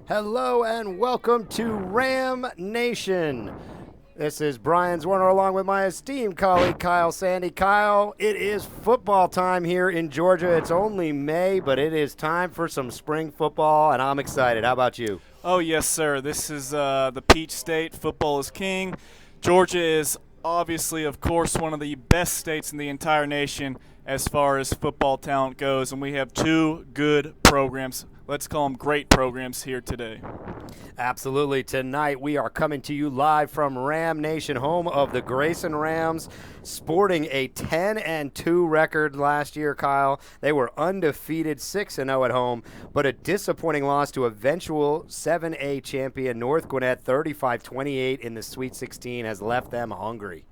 Hello and welcome to Ram Nation. This is Brian's Warner along with my esteemed colleague Kyle Sandy. Kyle, it is football time here in Georgia. It's only May, but it is time for some spring football, and I'm excited. How about you? Oh, yes, sir. This is the Peach State. Football is king. Georgia is obviously, of course, one of the best states in the entire nation as far as football talent goes, and we have two good programs. Let's call them great programs here today. Absolutely. Tonight we are coming to you live from Ram Nation, home of the Grayson Rams, sporting a 10-2 record last year, Kyle. They were undefeated, 6-0 at home, but a disappointing loss to eventual 7A champion North Gwinnett, 35-28 in the Sweet 16, has left them hungry.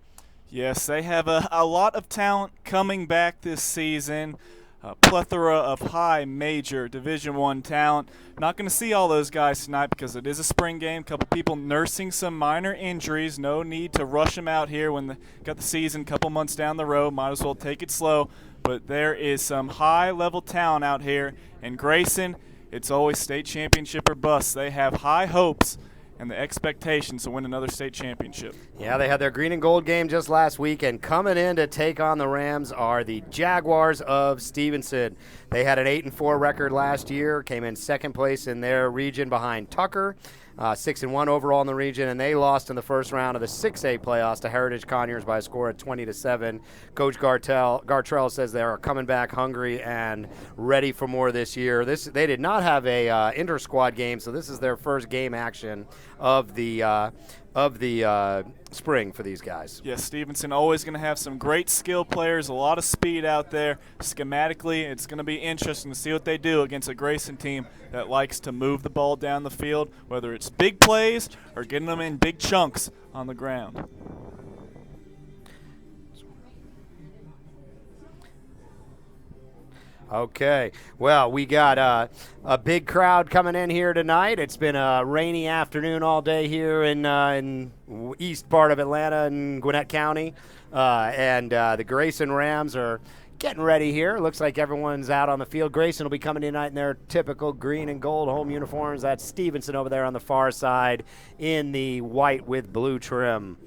Yes, they have a lot of talent coming back this season. A plethora of high major Division I talent. Not going to see all those guys tonight because it is a spring game. A couple people nursing some minor injuries. No need to rush them out here when they got the season a couple months down the road. Might as well take it slow. But there is some high-level talent out here. And Grayson, it's always state championship or bust. They have high hopes and the expectations to win another state championship. Yeah, they had their green and gold game just last week, and coming in to take on the Rams are the Jaguars of Stephenson. They had an 8-4 record last year, came in second place in their region behind Tucker, 6-1 overall in the region, and they lost in the first round of the 6A playoffs to Heritage Conyers by a score of 20-7. Coach Gartrell says they are coming back hungry and ready for more this year. They did not have a inter-squad game, so this is their first game action of the spring for these guys. Yes, Stephenson always going to have some great skill players, a lot of speed out there. Schematically, it's going to be interesting to see what they do against a Grayson team that likes to move the ball down the field, whether it's big plays or getting them in big chunks on the ground. Okay, well, we got a big crowd coming in here tonight. It's been a rainy afternoon all day here in east part of Atlanta and Gwinnett County, and the Grayson Rams are getting ready here. Looks like everyone's out on the field. Grayson will be coming tonight in their typical green and gold home uniforms. That's Stephenson over there on the far side in the white with blue trim.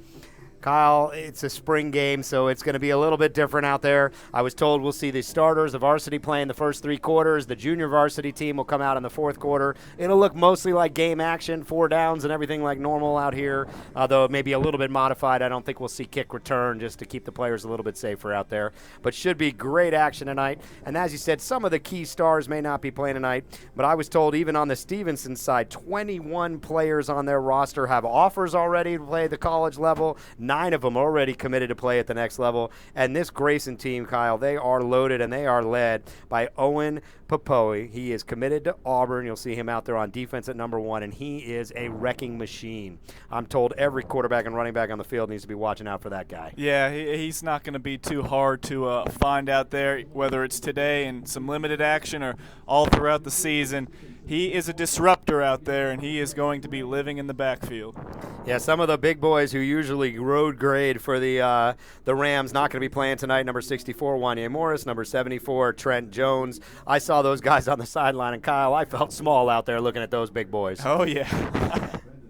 Kyle, it's a spring game, so it's going to be a little bit different out there. I was told we'll see the starters, the varsity playing the first three quarters. The junior varsity team will come out in the fourth quarter. It'll look mostly like game action, 4 downs and everything like normal out here, though it may be a little bit modified. I don't think we'll see kick return just to keep the players a little bit safer out there. But should be great action tonight. And as you said, some of the key stars may not be playing tonight, but I was told even on the Stephenson side, 21 players on their roster have offers already to play the college level. 9 of them already committed to play at the next level. And this Grayson team, Kyle, they are loaded and they are led by Owen Pappoe. He is committed to Auburn. You'll see him out there on defense at number 1, and he is a wrecking machine. I'm told every quarterback and running back on the field needs to be watching out for that guy. Yeah, he's not going to be too hard to find out there, whether it's today in some limited action or all throughout the season. He is a disruptor out there, and he is going to be living in the backfield. Yeah, some of the big boys who usually road grade for the Rams not going to be playing tonight. Number 64, Wanya Morris. Number 74, Trent Jones. I saw those guys on the sideline, and Kyle, I felt small out there looking at those big boys. Oh, yeah.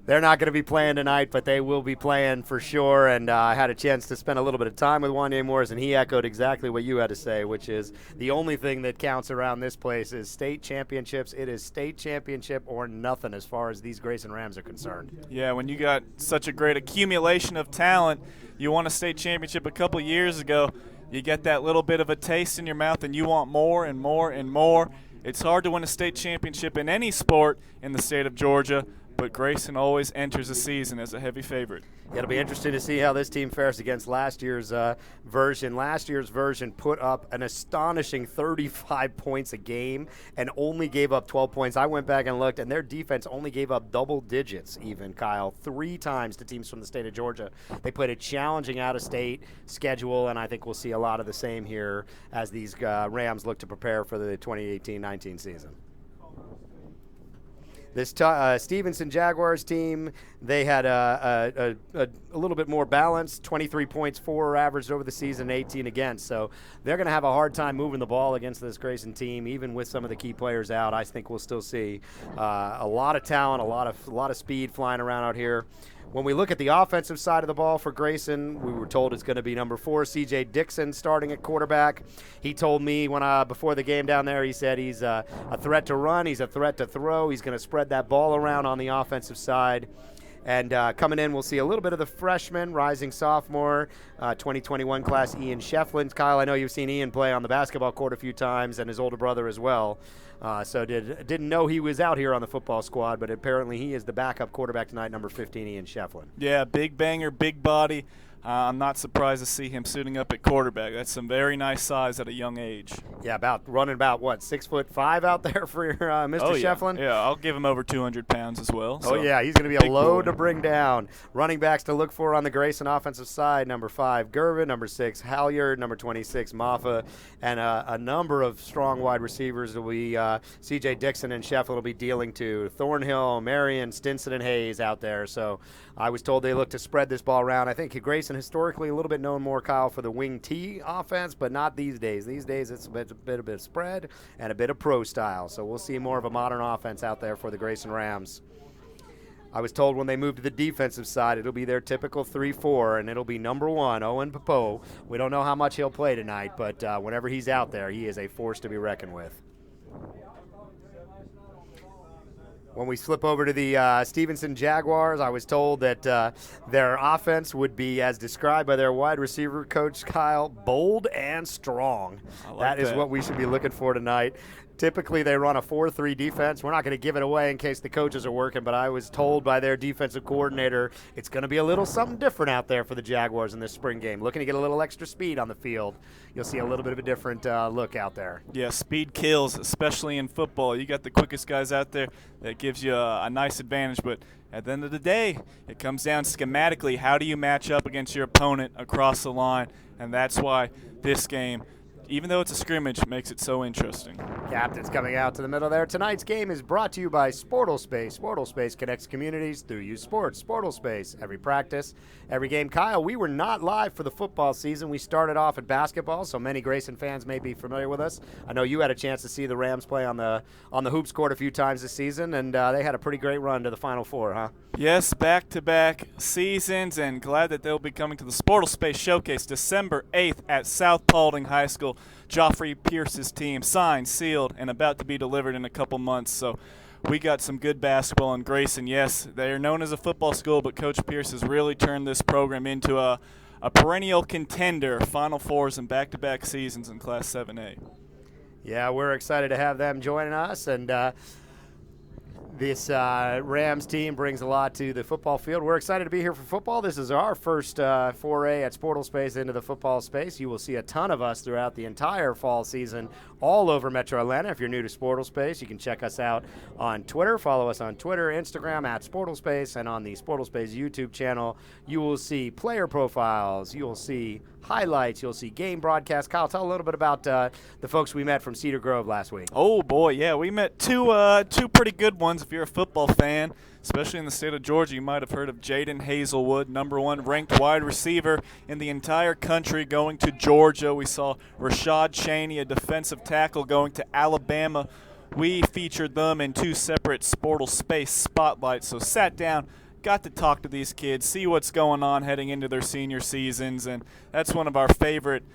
They're not going to be playing tonight, but they will be playing for sure. And I had a chance to spend a little bit of time with Wanya Morris, and he echoed exactly what you had to say, which is the only thing that counts around this place is state championships. It is state championship or nothing as far as these Grayson Rams are concerned. Yeah, when you got such a great accumulation of talent, you won a state championship a couple years ago, you get that little bit of a taste in your mouth, and you want more and more and more. It's hard to win a state championship in any sport in the state of Georgia, but Grayson always enters the season as a heavy favorite. It'll be interesting to see how this team fares against last year's version. Last year's version put up an astonishing 35 points a game and only gave up 12 points. I went back and looked, and their defense only gave up double digits even, Kyle, 3 times to teams from the state of Georgia. They played a challenging out-of-state schedule, and I think we'll see a lot of the same here as these Rams look to prepare for the 2018-19 season. This Stephenson Jaguars team, they had a little bit more balance, 23 points for averaged over the season, 18 against. So they're going to have a hard time moving the ball against this Grayson team, even with some of the key players out. I think we'll still see a lot of talent, a lot of speed flying around out here. When we look at the offensive side of the ball for Grayson, we were told it's going to be number 4, C.J. Dixon, starting at quarterback. He told me before the game down there, he said he's a threat to run, he's a threat to throw. He's going to spread that ball around on the offensive side. And coming in, we'll see a little bit of the freshman, rising sophomore, 2021 class, Ian Shefflin. Kyle, I know you've seen Ian play on the basketball court a few times, and his older brother as well. So didn't know he was out here on the football squad, but apparently he is the backup quarterback tonight, number 15, Ian Shefflin. Yeah, big banger, big body. I'm not surprised to see him suiting up at quarterback. That's some very nice size at a young age. Yeah, running about 6'5" out there for Mr. Shefflin? Yeah, I'll give him over 200 pounds as well. So yeah, he's going to be a load to bring down. Running backs to look for on the Grayson offensive side, number 5, Gervin, number 6, Halyard, number 26, Maffa, and a number of strong wide receivers will be C.J. Dixon and Shefflin will be dealing to. Thornhill, Marion, Stinson, and Hayes out there. So I was told they look to spread this ball around. I think Grayson historically a little bit known more, Kyle, for the wing T offense, but not these days. These days it's a bit of spread and a bit of pro style. So we'll see more of a modern offense out there for the Grayson Rams. I was told when they move to the defensive side, it'll be their typical 3-4, and it'll be number 1, Owen Pappoe. We don't know how much he'll play tonight, but whenever he's out there, he is a force to be reckoned with. When we flip over to the Stephenson Jaguars, I was told that their offense would be, as described by their wide receiver coach, Kyle, bold and strong. That is what we should be looking for tonight. Typically, they run a 4-3 defense. We're not going to give it away in case the coaches are working, but I was told by their defensive coordinator it's going to be a little something different out there for the Jaguars in this spring game. Looking to get a little extra speed on the field. You'll see a little bit of a different look out there. Yeah, speed kills, especially in football. You got the quickest guys out there. That gives you a nice advantage, but at the end of the day, it comes down schematically. How do you match up against your opponent across the line? And that's why this game, even though it's a scrimmage, makes it so interesting. Captain's coming out to the middle there. Tonight's game is brought to you by Sportal Space. Sportal Space connects communities through youth sports. Sportal Space, every practice, every game. Kyle, we were not live for the football season. We started off at basketball, so many Grayson fans may be familiar with us. I know you had a chance to see the Rams play on the hoops court a few times this season, and they had a pretty great run to the Final Four, huh? Yes, back-to-back seasons, and glad that they'll be coming to the Sportal Space Showcase December 8th at South Paulding High School. Joffrey Pierce's team signed, sealed, and about to be delivered in a couple months. So we got some good basketball in Grayson. Yes, they are known as a football school, but Coach Pierce has really turned this program into a perennial contender, Final Fours and back-to-back seasons in Class 7A. Yeah, we're excited to have them joining us, and this Rams team brings a lot to the football field. We're excited to be here for football. This is our first foray at Sportal Space into the football space. You will see a ton of us throughout the entire fall season all over Metro Atlanta. If you're new to Sportal Space, you can check us out on Twitter. Follow us on Twitter, Instagram at Sportal Space, and on the Sportal Space YouTube channel, you will see player profiles. You will see highlights. You'll see game broadcasts. Kyle, tell a little bit about the folks we met from Cedar Grove last week. Oh, boy, yeah. We met two pretty good ones. If you're a football fan, especially in the state of Georgia, you might have heard of Jaden Hazelwood, number 1 ranked wide receiver in the entire country, going to Georgia. We saw Rashad Cheney, a defensive tackle, going to Alabama. We featured them in 2 separate Sportal Space spotlights, so sat down, got to talk to these kids, see what's going on heading into their senior seasons, and that's one of our favorite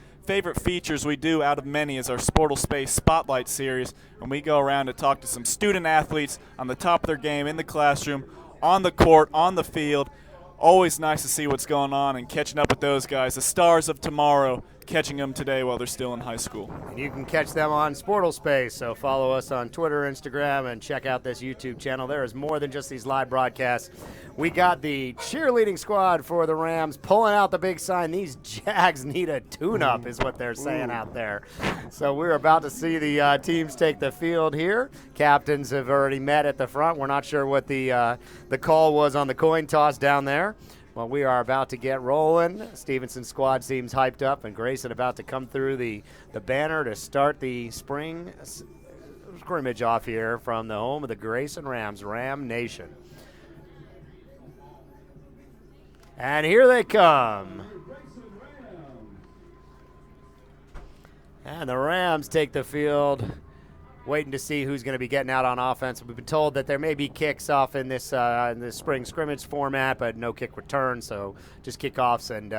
features we do out of many is our Sportal Space Spotlight series, and we go around to talk to some student athletes on the top of their game in the classroom, on the court, on the field. Always nice to see what's going on and catching up with those guys, the stars of tomorrow, catching them today while they're still in high school. And you can catch them on Sportal Space, so follow us on Twitter, Instagram, and check out this YouTube channel. There is more than just these live broadcasts. We got the cheerleading squad for the Rams pulling out the big sign. These Jags need a tune-up is what they're saying out there. So we're about to see the teams take the field here. Captains have already met at the front. We're not sure what the call was on the coin toss down there. Well, we are about to get rolling. Stevenson's squad seems hyped up, and Grayson about to come through the banner to start the spring scrimmage off here from the home of the Grayson Rams, Ram Nation. And here they come. And the Rams take the field, waiting to see who's going to be getting out on offense. We've been told that there may be kicks off in this spring scrimmage format, but no kick return, so just kickoffs, and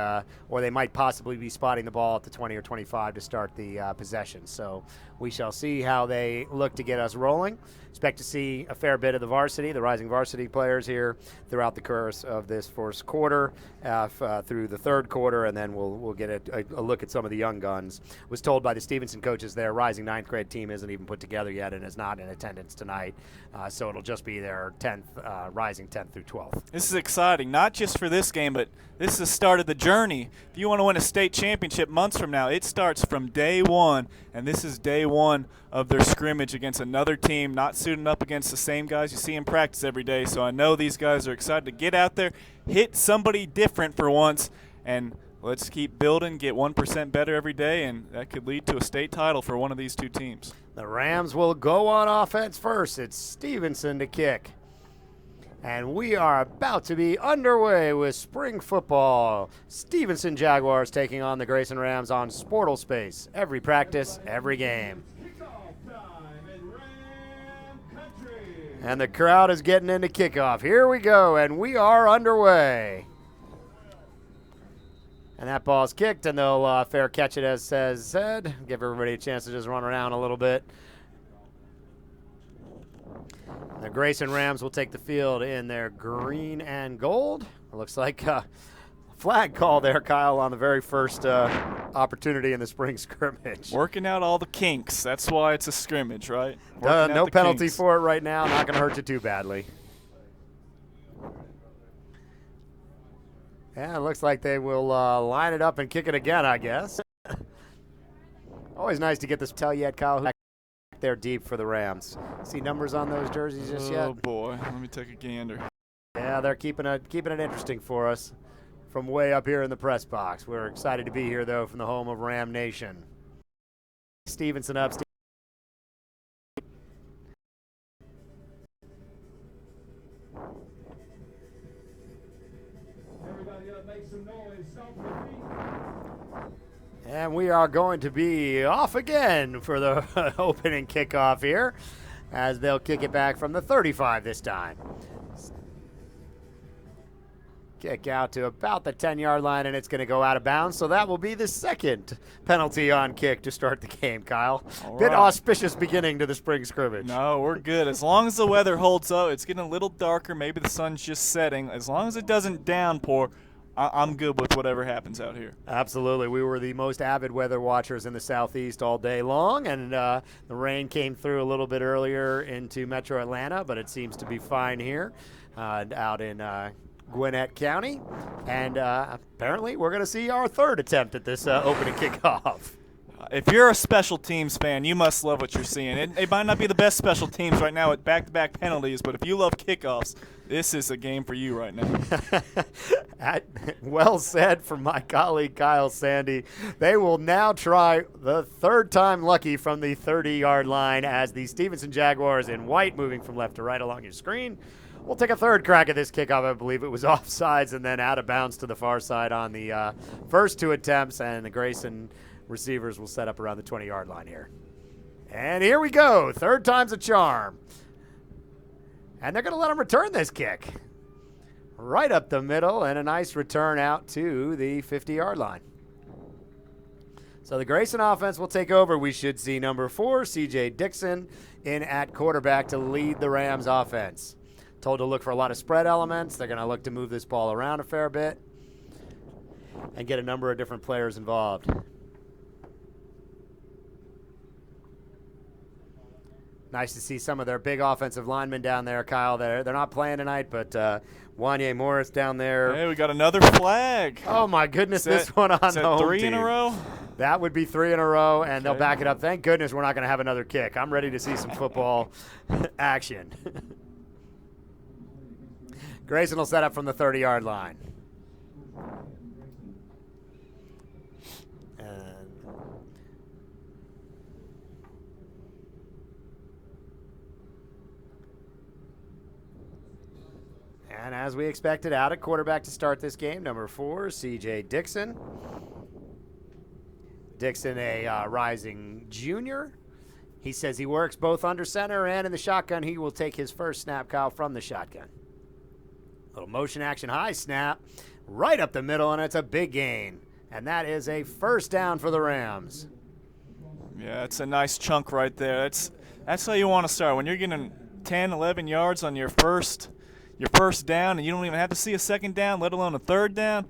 or they might possibly be spotting the ball at the 20 or 25 to start the possession. So we shall see how they look to get us rolling. Expect to see a fair bit of the rising varsity players here throughout the course of this first quarter, through the third quarter, and then we'll get a look at some of the young guns. Was told by the Stephenson coaches their rising 9th grade team isn't even put together yet and is not in attendance tonight, so it'll just be their 10th, rising 10th through 12th. This is exciting, not just for this game, but this is the start of the journey. If you want to win a state championship months from now, it starts from day one, and this is day one of their scrimmage against another team, not suiting up against the same guys you see in practice every day. So I know these guys are excited to get out there, hit somebody different for once, and let's keep building, get 1% better every day, and that could lead to a state title for one of these two teams. The Rams will go on offense first. It's Stephenson to kick. And we are about to be underway with spring football. Stephenson Jaguars taking on the Grayson Rams on Sportal Space. Every practice, every game. And the crowd is getting into kickoff. Here we go, and we are underway. And that ball's kicked, and they'll fair catch it, as said. Give everybody a chance to just run around a little bit. The Grayson Rams will take the field in their green and gold. It looks like a flag call there, Kyle, on the very first opportunity in the spring scrimmage. Working out all the kinks. That's why it's a scrimmage, right? No penalty kinks for it right now. Not going to hurt you too badly. Yeah, it looks like they will line it up and kick it again, I guess. Always nice to get this tell yet, Kyle. Who's there deep for the Rams? See numbers on those jerseys just yet? Oh boy, let me take a gander. Yeah, they're keeping it interesting for us from way up here in the press box. We're excited to be here, though, from the home of Ram Nation. Stephenson up. Everybody up, make some noise. Stomp your feet. And we are going to be off again for the opening kickoff here, as they'll kick it back from the 35 this time. Kick out to about the 10-yard line, and it's going to go out of bounds. So that will be the second penalty on kick to start the game, Kyle. Bit auspicious beginning to the spring scrimmage. No, we're good. As long as the weather holds up, it's getting a little darker. Maybe the sun's just setting. As long as it doesn't downpour, I'm good with whatever happens out here. Absolutely. We were the most avid weather watchers in the southeast all day long, and the rain came through a little bit earlier into metro Atlanta, but it seems to be fine here out in Gwinnett County. And apparently we're going to see our third attempt at this opening kickoff. If you're a special teams fan, you must love what you're seeing. It might not be the best special teams right now with back-to-back penalties, but if you love kickoffs, this is a game for you right now. Well said from my colleague Kyle Sandy. They will now try the third time lucky from the 30-yard line, as the Stephenson Jaguars in white, moving from left to right along your screen. We'll take a third crack at this kickoff. I believe it was offsides and then out of bounds to the far side on the first two attempts, and the Grayson receivers will set up around the 20-yard line here. And here we go. Third time's a charm. And they're going to let him return this kick. Right up the middle, and a nice return out to the 50-yard line. So the Grayson offense will take over. We should see number 4, C.J. Dixon, in at quarterback to lead the Rams offense. Told to look for a lot of spread elements. They're going to look to move this ball around a fair bit and get a number of different players involved. Nice to see some of their big offensive linemen down there, Kyle. They're not playing tonight, but Wanya Morris down there. Hey, we got another flag. Oh, my goodness, this one on the home 3 team. in a row? That would be 3 in a row, and they'll back it up. Thank goodness we're not going to have another kick. I'm ready to see some football action. Grayson will set up from the 30-yard line. as we expected, out at quarterback to start this game, number 4, C.J. Dixon. Dixon, a rising junior. He says he works both under center and in the shotgun. He will take his first snap, Kyle, from the shotgun. Little motion action high snap right up the middle, and it's a big gain. And that is a first down for the Rams. Yeah, it's a nice chunk right there. That's how you want to start. When you're getting 10, 11 yards on your first down, and you don't even have to see a second down, let alone a third down,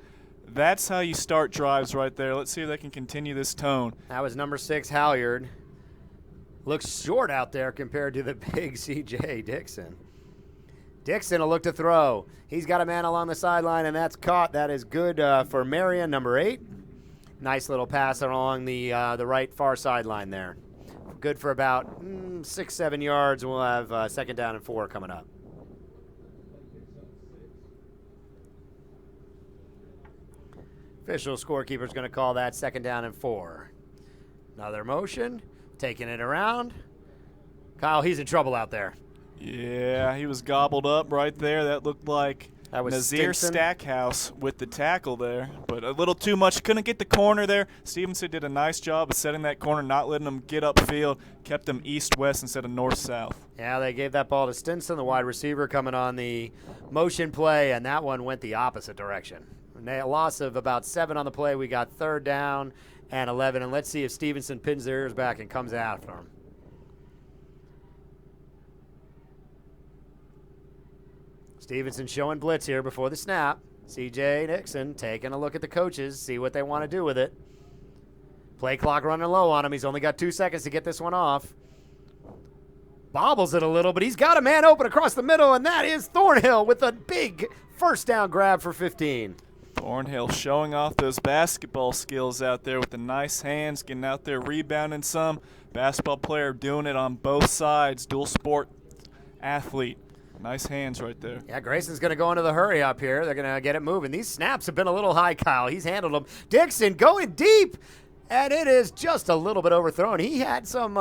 that's how you start drives right there. Let's see if they can continue this tone. That was number 6, Halyard. Looks short out there compared to the big C.J. Dixon. Dixon will look to throw. He's got a man along the sideline, and that's caught. That is good for Marion, number 8. Nice little pass along the right far sideline there. Good for about 6-7 yards. We'll have second down and 4 coming up. Official scorekeeper's going to call that second down and 4. Another motion, taking it around. Kyle, he's in trouble out there. Yeah, he was gobbled up right there. That looked like Nazir Stephenson. Stackhouse with the tackle there, but a little too much. Couldn't get the corner there. Stephenson did a nice job of setting that corner, not letting him get upfield, kept him east-west instead of north-south. Yeah, they gave that ball to Stinson, the wide receiver, coming on the motion play, and that one went the opposite direction. A loss of about 7 on the play. We got third down and 11, and let's see if Stephenson pins their ears back and comes after him. Stephenson showing blitz here before the snap. C.J. Dixon taking a look at the coaches, see what they want to do with it. Play clock running low on him. He's only got 2 seconds to get this one off. Bobbles it a little, but he's got a man open across the middle, and that is Thornhill with a big first down grab for 15. Thornhill showing off those basketball skills out there with the nice hands, getting out there, rebounding some. Basketball player doing it on both sides, dual sport athlete. Nice hands right there. Yeah, Grayson's going to go into the hurry up here. They're going to get it moving. These snaps have been a little high, Kyle. He's handled them. Dixon going deep, and it is just a little bit overthrown. He had some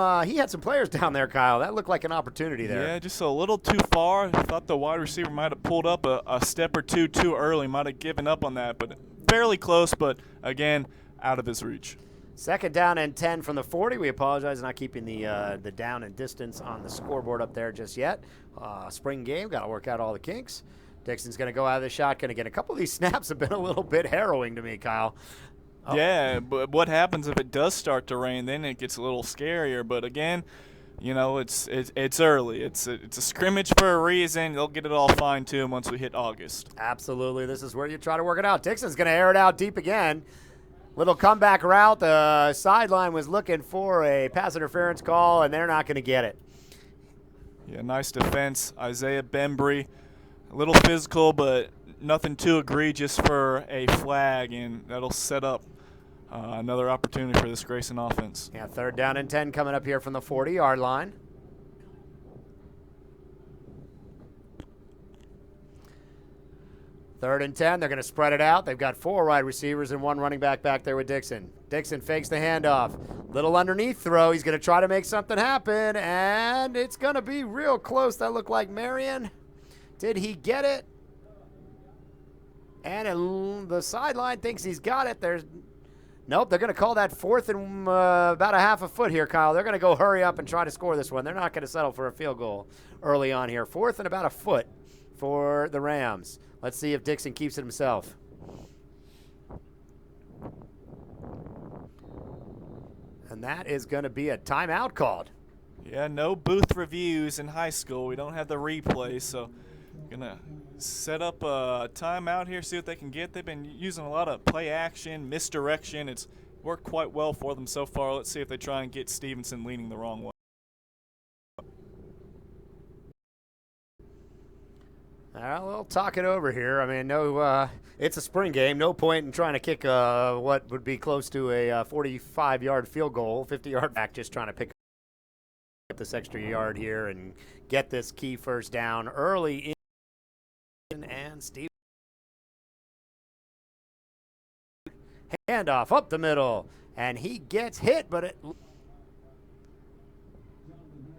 players down there, Kyle. That looked like an opportunity there. Yeah, just a little too far. I thought the wide receiver might have pulled up a step or two too early. Might have given up on that, but fairly close, but again, out of his reach. Second down and 10 from the 40. We apologize for not keeping the down and distance on the scoreboard up there just yet. Spring game, got to work out all the kinks. Dixon's going to go out of the shotgun again. A couple of these snaps have been a little bit harrowing to me, Kyle. Oh. Yeah, but what happens if it does start to rain? Then it gets a little scarier. But again, you know, it's early. It's a scrimmage for a reason. They'll get it all fine-tuned once we hit August. Absolutely. This is where you try to work it out. Dixon's going to air it out deep again. Little comeback route. The sideline was looking for a pass interference call, and they're not going to get it. Yeah, nice defense. Isaiah Bembry, a little physical, but nothing too egregious for a flag, and that'll set up another opportunity for this Grayson offense. Yeah, third down and 10 coming up here from the 40-yard line. Third and 10, they're going to spread it out. They've got 4 wide receivers and 1 running back there with Dixon. Dixon fakes the handoff. Little underneath throw. He's going to try to make something happen, and it's going to be real close. That looked like Marion. Did he get it? And the sideline thinks he's got it. Nope, they're going to call that fourth and about a half a foot here, Kyle. They're going to go hurry up and try to score this one. They're not going to settle for a field goal early on here. 4th and about a foot for the Rams. Let's see if Dixon keeps it himself. And that is going to be a timeout called. Yeah, no booth reviews in high school. We don't have the replay, so going to set up a timeout here, see what they can get. They've been using a lot of play action, misdirection. It's worked quite well for them so far. Let's see if they try and get Stephenson leaning the wrong way. All right, we'll talk it over here. I mean, no, it's a spring game. No point in trying to kick what would be close to a 45-yard field goal, 50-yard back, just trying to pick up this extra yard here and get this key first down early in. And Steve. Handoff up the middle, and he gets hit, but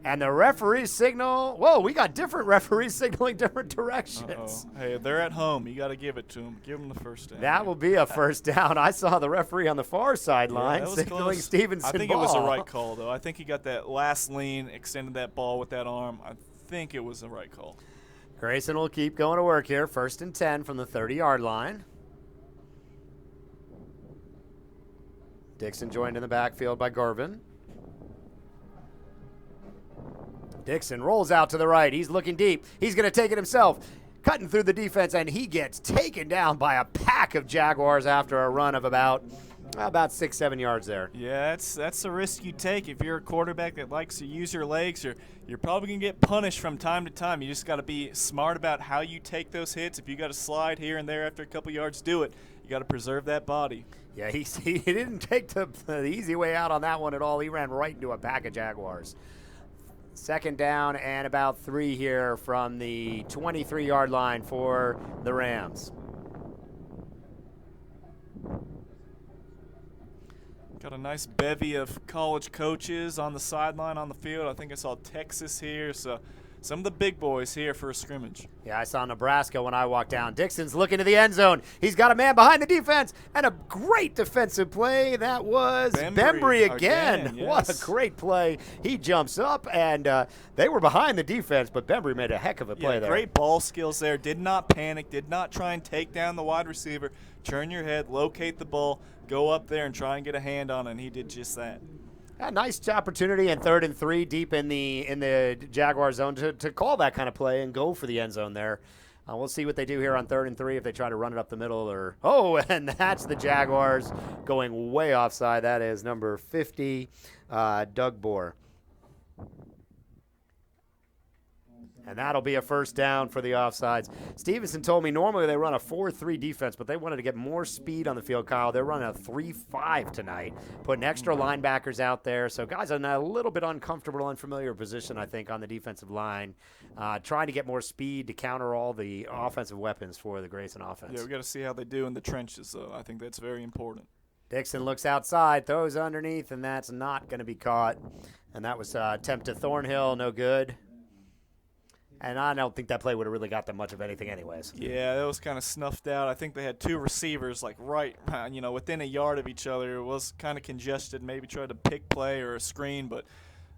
And the referees signal. Whoa, we got different referees signaling different directions. Hey, they're at home. You got to give it to them. Give them the first down. That will be a first down. I saw the referee on the far sideline signaling close. Stephenson I think ball. it was the right call, though. I think he got that last lean, extended that ball with that arm. I think it was the right call. Grayson will keep going to work here. 1st and 10 from the 30-yard line. Dixon joined in the backfield by Garvin. Dixon rolls out to the right. He's looking deep. He's going to take it himself. Cutting through the defense, and he gets taken down by a pack of Jaguars after a run of about 6-7 yards there. Yeah, that's the risk you take. If you're a quarterback that likes to use your legs, you're probably going to get punished from time to time. You just got to be smart about how you take those hits. If you got to slide here and there after a couple yards, do it. You got to preserve that body. Yeah, he didn't take the easy way out on that one at all. He ran right into a pack of Jaguars. 2nd down and about 3 here from the 23-yard line for the Rams. Got a nice bevy of college coaches on the sideline on the field. I think I saw Texas here, so some of the big boys here for a scrimmage. Yeah, I saw Nebraska when I walked down. Dixon's looking to the end zone. He's got a man behind the defense, and a great defensive play. That was Bembry again. Yes. What a great play. He jumps up, and they were behind the defense, but Bembry made a heck of a play there. Great ball skills there. Did not panic, did not try and take down the wide receiver. Turn your head, locate the ball, go up there and try and get a hand on it, and he did just that. A nice opportunity in 3rd and 3 deep in the Jaguar zone to call that kind of play and go for the end zone there. We'll see what they do here on 3rd and 3 if they try to run it up the middle or – and that's the Jaguars going way offside. That is number 50, Doug Bohr. And that'll be a first down for the offsides. Stephenson told me normally they run a 4-3 defense, but they wanted to get more speed on the field, Kyle. They're running a 3-5 tonight, putting extra linebackers out there. So guys in a little bit uncomfortable, unfamiliar position, I think, on the defensive line, trying to get more speed to counter all the offensive weapons for the Grayson offense. Yeah, we got to see how they do in the trenches, though. I think that's very important. Dixon looks outside, throws underneath, and that's not going to be caught. And that was attempt to Thornhill, no good. And I don't think that play would have really got them much of anything anyways. Yeah, that was kind of snuffed out. I think they had 2 receivers, like within a yard of each other. It was kind of congested, maybe tried to pick play or a screen, but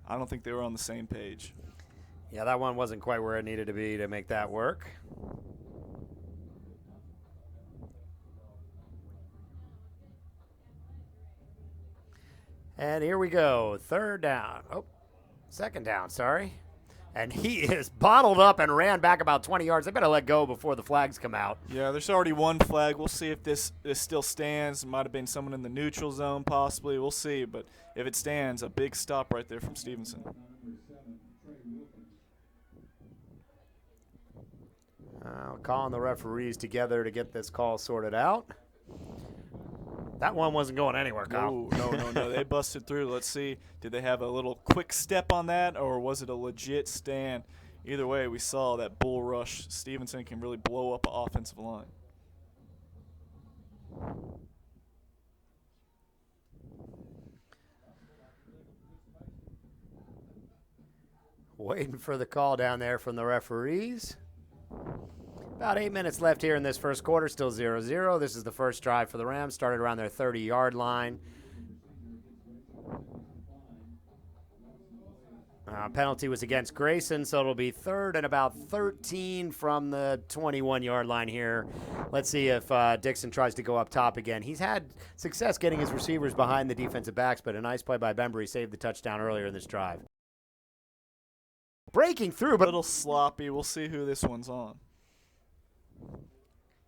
I don't think they were on the same page. Yeah, that one wasn't quite where it needed to be to make that work. And here we go. 2nd down, sorry. And he is bottled up and ran back about 20 yards. They better let go before the flags come out. Yeah, there's already one flag. We'll see if this still stands. It might have been someone in the neutral zone possibly. We'll see. But if it stands, a big stop right there from Stephenson. Calling the referees together to get this call sorted out. That one wasn't going anywhere, Kyle. No. They busted through. Let's see. Did they have a little quick step on that, or was it a legit stand? Either way, we saw that bull rush. Stephenson can really blow up an offensive line. Waiting for the call down there from the referees. About 8 minutes left here in this first quarter, still 0-0. This is the first drive for the Rams, started around their 30-yard line. Penalty was against Grayson, so it'll be 3rd and about 13 from the 21-yard line here. Let's see if Dixon tries to go up top again. He's had success getting his receivers behind the defensive backs, but a nice play by Bembry saved the touchdown earlier in this drive. Breaking through, but a little sloppy. We'll see who this one's on.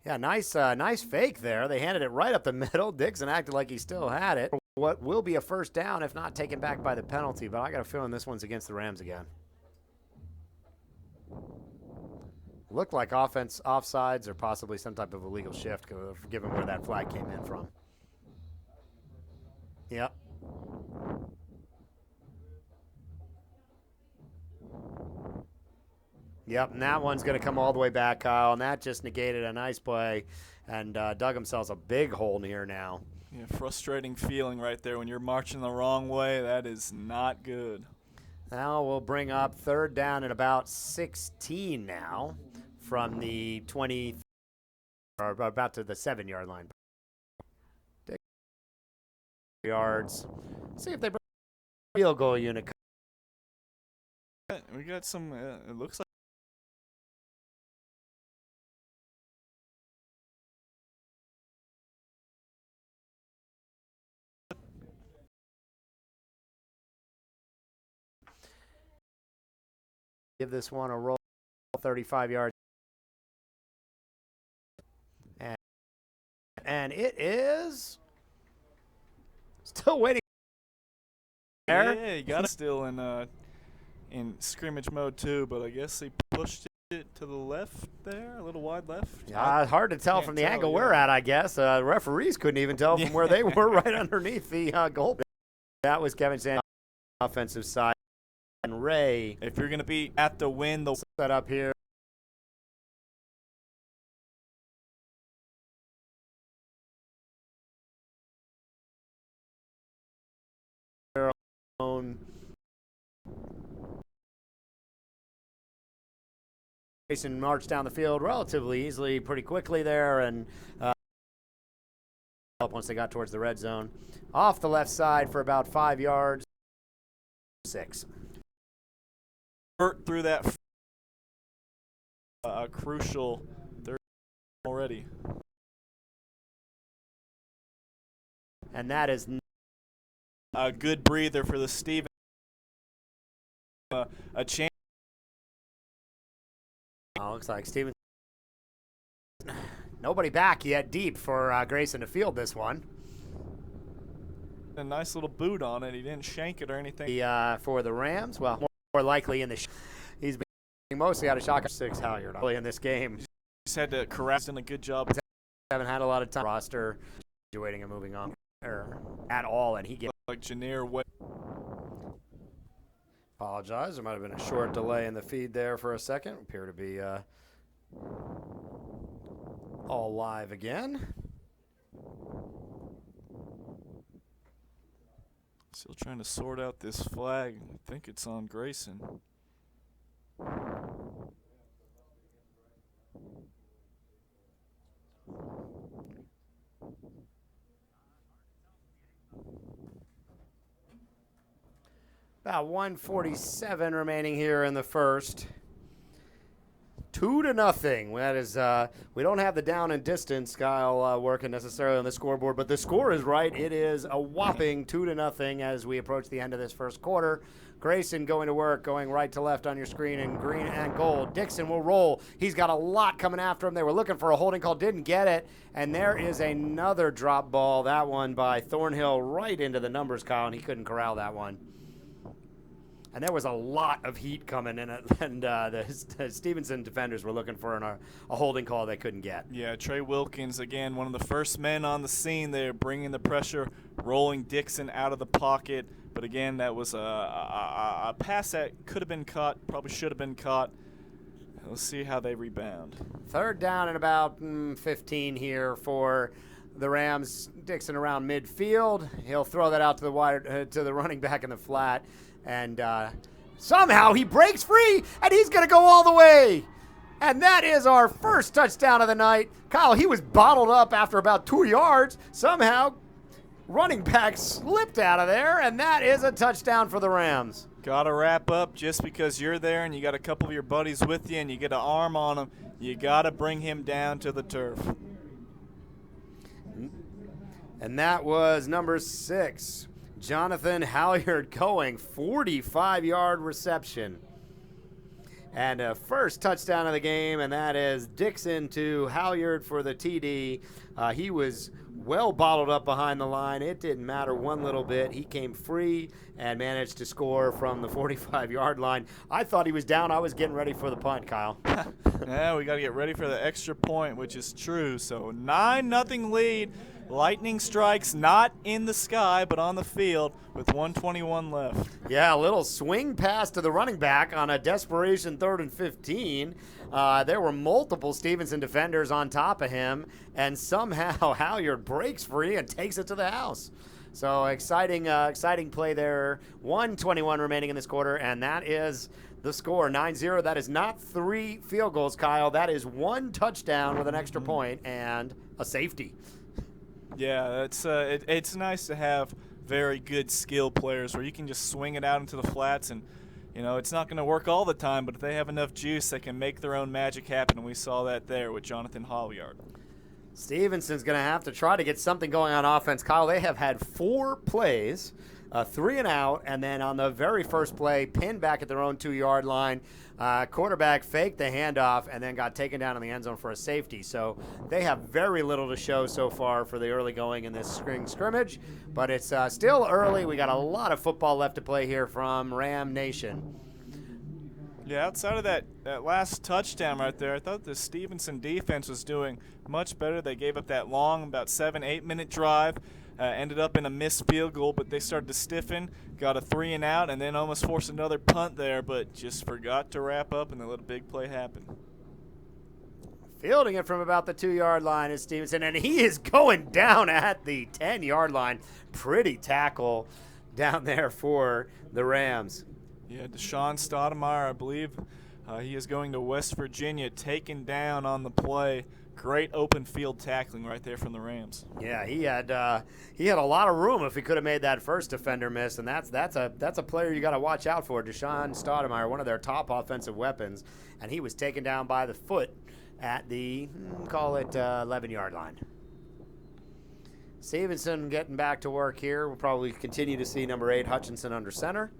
Yeah, nice fake there. They handed it right up the middle. Dixon acted like he still had it. What will be a first down if not taken back by the penalty, but I got a feeling this one's against the Rams again. Looked like offsides or possibly some type of illegal shift given where that flag came in from. Yep. Yep, and that one's going to come all the way back, Kyle, and that just negated a nice play and dug themselves a big hole here now. Yeah, frustrating feeling right there when you're marching the wrong way. That is not good. Now we'll bring up third down and about 16 now from the 20, or about to the 7-yard line. Yards. See if they bring a field goal unit. We got some, it looks like. Give this one a roll, 35 yards. And it is still waiting. Yeah, you got it still in scrimmage mode too, but I guess he pushed it to the left there, a little wide left. Hard to tell from the angle we're at, I guess. Referees couldn't even tell from where they were right underneath the goal. That was Kevin Sanders' offensive side. And Ray, if you're going to be at the win, the set up here. Grayson marched down the field relatively easily, pretty quickly there, and once they got towards the red zone. Off the left side for about 5 yards. 6. Through that crucial third already. And that is a good breather for the Stephenson. A chance. Looks like Stephenson. Nobody back yet deep for Grayson to field this one. A nice little boot on it. He didn't shank it or anything. For the Rams, well, more likely in the he's been mostly out of shotgun. 6 Halyard in this game. He's had to correct and a good job. Haven't had a lot of time roster graduating and moving on at all, and he gets like Janier. Apologize, there might have been a short delay in the feed there for a second. Appear to be all live again. Still trying to sort out this flag. I think it's on Grayson. About 1:47 remaining here in the first. 2-0. That is, we don't have the down and distance, Kyle, working necessarily on the scoreboard, but the score is right. It is a whopping 2-0 as we approach the end of this first quarter. Grayson going to work, going right to left on your screen in green and gold. Dixon will roll. He's got a lot coming after him. They were looking for a holding call, didn't get it. And there is another drop ball, that one by Thornhill right into the numbers, Kyle, and he couldn't corral that one. And there was a lot of heat coming in it, and the Stephenson defenders were looking for a holding call they couldn't get. Yeah, Trey Wilkins, again, one of the first men on the scene there, bringing the pressure, rolling Dixon out of the pocket. But again, that was a pass that could have been caught, probably should have been caught. Let's see how they rebound. Third down and about 15 here for the Rams. Dixon around midfield. He'll throw that out to the wide to the running back in the flat. And somehow he breaks free, and he's going to go all the way. And that is our first touchdown of the night. Kyle, he was bottled up after about 2 yards. Somehow, running back slipped out of there, and that is a touchdown for the Rams. Got to wrap up just because you're there and you got a couple of your buddies with you and you get an arm on him. You got to bring him down to the turf. And that was number 6. Jonathan Halyard going 45-yard reception. And a first touchdown of the game, and that is Dixon to Halyard for the TD. He was well bottled up behind the line. It didn't matter one little bit. He came free and managed to score from the 45-yard line. I thought he was down. I was getting ready for the punt, Kyle. Yeah, we got to get ready for the extra point, which is true. So 9-0 lead. Lightning strikes not in the sky, but on the field with 1:21 left. Yeah, a little swing pass to the running back on a desperation 3rd and 15. There were multiple Stephenson defenders on top of him, and somehow Halyard breaks free and takes it to the house. So exciting play there. 1:21 remaining in this quarter, and that is the score, 9-0. That is not 3 field goals, Kyle. That is 1 touchdown with an extra point and a safety. Yeah, it's nice to have very good skill players where you can just swing it out into the flats, and it's not going to work all the time, but if they have enough juice, they can make their own magic happen, and we saw that there with Jonathan Hollyard. Stevenson's going to have to try to get something going on offense. Kyle, they have had 4 plays, 3 and out, and then on the very first play, pinned back at their own 2-yard line. Quarterback faked the handoff and then got taken down in the end zone for a safety. So they have very little to show so far for the early going in this spring scrimmage, but it's still early. We got a lot of football left to play here from Ram Nation. Yeah, outside of that last touchdown right there, I thought the Stephenson defense was doing much better. They gave up that long, about 7-8 minute drive, ended up in a missed field goal, but they started to stiffen, got a 3 and out, and then almost forced another punt there, but just forgot to wrap up and they let a big play happen. Fielding it from about the 2-yard line is Stephenson, and he is going down at the 10-yard line. Pretty tackle down there for the Rams. Yeah, Deshon Stoudemire, I believe he is going to West Virginia, taken down on the play. Great open field tackling right there from the Rams. Yeah, he had a lot of room if he could have made that first defender miss, and that's a player you got to watch out for. Deshon Stoudemire, one of their top offensive weapons, and he was taken down by the foot at the 11-yard line. Stephenson getting back to work here. We'll probably continue to see number 8 Hutchinson under center.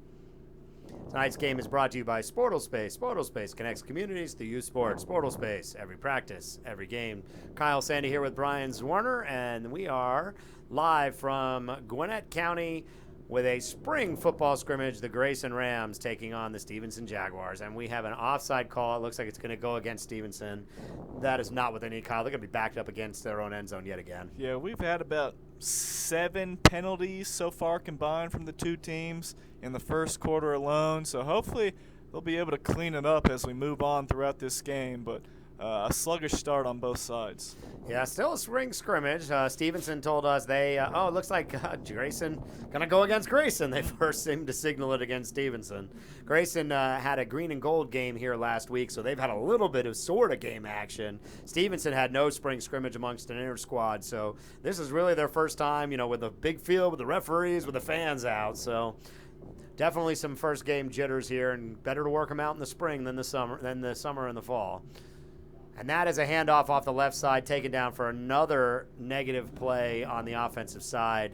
Tonight's game is brought to you by Sportal Space. Sportal Space connects communities through youth sports. Sportal Space, every practice, every game. Kyle Sandy here with Brian Zwerner, and we are live from Gwinnett County with a spring football scrimmage, the Grayson Rams taking on the Stephenson Jaguars. And we have an offside call. It looks like it's going to go against Stephenson. That is not what they need, Kyle. They're going to be backed up against their own end zone yet again. Yeah, we've had about 7 penalties so far combined from the two teams in the first quarter alone. So hopefully they'll be able to clean it up as we move on throughout this game. But a sluggish start on both sides. Yeah, still a spring scrimmage. Stevenson told us it looks like Grayson going to go against Grayson. They first seemed to signal it against Stevenson. Grayson had a green and gold game here last week, so they've had a little bit of sort of game action. Stevenson had no spring scrimmage amongst an inter squad, so this is really their first time, with a big field, with the referees, with the fans out. So definitely some first game jitters here, and better to work them out in the spring than the summer and the fall. And that is a handoff off the left side, taken down for another negative play on the offensive side.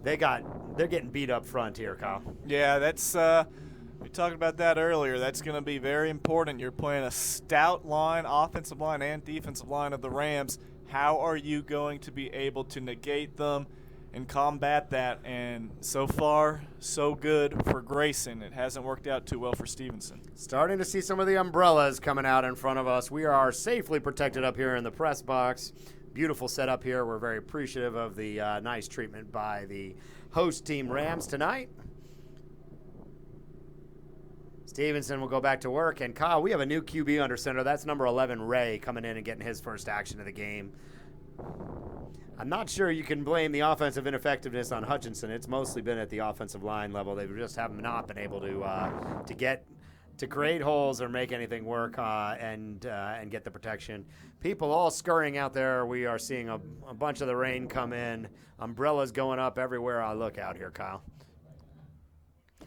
They're getting beat up front here, Kyle. Yeah, that's we talked about that earlier. That's going to be very important. You're playing a stout line, offensive line and defensive line of the Rams. How are you going to be able to negate them and combat that? And so far, so good for Grayson. It hasn't worked out too well for Stephenson. Starting to see some of the umbrellas coming out in front of us. We are safely protected up here in the press box. Beautiful setup here. We're very appreciative of the nice treatment by the host team Rams tonight. Stephenson will go back to work. And Kyle, we have a new QB under center. That's number 11, Ray, coming in and getting his first action of the game. I'm not sure you can blame the offensive ineffectiveness on Hutchinson. It's mostly been at the offensive line level. They just have not been able to create holes or make anything work and get the protection. People all scurrying out there. We are seeing a bunch of the rain come in. Umbrellas going up everywhere I look out here, Kyle.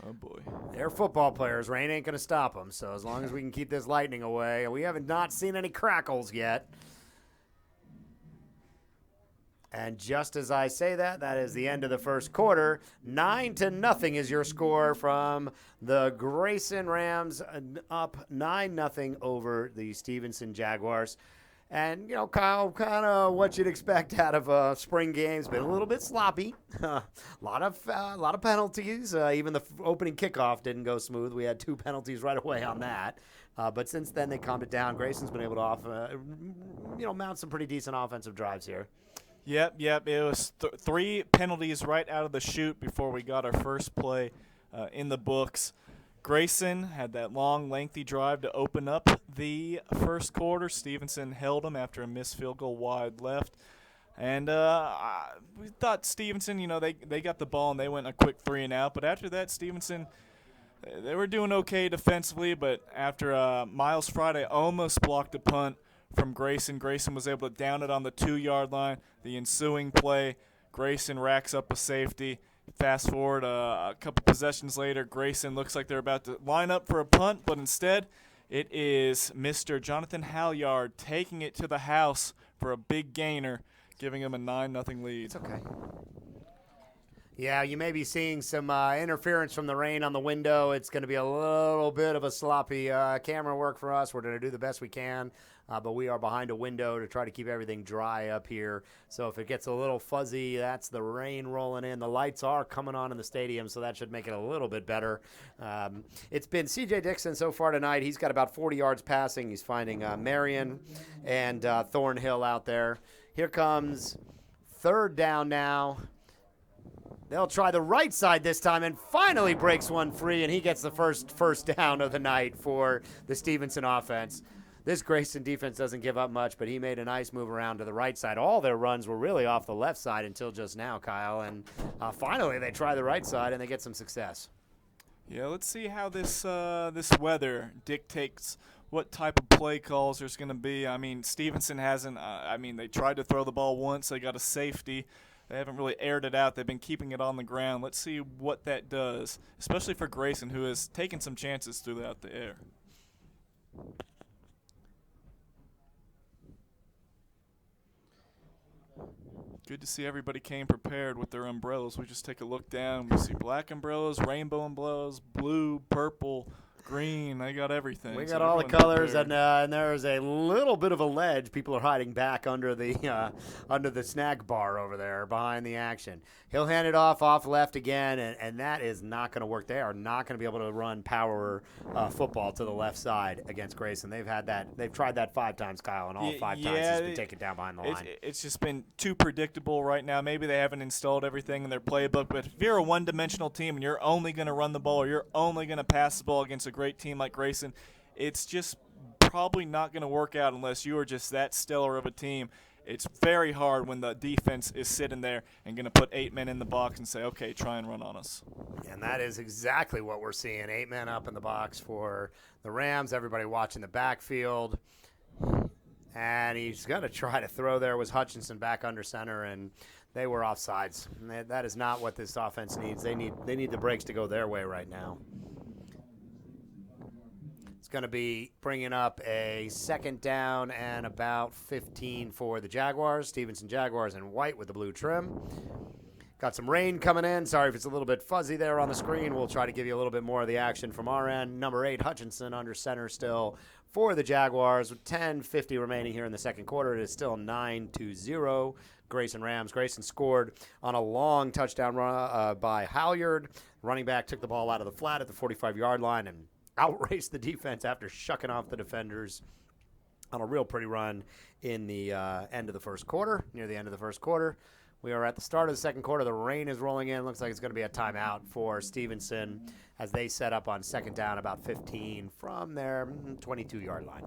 Oh, boy. They're football players. Rain ain't going to stop them. So as long as we can keep this lightning away. We haven't not seen any crackles yet. And just as I say that is the end of the first quarter. 9-0 is your score from the Grayson Rams, up 9-0 over the Stephenson Jaguars. And, Kyle, kind of what you'd expect out of spring games. Been a little bit sloppy. A lot of penalties. Even the opening kickoff didn't go smooth. We had 2 penalties right away on that. But since then, they calmed it down. Grayson's been able to mount some pretty decent offensive drives here. Yep. It was 3 penalties right out of the chute before we got our first play in the books. Grayson had that long, lengthy drive to open up the first quarter. Stephenson held him after a missed field goal wide left. And we thought Stephenson, they got the ball and they went a quick 3 and out. But after that, Stephenson, they were doing okay defensively. But after Miles Friday almost blocked a punt from Grayson, Grayson was able to down it on the 2-yard line. The ensuing play, Grayson racks up a safety. Fast forward a couple possessions later, Grayson looks like they're about to line up for a punt, but instead it is Mr. Jonathan Halyard taking it to the house for a big gainer, giving him a 9-0 lead. It's okay. Yeah, you may be seeing some interference from the rain on the window. It's going to be a little bit of a sloppy camera work for us. We're going to do the best we can, but we are behind a window to try to keep everything dry up here. So if it gets a little fuzzy, that's the rain rolling in. The lights are coming on in the stadium, so that should make it a little bit better. It's been C.J. Dixon so far tonight. He's got about 40 yards passing. He's finding Marion and Thornhill out there. Here comes 3rd down now. They'll try the right side this time and finally breaks one free, and he gets the first down of the night for the Stephenson offense. This Grayson defense doesn't give up much, but he made a nice move around to the right side. All their runs were really off the left side until just now, Kyle, and finally they try the right side and they get some success. Yeah, let's see how this weather dictates what type of play calls there's going to be. I mean, Stephenson hasn't they tried to throw the ball once. They got a safety. They haven't really aired it out. They've been keeping it on the ground. Let's see what that does, especially for Grayson, who has taken some chances throughout the air. Good to see everybody came prepared with their umbrellas. We just take a look down. We see black umbrellas, rainbow umbrellas, blue, purple, green. They got everything. We got all the colors, and there's a little bit of a ledge. People are hiding back under the snack bar over there behind the action. He'll hand it off left again, and that is not going to work. They are not going to be able to run power football to the left side against Grayson. They've tried that 5 times, Kyle, and all 5 times he's been taken down behind the line. It's just been too predictable right now. Maybe they haven't installed everything in their playbook, but if you're a one-dimensional team and you're only going to run the ball or you're only going to pass the ball against a great team like Grayson, it's just probably not going to work out unless you are just that stellar of a team. It's very hard when the defense is sitting there and going to put 8 men in the box and say, okay, try and run on us. And that is exactly what we're seeing. 8 men up in the box for the Rams. Everybody watching the backfield. And he's going to try to throw. There was Hutchinson back under center, and they were offsides. That is not what this offense needs. They need the breaks to go their way right now. Going to be bringing up a 2nd down and about 15 for the Jaguars. Stephenson Jaguars in white with the blue trim. Got some rain coming in. Sorry if it's a little bit fuzzy there on the screen. We'll try to give you a little bit more of the action from our end. Number 8, Hutchinson under center still for the Jaguars with 10:50 remaining here in the second quarter. It is still 9-0. Grayson Rams. Grayson scored on a long touchdown run by Halyard. Running back took the ball out of the flat at the 45-yard line and outraced the defense after shucking off the defenders on a real pretty run in the end of the first quarter, near the end of the first quarter. We are at the start of the second quarter. The rain is rolling in. Looks like it's going to be a timeout for Stephenson as they set up on 2nd down about 15 from their 22-yard line.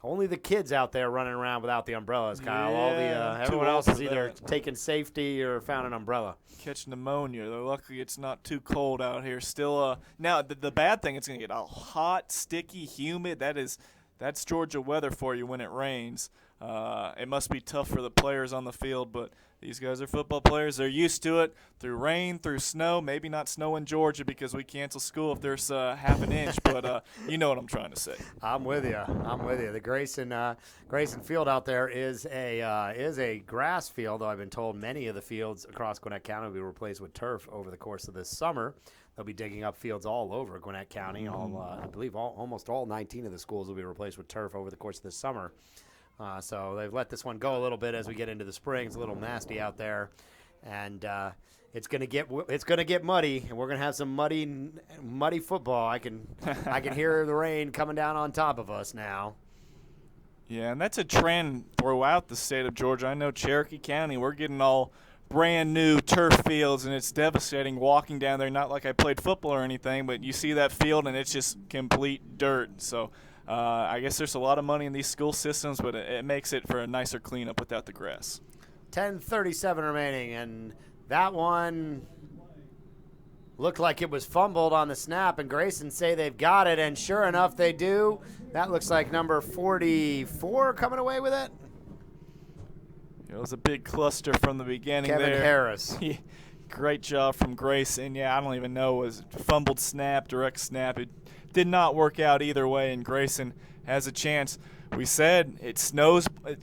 Only the kids out there running around without the umbrellas, Kyle. Yeah, Everyone else is either taking safety or found an umbrella. Catch pneumonia. They're lucky it's not too cold out here. Still, now the bad thing, it's going to get all hot, sticky, humid. That's Georgia weather for you when it rains. It must be tough for the players on the field, but these guys are football players. They're used to it. Through rain, through snow, maybe not snow in Georgia because we cancel school if there's half an inch, but you know what I'm trying to say. I'm with you. The Grayson field out there is a grass field, though I've been told many of the fields across Gwinnett County will be replaced with turf over the course of this summer. They'll be digging up fields all over Gwinnett County. I believe almost all 19 of the schools will be replaced with turf over the course of this summer. So they've let this one go a little bit as we get into the spring. It's a little nasty out there, and it's gonna get muddy, and we're gonna have some muddy football. I can hear the rain coming down on top of us now. Yeah, and that's a trend throughout the state of Georgia. I know Cherokee County, we're getting all brand new turf fields, and it's devastating walking down there. Not like I played football or anything, but you see that field and it's just complete dirt. So I guess there's a lot of money in these school systems, but it makes it for a nicer cleanup without the grass. 10:37 remaining, and that one looked like it was fumbled on the snap, and Grayson say they've got it, and sure enough, they do. That looks like number 44 coming away with it. It was a big cluster from the beginning Kevin there. Harris. Great job from Grayson. Yeah, I don't even know. Was it fumbled snap, direct snap? It did not work out either way, and Grayson has a chance. We said it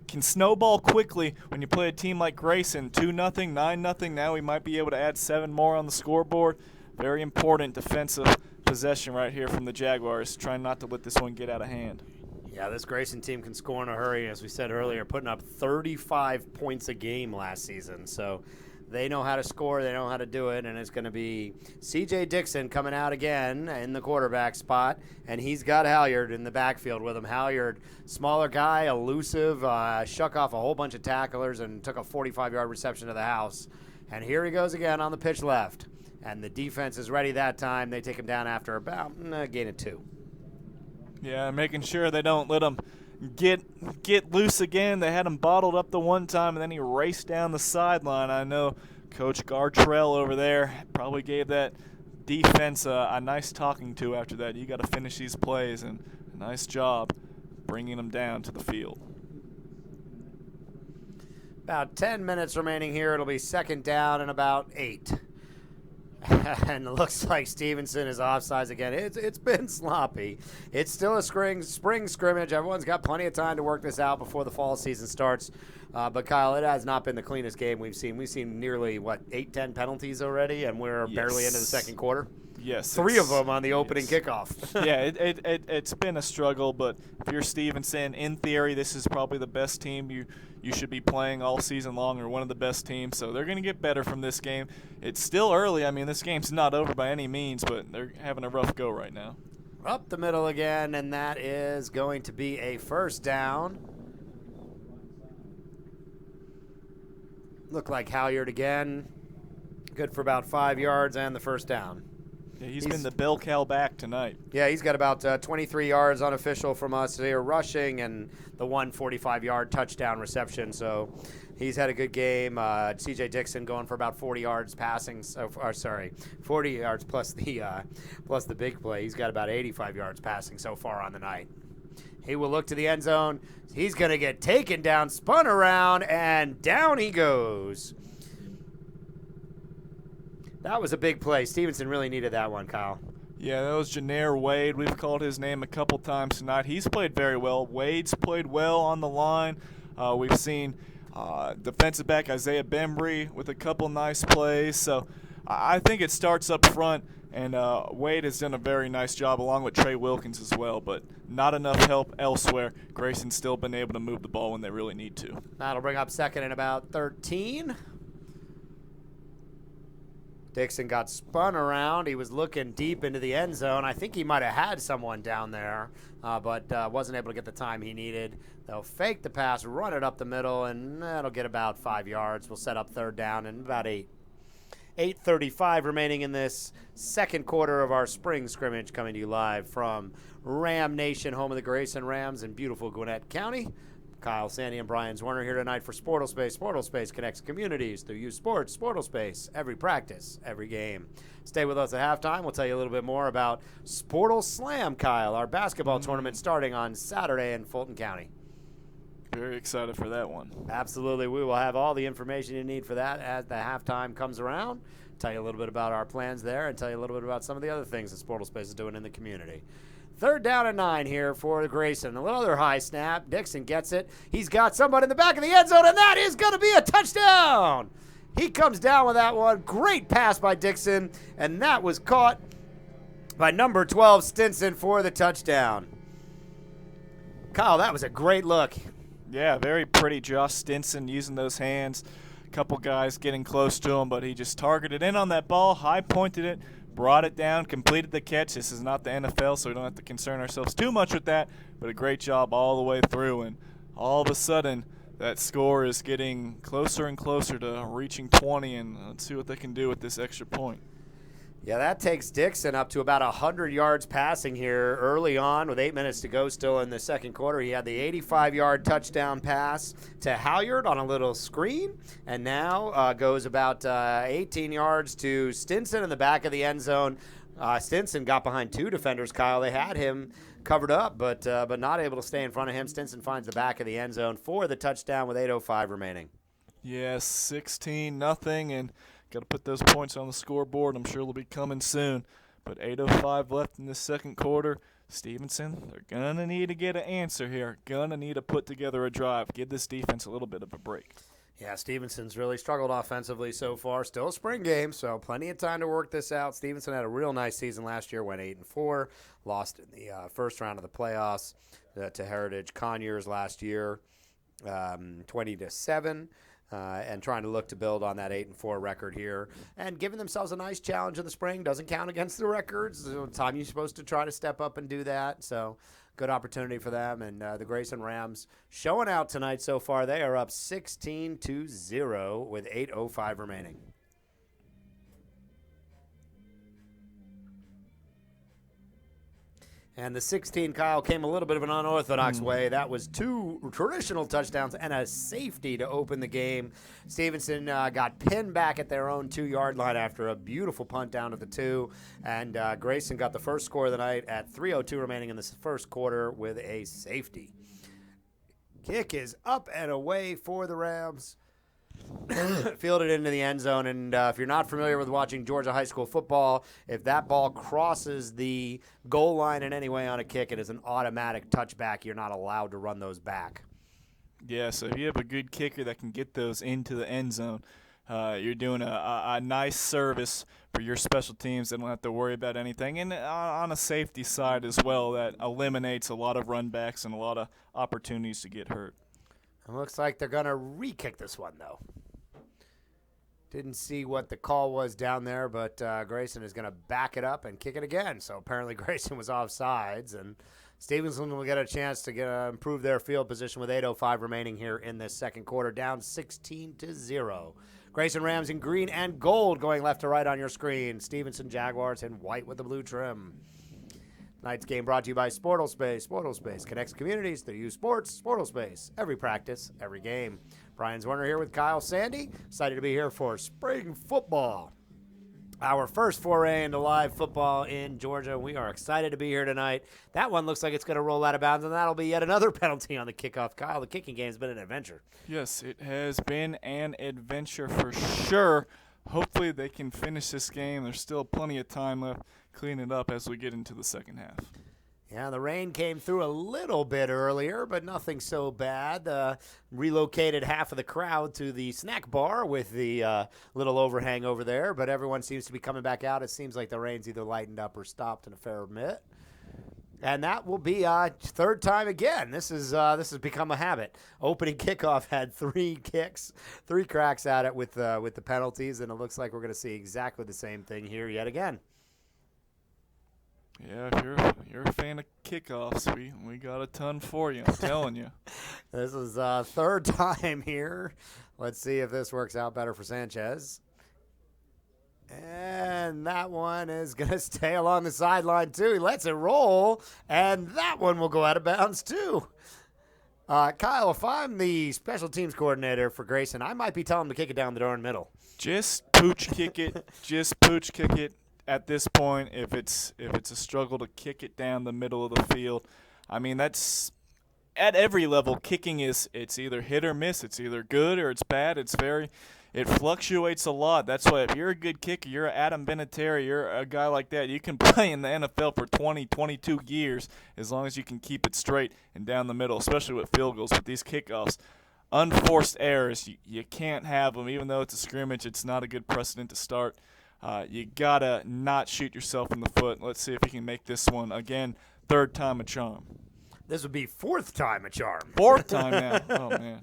can snowball quickly when you play a team like Grayson. 2-0, 9-0. Now we might be able to add 7 more on the scoreboard. Very important defensive possession right here from the Jaguars, trying not to let this one get out of hand. Yeah, this Grayson team can score in a hurry, as we said earlier, putting up 35 points a game last season. So they know how to score, they know how to do it, and it's going to be C.J. Dixon coming out again in the quarterback spot, and he's got Halyard in the backfield with him. Halyard, smaller guy, elusive, shuck off a whole bunch of tacklers and took a 45-yard reception to the house. And here he goes again on the pitch left. And the defense is ready that time. They take him down after about a gain of 2. Yeah, making sure they don't let him get loose again. They had him bottled up the one time, and then he raced down the sideline. I know Coach Gartrell over there probably gave that defense a nice talking to after that. You got to finish these plays, and a nice job bringing them down to the field. About 10 minutes remaining here. It'll be second down and about 8. And it looks like Stephenson is offsides again. It's been sloppy. It's still a spring scrimmage. Everyone's got plenty of time to work this out before the fall season starts. But, Kyle, it has not been the cleanest game we've seen. We've seen nearly, 8-10 penalties already, and we're barely into the second quarter? Yes. 3 of them on the opening kickoff. Yeah, it's been a struggle, but if you're Stephenson, in theory, this is probably the best team you should be playing all season long, or one of the best teams. So they're going to get better from this game. It's still early. I mean, this game's not over by any means, but they're having a rough go right now. Up the middle again, and that is going to be a first down. Look like Halyard again. Good for about 5 yards and the first down. Yeah, he's been the bell cow back tonight. Yeah, he's got about 23 yards unofficial from us here rushing, and the 145-yard touchdown reception. So he's had a good game. C.J. Dixon going for about 40 yards passing. 40 yards plus the big play. He's got about 85 yards passing so far on the night. He will look to the end zone. He's going to get taken down, spun around, and down he goes. That was a big play. Stephenson really needed that one, Kyle. Yeah, that was Janair Wade. We've called his name a couple times tonight. He's played very well. Wade's played well on the line. We've seen defensive back Isaiah Bembry with a couple nice plays. So I think it starts up front, and Wade has done a very nice job along with Trey Wilkins as well, but not enough help elsewhere. Grayson's still been able to move the ball when they really need to. That'll bring up second and about 13. Dixon got spun around. He was looking deep into the end zone. I think he might have had someone down there, but wasn't able to get the time he needed. They'll fake the pass, run it up the middle, and that'll get about 5 yards. We'll set up third down and about 8. 8:35 remaining in this second quarter of our spring scrimmage, coming to you live from Ram Nation, home of the Grayson Rams in beautiful Gwinnett County. Kyle, Sandy, and Brian Zwerner here tonight for Sportal Space. Sportal Space connects communities through youth sports. Sportal Space, every practice, every game. Stay with us at halftime. We'll tell you a little bit more about Sportal Slam, Kyle, our basketball tournament starting on Saturday in Fulton County. Very excited for that one. Absolutely. We will have all the information you need for that as the halftime comes around. Tell you a little bit about our plans there and tell you a little bit about some of the other things that Sportal Space is doing in the community. Third down and 9 here for Grayson. A little other high snap. Dixon gets it. He's got somebody in the back of the end zone, and that is going to be a touchdown. He comes down with that one. Great pass by Dixon, and that was caught by number 12, Stinson, for the touchdown. Kyle, that was a great look. Yeah, very pretty. Josh Stinson using those hands. A couple guys getting close to him, but he just targeted in on that ball, high-pointed it, brought it down, completed the catch. This is not the NFL, so we don't have to concern ourselves too much with that, but a great job all the way through. And all of a sudden, that score is getting closer and closer to reaching 20, and let's see what they can do with this extra point. Yeah, that takes Dixon up to about 100 yards passing here early on with 8 minutes to go still in the second quarter. He had the 85-yard touchdown pass to Halyard on a little screen, and now goes about 18 yards to Stinson in the back of the end zone. Stinson got behind two defenders, Kyle. They had him covered up, but not able to stay in front of him. Stinson finds the back of the end zone for the touchdown with 8:05 remaining. Yes, 16-0, and got to put those points on the scoreboard. I'm sure they'll be coming soon. But 8:05 left in the second quarter. Stephenson, they're going to need to get an answer here. Going to need to put together a drive. Give this defense a little bit of a break. Yeah, Stevenson's really struggled offensively so far. Still a spring game, so plenty of time to work this out. Stevenson had a real nice season last year, went 8-4, lost in the first round of the playoffs to Heritage Conyers last year, 20-7. And trying to look to build on that 8-4 record here, and giving themselves a nice challenge in the spring. Doesn't count against the records. There's a time you're supposed to try to step up and do that. So good opportunity for them. And the Grayson Rams showing out tonight so far. They are up 16-0 with 8:05 remaining. And the 16, Kyle, came a little bit of an unorthodox way. That was two traditional touchdowns and a safety to open the game. Stevenson got pinned back at their own 2-yard line after a beautiful punt down to the 2. And Grayson got the first score of the night at 3:02 remaining in the first quarter with a safety. Kick is up and away for the Rams. Fielded into the end zone, and if you're not familiar with watching Georgia high school football, if that ball crosses the goal line in any way on a kick, it is an automatic touchback. You're not allowed to run those back. Yeah, so if you have a good kicker that can get those into the end zone, you're doing a nice service for your special teams. They don't have to worry about anything. And on a safety side as well, that eliminates a lot of run backs and a lot of opportunities to get hurt. It looks like they're going to re-kick this one, though. Didn't see what the call was down there, but Grayson is going to back it up and kick it again. So apparently Grayson was offsides, and Stevenson will get a chance to improve their field position with 8:05 remaining here in this second quarter, down 16-0. Grayson Rams in green and gold going left to right on your screen. Stephenson Jaguars in white with the blue trim. Tonight's game brought to you by Sportal Space. Sportal Space connects communities that use sports. Sportal Space, every practice, every game. Brian Zwerner here with Kyle Sandy. Excited to be here for spring football. Our first foray into live football in Georgia. We are excited to be here tonight. That one looks like it's going to roll out of bounds, and that'll be yet another penalty on the kickoff. Kyle, the kicking game's been an adventure. Yes, it has been an adventure for sure. Hopefully they can finish this game. There's still plenty of time left. Clean it up as we get into the second half. Yeah, the rain came through a little bit earlier, but nothing so bad. Relocated half of the crowd to the snack bar with the little overhang over there, but everyone seems to be coming back out. It seems like the rain's either lightened up or stopped in a fair bit. And that will be third time again. This has become a habit. Opening kickoff had 3 cracks at it with the penalties, and it looks like we're going to see exactly the same thing here yet again. Yeah, if you're a fan of kickoffs, we got a ton for you. I'm telling you. This is third time here. Let's see if this works out better for Sanchez. And that one is going to stay along the sideline, too. He lets it roll, and that one will go out of bounds, too. Kyle, if I'm the special teams coordinator for Grayson, I might be telling him to kick it down the darn middle. Just pooch kick it. Just pooch kick it. At this point, if it's a struggle to kick it down the middle of the field, I mean, that's at every level. Kicking it's either hit or miss. It's either good or it's bad. It fluctuates a lot. That's why if you're a good kicker, you're Adam Vinatieri, you're a guy like that, you can play in the NFL for 20, 22 years as long as you can keep it straight and down the middle, especially with field goals. With these kickoffs, unforced errors, you can't have them. Even though it's a scrimmage, it's not a good precedent to start. You got to not shoot yourself in the foot. Let's see if you can make this one, again, third time a charm. This would be fourth time a charm. Fourth time now. Oh, man.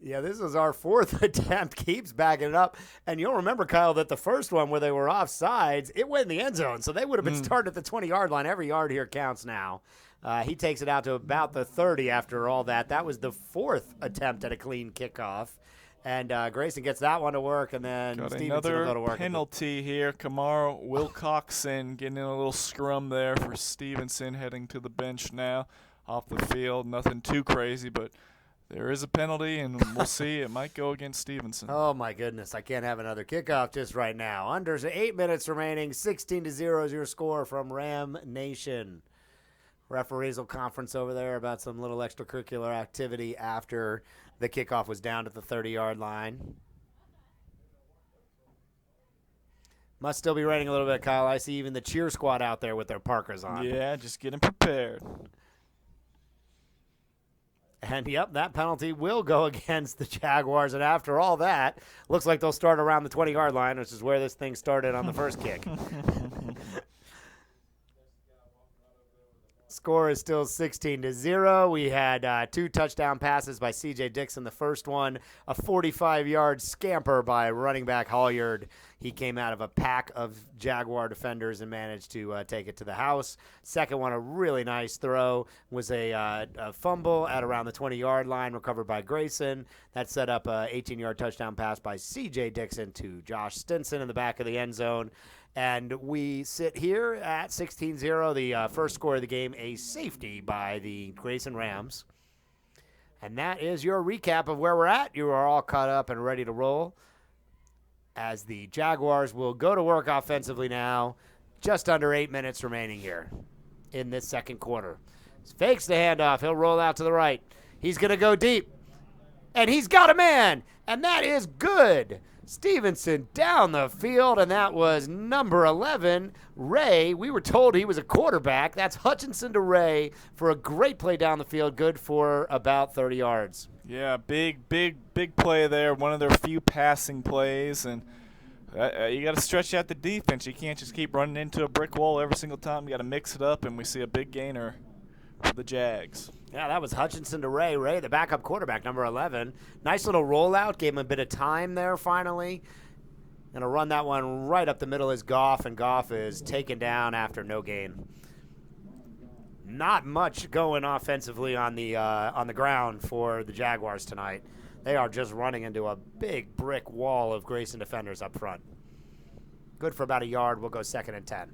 Yeah, this is our fourth attempt. Keeps backing it up. And you'll remember, Kyle, that the first one where they were offsides, it went in the end zone. So they would have been starting at the 20-yard line. Every yard here counts now. He takes it out to about the 30 after all that. That was the fourth attempt at a clean kickoff. And Grayson gets that one to work, and then Got Stephenson will go to another work. penalty here. Kamara Wilcoxon getting in a little scrum there for Stephenson, heading to the bench now off the field. Nothing too crazy, but there is a penalty, and we'll see. It might go against Stephenson. Oh, my goodness. I can't have another kickoff just right now. Under 8 minutes remaining. 16-0 is your score from Ram Nation. Referees will conference over there about some little extracurricular activity after the kickoff was down at the 30-yard line. Must still be raining a little bit, Kyle. I see even the cheer squad out there with their parkas on. Yeah, just getting prepared. And, yep, that penalty will go against the Jaguars. And after all that, looks like they'll start around the 20-yard line, which is where this thing started on the first kick. Score is still 16-0. We had 2 touchdown passes by C.J. Dixon. The first one, a 45-yard scamper by running back Hollyard. He came out of a pack of Jaguar defenders and managed to take it to the house. Second one, a really nice throw, was a fumble at around the 20-yard line, recovered by Grayson. That set up an 18-yard touchdown pass by C.J. Dixon to Josh Stinson in the back of the end zone. And we sit here at 16-0, the first score of the game, a safety by the Grayson Rams. And that is your recap of where we're at. You are all caught up and ready to roll as the Jaguars will go to work offensively now. Just under 8 minutes remaining here in this second quarter. Fakes the handoff. He'll roll out to the right. He's going to go deep. And he's got a man. And that is good. Stephenson down the field, and that was number 11, Ray. We were told he was a quarterback. That's Hutchinson to Ray for a great play down the field, good for about 30 yards. Yeah, big play there. One of their few passing plays, and you got to stretch out the defense. You can't just keep running into a brick wall every single time. You got to mix it up, and we see a big gainer for the Jags. Yeah, that was Hutchinson to Ray. Ray, the backup quarterback, number 11. Nice little rollout. Gave him a bit of time there finally. Going to run that one right up the middle is Goff, and Goff is taken down after no gain. Not much going offensively on the ground for the Jaguars tonight. They are just running into a big brick wall of Grayson defenders up front. Good for about a yard. We'll go 2nd and 10.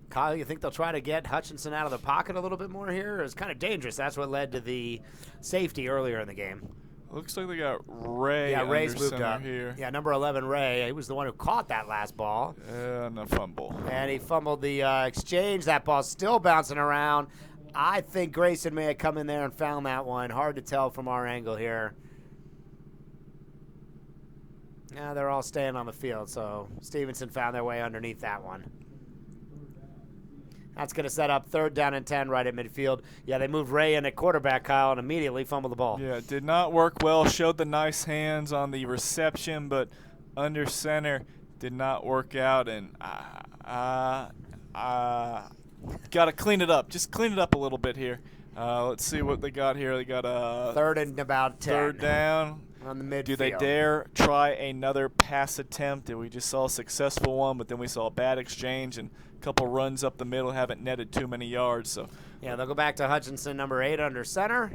Kyle, you think they'll try to get Hutchinson out of the pocket a little bit more here? It's kind of dangerous. That's what led to the safety earlier in the game. Looks like they got Ray. Yeah, Ray's moved up here. Yeah, number 11, Ray. He was the one who caught that last ball. And a fumble. And he fumbled the exchange. That ball's still bouncing around. I think Grayson may have come in there and found that one. Hard to tell from our angle here. Yeah, they're all staying on the field, so Stephenson found their way underneath that one. That's going to set up 3rd down and 10 right at midfield. Yeah, they moved Ray in at quarterback, Kyle, and immediately fumbled the ball. Yeah, did not work well. Showed the nice hands on the reception, but under center did not work out. And got to clean it up. Just clean it up a little bit here. Let's see what they got here. They got a 3rd and about 10. 3rd down. On the midfield. Do they dare try another pass attempt? And we just saw a successful one, but then we saw a bad exchange and a couple runs up the middle, haven't netted too many yards. So yeah, they'll go back to Hutchinson, number 8, under center.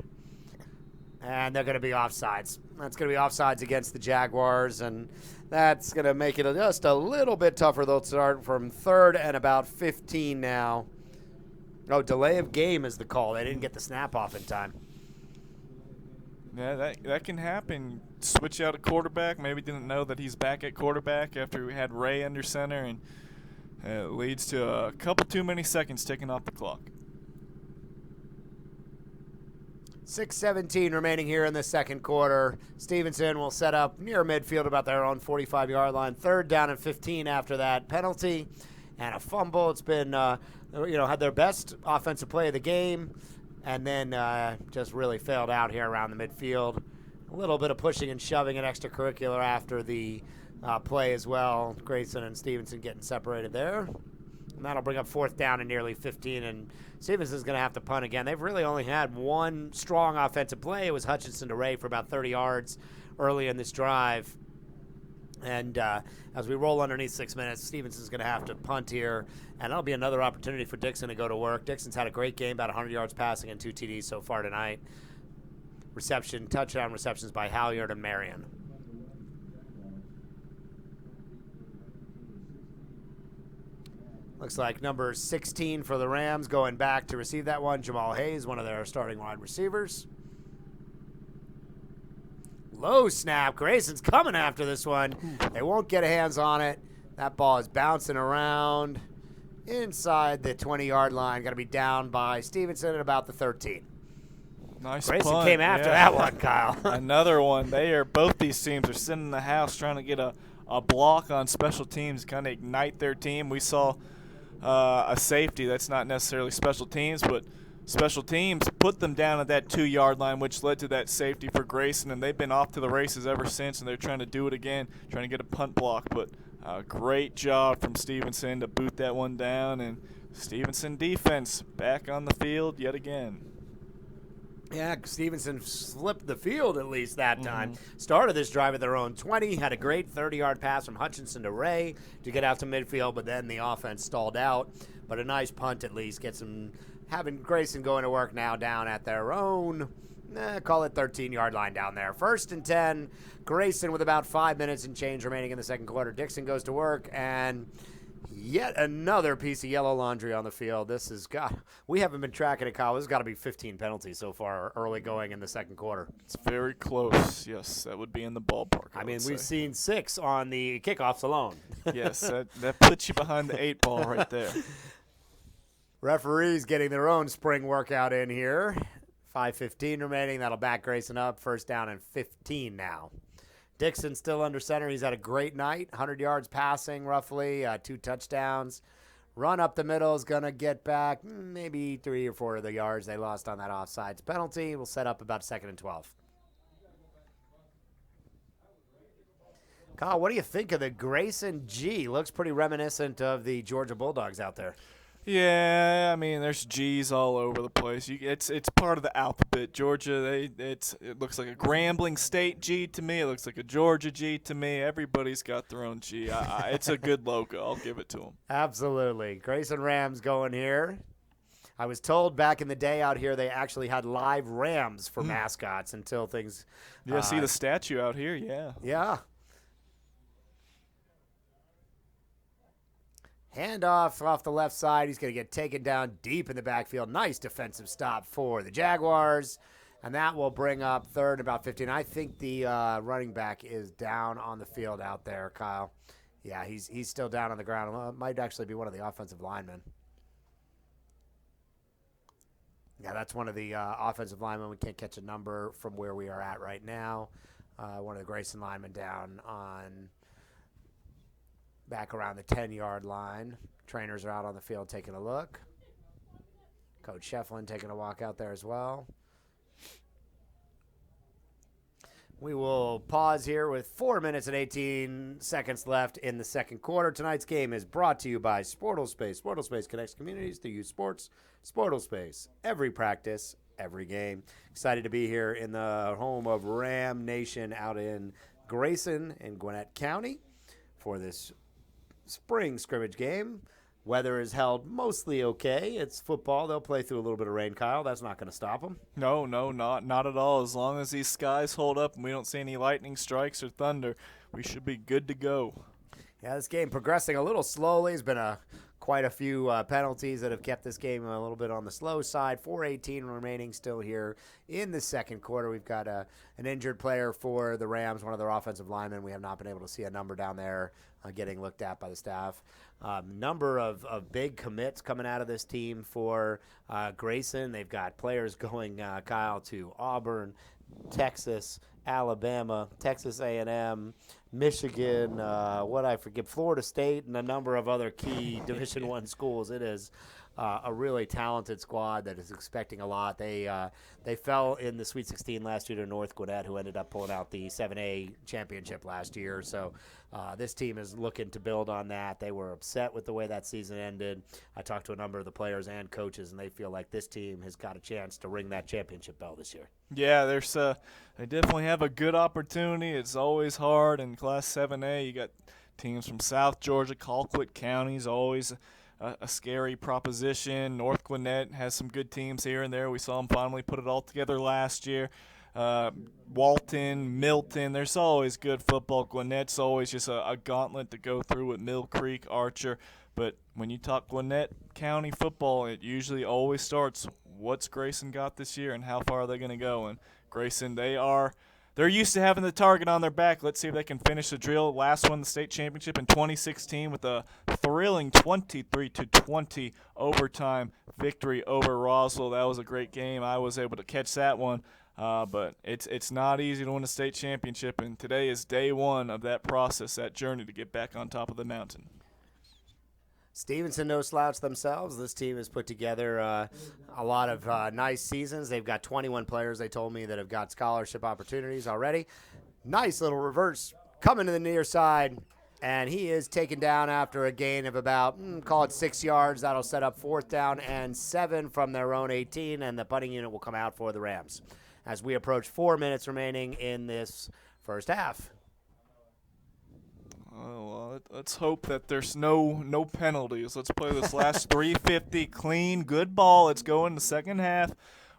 And they're going to be offsides. That's going to be offsides against the Jaguars, and that's going to make it just a little bit tougher. They'll start from 3rd and about 15 now. Oh, delay of game is the call. They didn't get the snap off in time. Yeah, that can happen. Switch out a quarterback. Maybe didn't know that he's back at quarterback after we had Ray under center, and it leads to a couple too many seconds ticking off the clock. 6:17 remaining here in the second quarter. Stephenson will set up near midfield about their own 45-yard line. 3rd down and 15 after that penalty and a fumble. It's been, had their best offensive play of the game. And then just really failed out here around the midfield. A little bit of pushing and shoving and extracurricular after the play as well. Grayson and Stephenson getting separated there. And that'll bring up 4th down and nearly 15. And Stephenson's going to have to punt again. They've really only had one strong offensive play. It was Hutchinson to Ray for about 30 yards early in this drive. And as we roll underneath 6 minutes, Stephenson's going to have to punt here, and that'll be another opportunity for Dixon to go to work. Dixon's had a great game, about 100 yards passing and 2 TDs so far tonight. Touchdown receptions by Halyard and Marion. Looks like number 16 for the Rams going back to receive that one. Jamal Hayes, one of their starting wide receivers. Low snap. Grayson's coming after this one. They won't get hands on it. That ball is bouncing around inside the 20-yard line. Got to be down by Stephenson at about the 13. Nice Grayson punt. came after that one, Kyle. Another one. Both these teams are sitting in the house trying to get a block on special teams, kind of ignite their team. We saw a safety. That's not necessarily special teams, but special teams put them down at that 2-yard line, which led to that safety for Grayson, and they've been off to the races ever since, and they're trying to do it again, trying to get a punt block. But great job from Stephenson to boot that one down, and Stephenson defense back on the field yet again. Yeah, Stephenson slipped the field at least that time. Started this drive at their own 20, had a great 30-yard pass from Hutchinson to Ray to get out to midfield, but then the offense stalled out. But a nice punt at least gets them having Grayson going to work now down at their own, call it 13-yard line down there. 1st and 10, Grayson with about 5 minutes and change remaining in the second quarter. Dixon goes to work, and yet another piece of yellow laundry on the field. We haven't been tracking it, Kyle. This has got to be 15 penalties so far early going in the second quarter. It's very close. Yes, that would be in the ballpark. I mean, we've seen 6 on the kickoffs alone. Yes, that puts you behind the 8 ball right there. Referees getting their own spring workout in here. 5:15 remaining. That'll back Grayson up. 1st down and 15 now. Dixon still under center. He's had a great night. 100 yards passing roughly, 2 touchdowns. Run up the middle is going to get back maybe 3 or 4 of the yards they lost on that offsides penalty. We'll set up about 2nd and 12. Kyle, what do you think of the Grayson G? Looks pretty reminiscent of the Georgia Bulldogs out there. Yeah, I mean, there's G's all over the place. It's part of the alphabet. Georgia, it looks like a Grambling State G to me. It looks like a Georgia G to me. Everybody's got their own G. It's a good logo. I'll give it to them. Absolutely. Grayson Rams going here. I was told back in the day out here they actually had live rams for mascots until things. Yeah, see the statue out here. Yeah. Yeah. Handoff off the left side. He's going to get taken down deep in the backfield. Nice defensive stop for the Jaguars. And that will bring up 3rd, about 15. I think the running back is down on the field out there, Kyle. Yeah, he's still down on the ground. Well, it might actually be one of the offensive linemen. Yeah, that's one of the offensive linemen. We can't catch a number from where we are at right now. One of the Grayson linemen down on back around the 10-yard line. Trainers are out on the field taking a look. Coach Shefflin taking a walk out there as well. We will pause here with 4 minutes and 18 seconds left in the second quarter. Tonight's game is brought to you by Sportlespace. Sportlespace connects communities through youth sports. Sportlespace, every practice, every game. Excited to be here in the home of Ram Nation out in Grayson in Gwinnett County for this spring scrimmage game. Weather is held mostly okay. It's football. They'll play through a little bit of rain, Kyle. That's not going to stop them. No, not at all. As long as these skies hold up and we don't see any lightning strikes or thunder, we should be good to go. Yeah, this game progressing a little slowly. There's been quite a few penalties that have kept this game a little bit on the slow side. 4:18 remaining still here in the second quarter. We've got an injured player for the Rams, one of their offensive linemen. We have not been able to see a number down there getting looked at by the staff. Number of big commits coming out of this team for Grayson. They've got players going, Kyle, to Auburn, Texas, Alabama, Texas A&M, Michigan, Florida State, and a number of other key Division I schools. It is a really talented squad that is expecting a lot. They fell in the Sweet 16 last year to North Gwinnett, who ended up pulling out the 7A championship last year. So this team is looking to build on that. They were upset with the way that season ended. I talked to a number of the players and coaches, and they feel like this team has got a chance to ring that championship bell this year. Yeah, they definitely have a good opportunity. It's always hard in Class 7A. You got teams from South Georgia, Colquitt County is always a scary proposition. North Gwinnett has some good teams here and there. We saw them finally put it all together last year. Walton, Milton, there's always good football. Gwinnett's always just a gauntlet to go through with Mill Creek, Archer. But when you talk Gwinnett County football, it usually always starts, what's Grayson got this year and how far are they going to go? And Grayson, they're used to having the target on their back. Let's see if they can finish the drill. Last one, the state championship in 2016 with a thrilling 23-20 overtime victory over Roswell. That was a great game. I was able to catch that one. But it's not easy to win a state championship, and today is day one of that process, that journey to get back on top of the mountain. Stephenson, no slouch themselves. This team has put together a lot of nice seasons. They've got 21 players, they told me, that have got scholarship opportunities already. Nice little reverse coming to the near side, and he is taken down after a gain of about, call it 6 yards. That'll set up 4th down and 7 from their own 18, and the punting unit will come out for the Rams as we approach 4 minutes remaining in this first half. Well, let's hope that there's no penalties. Let's play this last 350 clean, good ball. Let's go in the second half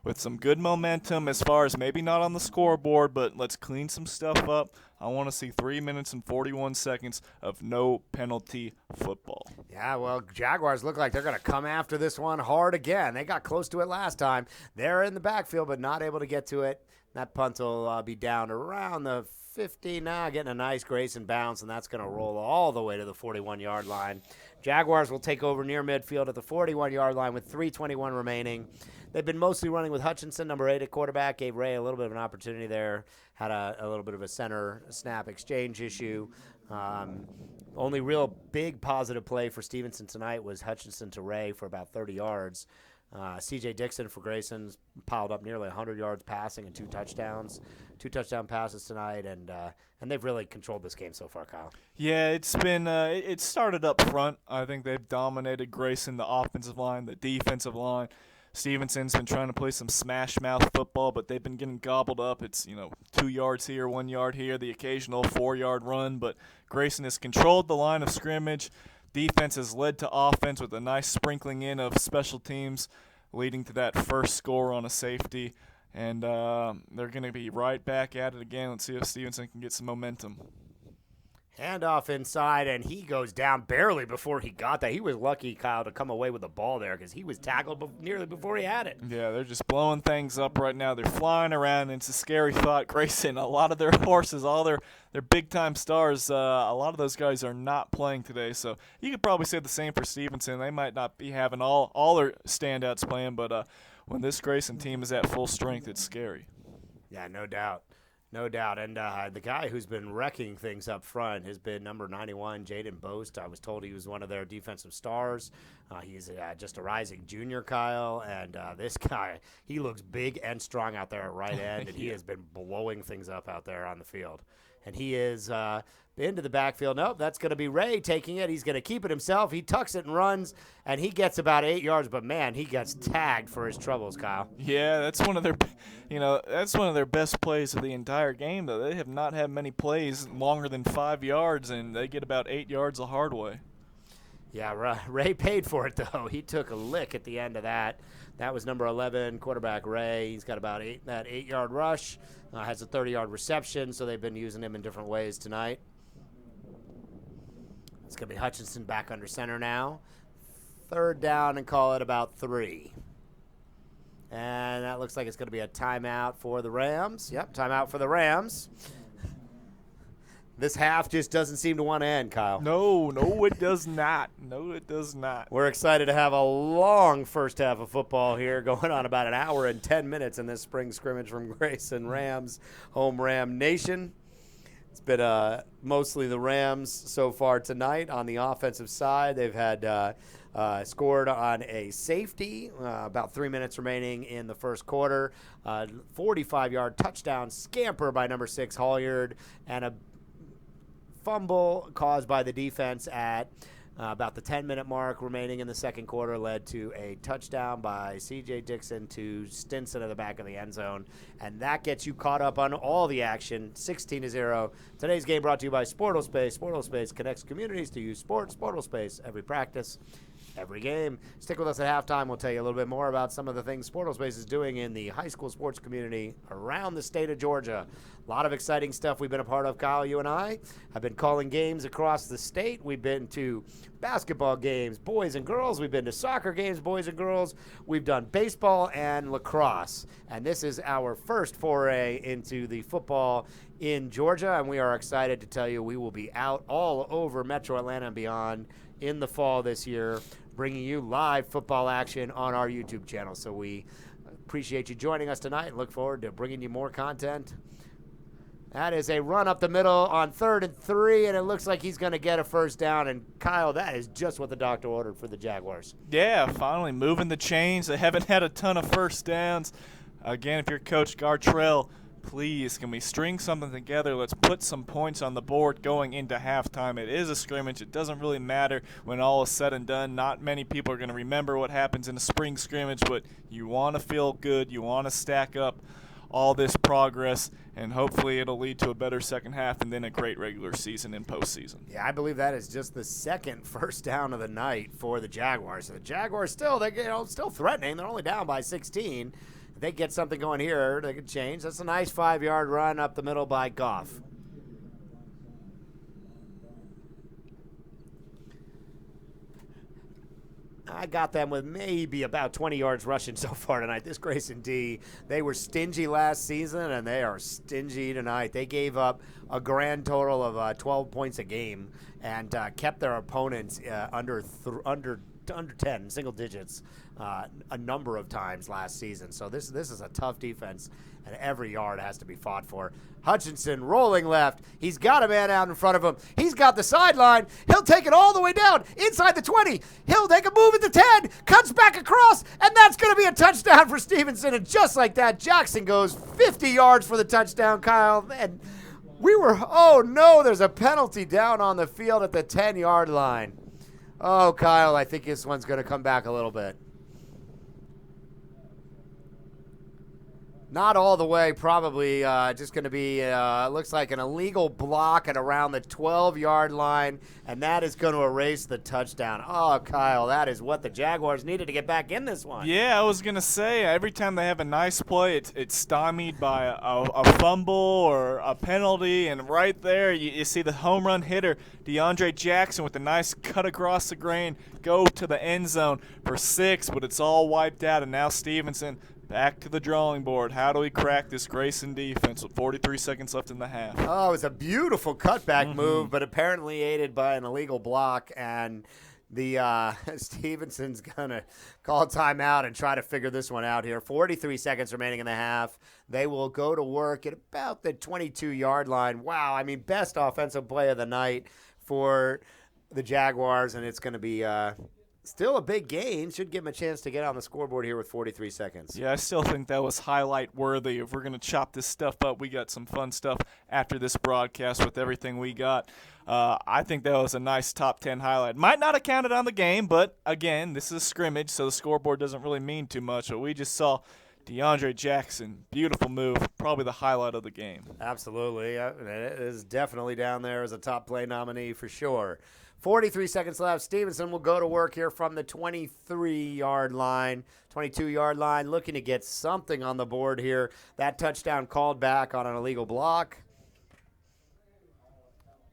with some good momentum as far as maybe not on the scoreboard, but let's clean some stuff up. I want to see 3 minutes and 41 seconds of no penalty football. Yeah, well, Jaguars look like they're going to come after this one hard again. They got close to it last time. They're in the backfield but not able to get to it. That punt will be down around the 50 now, getting a nice Grayson bounce, and that's going to roll all the way to the 41-yard line. Jaguars will take over near midfield at the 41-yard line with 3:21 remaining. They've been mostly running with Hutchinson, number 8 at quarterback. Gave Ray a little bit of an opportunity there. Had a little bit of a center snap exchange issue. Only real big positive play for Stephenson tonight was Hutchinson to Ray for about 30 yards. C.J. Dixon for Grayson's piled up nearly 100 yards passing and 2 touchdowns. 2 touchdown passes tonight, and they've really controlled this game so far, Kyle. Yeah, it's been it started up front. I think they've dominated Grayson, the offensive line, the defensive line. Stephenson's been trying to play some smash mouth football, but they've been getting gobbled up. It's 2 yards here, 1 yard here, the occasional 4-yard run, but Grayson has controlled the line of scrimmage. Defense has led to offense with a nice sprinkling in of special teams, leading to that first score on a safety. And they're going to be right back at it again. Let's see if Stephenson can get some momentum. Handoff inside, and he goes down barely before he got that. He was lucky, Kyle, to come away with the ball there because he was tackled nearly before he had it. Yeah, they're just blowing things up right now. They're flying around, and it's a scary thought. Grayson, a lot of their horses, all their big-time stars, a lot of those guys are not playing today. So you could probably say the same for Stephenson. They might not be having all their standouts playing, but when this Grayson team is at full strength, it's scary. Yeah, no doubt. No doubt. And the guy who's been wrecking things up front has been number 91, Jaden Boast. I was told he was one of their defensive stars. He's just a rising junior, Kyle. And this guy, he looks big and strong out there at right end, and he has been blowing things up out there on the field. And he is into the backfield. Nope, that's going to be Ray taking it. He's going to keep it himself. He tucks it and runs, and he gets about 8 yards. But, man, he gets tagged for his troubles, Kyle. Yeah, that's one of their best plays of the entire game, though. They have not had many plays longer than 5 yards, and they get about 8 yards the hard way. Yeah, Ray paid for it, though. He took a lick at the end of that. That was number 11, quarterback Ray. He's got about that 8-yard rush. Has a 30-yard reception, so they've been using him in different ways tonight. It's going to be Hutchinson back under center now. 3rd down and call it about 3. And that looks like it's going to be a timeout for the Rams. Yep, timeout for the Rams. This half just doesn't seem to want to end, Kyle. No, it does not. No, it does not. We're excited to have a long first half of football here, going on about an hour and 10 minutes in this spring scrimmage from Grayson Rams, home Ram Nation. It's been mostly the Rams so far tonight. On the offensive side, they've had scored on a safety, about 3 minutes remaining in the first quarter. 45-yard touchdown scamper by number 6, Hollyard, and a fumble caused by the defense at About the 10-minute mark remaining in the second quarter led to a touchdown by C.J. Dixon to Stinson at the back of the end zone. And that gets you caught up on all the action, 16-0. Today's game brought to you by Sportal Space. Sportal Space connects communities to use sports. Sportal Space, every practice, every game. Stick with us at halftime. We'll tell you a little bit more about some of the things Sportal Space is doing in the high school sports community around the state of Georgia. A lot of exciting stuff we've been a part of, Kyle. You and I have been calling games across the state. We've been to basketball games, boys and girls. We've been to soccer games, boys and girls. We've done baseball and lacrosse. And this is our first foray into the football in Georgia. And we are excited to tell you we will be out all over Metro Atlanta and beyond in the fall this year, bringing you live football action on our YouTube channel. So we appreciate you joining us tonight and look forward to bringing you more content. That is a run up the middle on 3rd and 3, and it looks like he's going to get a first down. And, Kyle, that is just what the doctor ordered for the Jaguars. Yeah, finally moving the chains. They haven't had a ton of first downs. Again, if you're Coach Gartrell, please, can we string something together? Let's put some points on the board going into halftime. It is a scrimmage. It doesn't really matter when all is said and done. Not many people are going to remember what happens in a spring scrimmage, but you want to feel good. You want to stack up all this progress, and hopefully it'll lead to a better second half and then a great regular season and postseason. Yeah, I believe that is just the second first down of the night for the Jaguars. So the Jaguars still threatening. They're only down by 16. If they get something going here, they could change. That's a nice 5-yard run up the middle by Goff. I got them with maybe about 20 yards rushing so far tonight. This Grayson D, they were stingy last season, and they are stingy tonight. They gave up a grand total of 12 points a game and kept their opponents under 10, single digits, a number of times last season. So this is a tough defense, and every yard has to be fought for. Hutchinson rolling left. He's got a man out in front of him. He's got the sideline. He'll take it all the way down inside the 20. He'll take a move at the 10, cuts back across, and that's going to be a touchdown for Stephenson. And just like that, Jackson goes 50 yards for the touchdown, Kyle. And oh no, there's a penalty down on the field at the 10-yard line. Oh, Kyle, I think this one's going to come back a little bit. Not all the way, probably just going to be, looks like an illegal block at around the 12-yard line, and that is going to erase the touchdown. Oh, Kyle, that is what the Jaguars needed to get back in this one. Yeah, I was going to say, every time they have a nice play, it's stymied by a fumble or a penalty, and right there you see the home run hitter, DeAndre Jackson, with a nice cut across the grain, go to the end zone for 6, but it's all wiped out, and now Stephenson back to the drawing board. How do we crack this Grayson defense with 43 seconds left in the half? Oh, it was a beautiful cutback move, but apparently aided by an illegal block. And the Stevenson's going to call timeout and try to figure this one out here. 43 seconds remaining in the half. They will go to work at about the 22-yard line. Wow, I mean, best offensive play of the night for the Jaguars, and it's going to be still a big gain. Should give him a chance to get on the scoreboard here with 43 seconds. Yeah, I still think that was highlight worthy. If we're going to chop this stuff up, we got some fun stuff after this broadcast with everything we got. I think that was a nice top 10 highlight. Might not have counted on the game, but again, this is a scrimmage, so the scoreboard doesn't really mean too much. But we just saw DeAndre Jackson, beautiful move, probably the highlight of the game. Absolutely. It is definitely down there as a top play nominee for sure. 43 seconds left. Stephenson will go to work here from the 23-yard line, 22-yard line, looking to get something on the board here. That touchdown called back on an illegal block.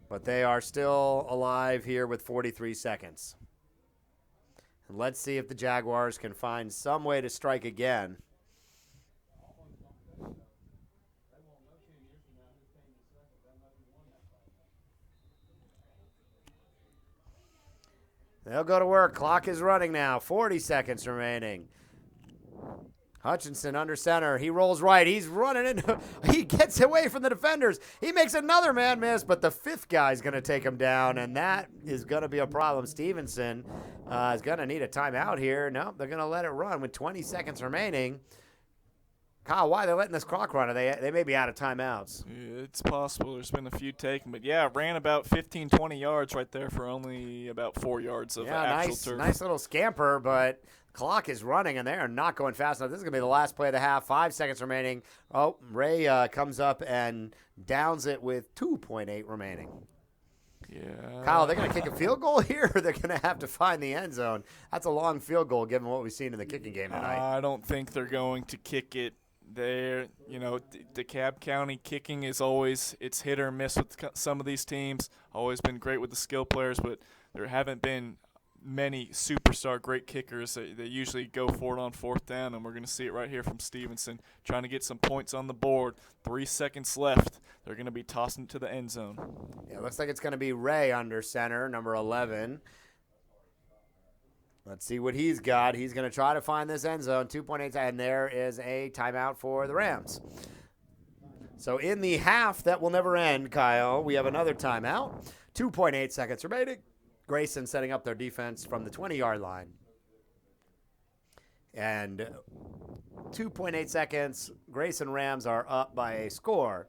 But they are still alive here with 43 seconds. And let's see if the Jaguars can find some way to strike again. They'll go to work. Clock is running now. 40 seconds remaining. Hutchinson under center. He rolls right. He's running into. He gets away from the defenders. He makes another man miss, but the fifth guy's going to take him down, and that is going to be a problem. Stephenson is going to need a timeout here. No, they're going to let it run with 20 seconds remaining. Kyle, why are they letting this clock run? They may be out of timeouts. It's possible. There's been a few taken. But, yeah, ran about 15, 20 yards right there for only about 4 yards of actual turf. Nice little scamper, but clock is running, and they are not going fast enough. This is going to be the last play of the half. 5 seconds remaining. Oh, Ray comes up and downs it with 2.8 remaining. Yeah. Kyle, they're going to kick a field goal here, or they're going to have to find the end zone? That's a long field goal given what we've seen in the kicking game tonight. I don't think they're going to kick it. DeKalb County kicking is always – it's hit or miss with some of these teams. Always been great with the skill players, but there haven't been many superstar great kickers. They usually go for it on fourth down, and we're going to see it right here from Stephenson trying to get some points on the board. 3 seconds left. They're going to be tossing it to the end zone. Yeah, it looks like it's going to be Ray under center, number 11. Let's see what he's got. He's going to try to find this end zone. 2.8, and there is a timeout for the Rams. So in the half that will never end, Kyle, we have another timeout. 2.8 seconds remaining. Grayson setting up their defense from the 20-yard line. And 2.8 seconds, Grayson Rams are up by a score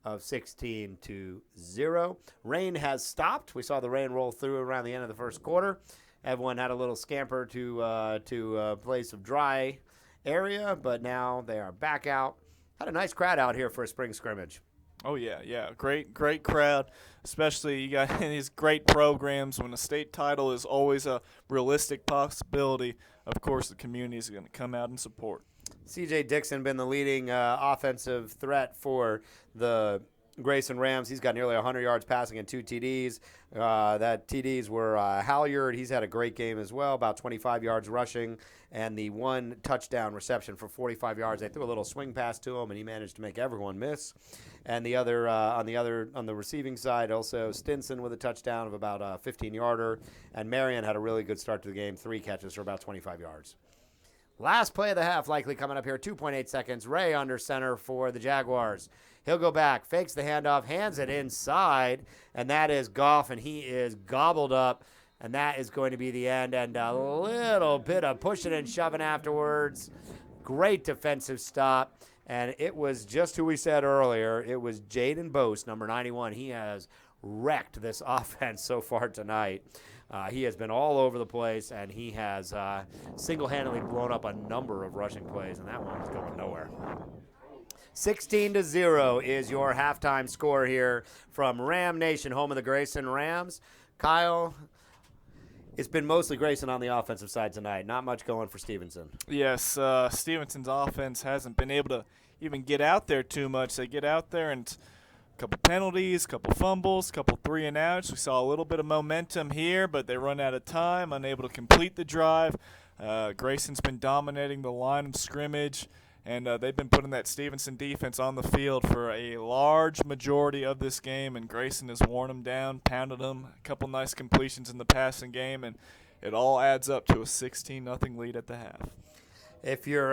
of 16-0. Rain has stopped. We saw the rain roll through around the end of the first quarter. Everyone had a little scamper to a place of dry area, but now they are back out. Had a nice crowd out here for a spring scrimmage. Oh, yeah. Great crowd, especially you got these great programs. When a state title is always a realistic possibility, of course the community is going to come out and support. C.J. Dixon been the leading offensive threat for the Grayson Rams. He's got nearly 100 yards passing and 2 TDs. That TDs were Halyard. He's had a great game as well, about 25 yards rushing, and the 1 touchdown reception for 45 yards. They threw a little swing pass to him, and he managed to make everyone miss. And the other on the receiving side, also Stinson with a touchdown of about a 15-yarder, and Marion had a really good start to the game, 3 catches for about 25 yards. Last play of the half likely coming up here, 2.8 seconds. Ray under center for the Jaguars. He'll go back, fakes the handoff, hands it inside, and that is Goff, and he is gobbled up, and that is going to be the end. And a little bit of pushing and shoving afterwards. Great defensive stop, and it was just who we said earlier. It was Jaden Bose, number 91. He has wrecked this offense so far tonight. He has been all over the place, and he has single-handedly blown up a number of rushing plays, and that one's going nowhere. 16-0 is your halftime score here from Ram Nation, home of the Grayson Rams. Kyle, it's been mostly Grayson on the offensive side tonight. Not much going for Stephenson. Yes, Stephenson's offense hasn't been able to even get out there too much. They get out there and a couple penalties, a couple fumbles, a couple 3-and-outs. We saw a little bit of momentum here, but they run out of time, unable to complete the drive. Grayson's been dominating the line of scrimmage, and they've been putting that Stephenson defense on the field for a large majority of this game, and Grayson has worn them down, pounded them, a couple nice completions in the passing game, and it all adds up to a 16-0 lead at the half. If you're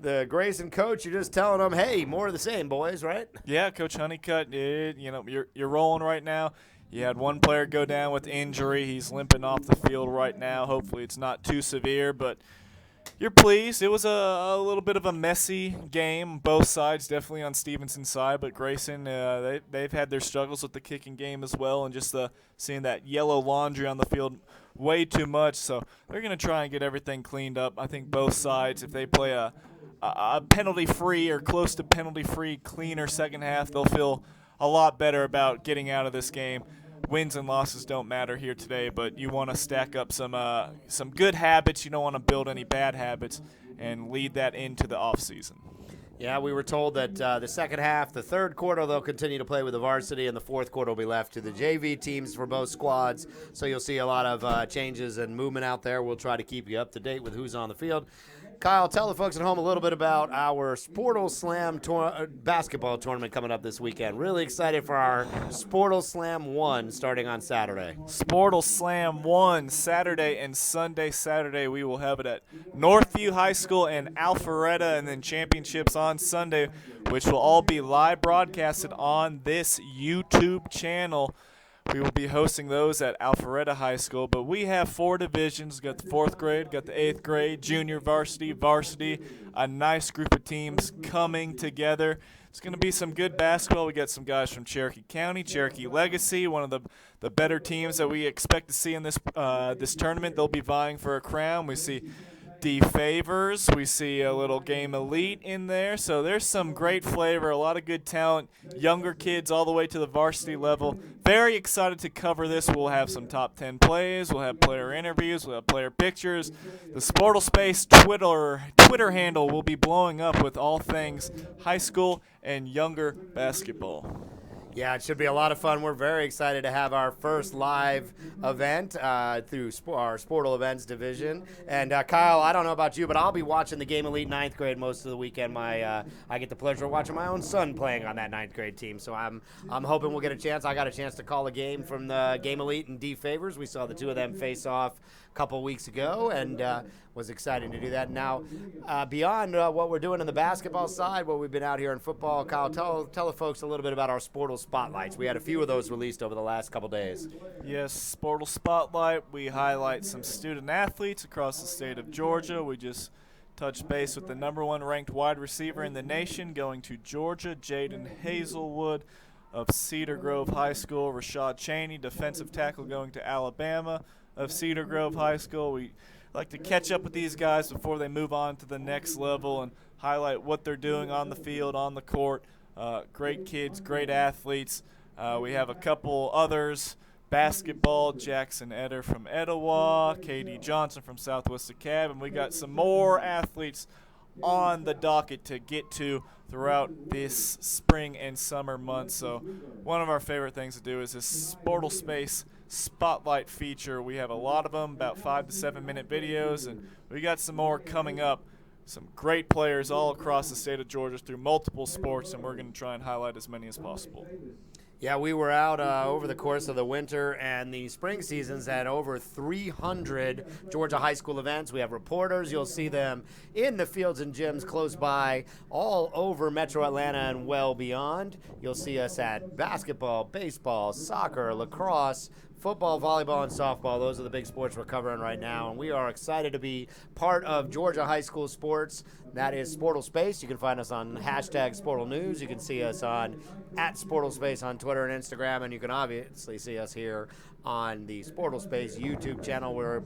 the Grayson coach, you're just telling them, hey, more of the same, boys, right? Yeah, Coach Honeycutt, you're rolling right now. You had one player go down with injury. He's limping off the field right now. Hopefully it's not too severe, but you're pleased. It was a little bit of a messy game, both sides, definitely on Stephenson's side, but Grayson, they've had their struggles with the kicking game as well, and just seeing that yellow laundry on the field way too much. So they're going to try and get everything cleaned up. I think both sides, if they play a penalty-free or close to penalty-free, cleaner second half, they'll feel a lot better about getting out of this game. Wins and losses don't matter here today, but you want to stack up some good habits. You don't want to build any bad habits and lead that into the offseason. Yeah, we were told that the second half, the third quarter, they'll continue to play with the varsity, and the fourth quarter will be left to the JV teams for both squads. So you'll see a lot of changes and movement out there. We'll try to keep you up to date with who's on the field. Kyle, tell the folks at home a little bit about our Sportle Slam basketball tournament coming up this weekend. Really excited for our Sportle Slam 1 starting on Saturday. Sportle Slam 1, Saturday and Sunday. Saturday we will have it at Northview High School and Alpharetta, and then championships on Sunday, which will all be live broadcasted on this YouTube channel. We will be hosting those at Alpharetta High School, but we have 4 divisions. Got the 4th grade, got the 8th grade, junior varsity, a nice group of teams coming together. It's going to be some good basketball. We got some guys from Cherokee County, Cherokee Legacy, one of the better teams that we expect to see in this tournament. They'll be vying for a crown. We see D Favors. We see a little Game Elite in there. So there's some great flavor, a lot of good talent, younger kids all the way to the varsity level. Very excited to cover this. We'll have some top 10 plays. We'll have player interviews. We'll have player pictures. The Sportle Space Twitter handle will be blowing up with all things high school and younger basketball. Yeah, it should be a lot of fun. We're very excited to have our first live event through our Sportle Events division. And Kyle, I don't know about you, but I'll be watching the Game Elite 9th grade most of the weekend. I get the pleasure of watching my own son playing on that 9th grade team. So I'm hoping we'll get a chance. I got a chance to call a game from the Game Elite and D Favors. We saw the two of them face off a couple weeks ago, and was excited to do that. Now, beyond what we're doing on the basketball side, what we've been out here in football, Kyle, tell the folks a little bit about our Sportle Spotlights. We had a few of those released over the last couple days. Yes, Sportle Spotlight. We highlight some student athletes across the state of Georgia. We just touched base with the #1 ranked wide receiver in the nation going to Georgia, Jaden Hazelwood of Cedar Grove High School. Rashad Cheney, defensive tackle, going to Alabama of Cedar Grove High School. We like to catch up with these guys before they move on to the next level and highlight what they're doing on the field, on the court. Great kids, great athletes. We have a couple others. Basketball, Jackson Eder from Etowah, K.D. Johnson from Southwest DeKalb, and we got some more athletes on the docket to get to throughout this spring and summer months. So one of our favorite things to do is this Sportle Space Spotlight feature. We have a lot of them, about 5 to 7 minute videos, and we got some more coming up. Some great players all across the state of Georgia through multiple sports, and we're going to try and highlight as many as possible. Yeah, we were out over the course of the winter and the spring seasons at over 300 Georgia high school events. We have reporters. You'll see them in the fields and gyms close by all over Metro Atlanta and well beyond. You'll see us at basketball, baseball, soccer, lacrosse, football, volleyball, and softball. Those are the big sports we're covering right now, and we are excited to be part of Georgia high school sports. That is Sportle Space. You can find us on hashtag Sportle News. You can see us on @Sportle Space on Twitter and Instagram, and you can obviously see us here on the Sportle Space YouTube channel. We're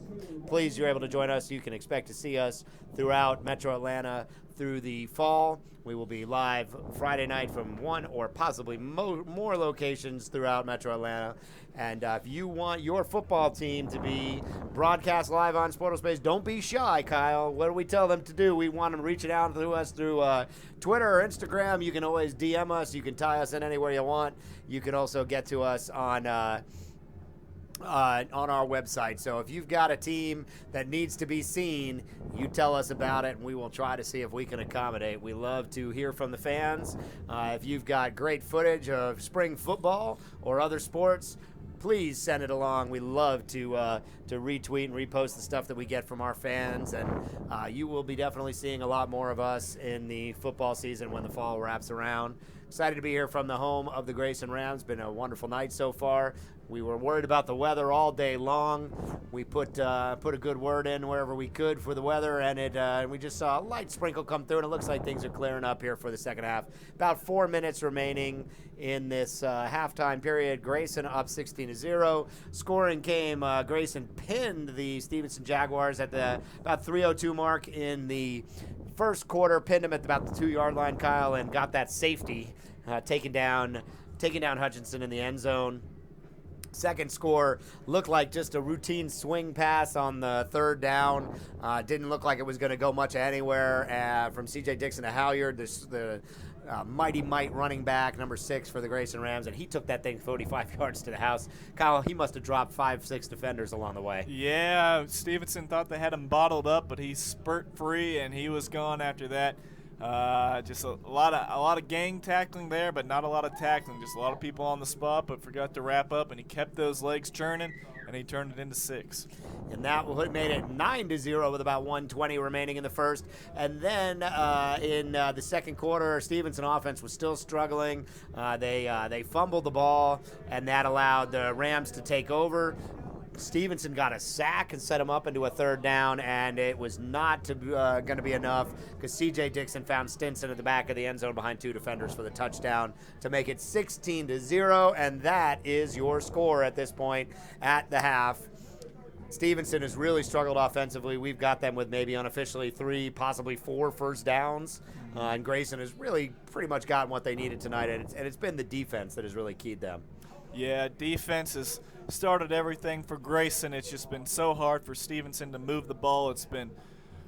pleased you're able to join us. You can expect to see us throughout Metro Atlanta through the fall. We will be live Friday night from one or possibly more locations throughout Metro Atlanta. And if you want your football team to be broadcast live on Sportle Space, don't be shy, Kyle. What do we tell them to do? We want them reaching out to us through Twitter or Instagram. You can always DM us. You can tie us in anywhere you want. You can also get to us on our website. So if you've got a team that needs to be seen, you tell us about it, and we will try to see if we can accommodate. We love to hear from the fans. If you've got great footage of spring football or other sports, please send it along. We love to retweet and repost the stuff that we get from our fans, and you will be definitely seeing a lot more of us in the football season when the fall wraps around. Excited to be here from the home of the Grayson Rams. Been a wonderful night so far. We were worried about the weather all day long. We put a good word in wherever we could for the weather, and we just saw a light sprinkle come through, and it looks like things are clearing up here for the second half. About 4 minutes remaining in this halftime period. Grayson up 16-0. Scoring came. Grayson pinned the Stephenson Jaguars at the about 3:02 mark in the first quarter. Pinned him at about the 2-yard line, Kyle, and got that safety, taking down Hutchinson in the end zone. Second score looked like just a routine swing pass on the third down. Didn't look like it was going to go much anywhere from C.J. Dixon to Halyard, the mighty might running back, number 6 for the Grayson Rams, and he took that thing 45 yards to the house. Kyle, he must have dropped 5-6 defenders along the way. Yeah, Stevenson thought they had him bottled up, but he spurt free, and he was gone after that. Just a lot of gang tackling there, but not a lot of tackling. Just a lot of people on the spot, but forgot to wrap up, and he kept those legs churning and he turned it into 6. And that made it 9-0 with about 1:20 remaining in the first. And then in the second quarter, Stephenson offense was still struggling. They fumbled the ball, and that allowed the Rams to take over. Stephenson got a sack and set him up into a third down, and it was not going to be enough because C.J. Dixon found Stinson at the back of the end zone behind 2 defenders for the touchdown to make it 16-0, and that is your score at this point at the half. Stephenson has really struggled offensively. We've got them with maybe unofficially 3, possibly 4 first downs, and Grayson has really pretty much gotten what they needed tonight, and it's been the defense that has really keyed them. Yeah, defense has started everything for Grayson. It's just been so hard for Stephenson to move the ball. It's been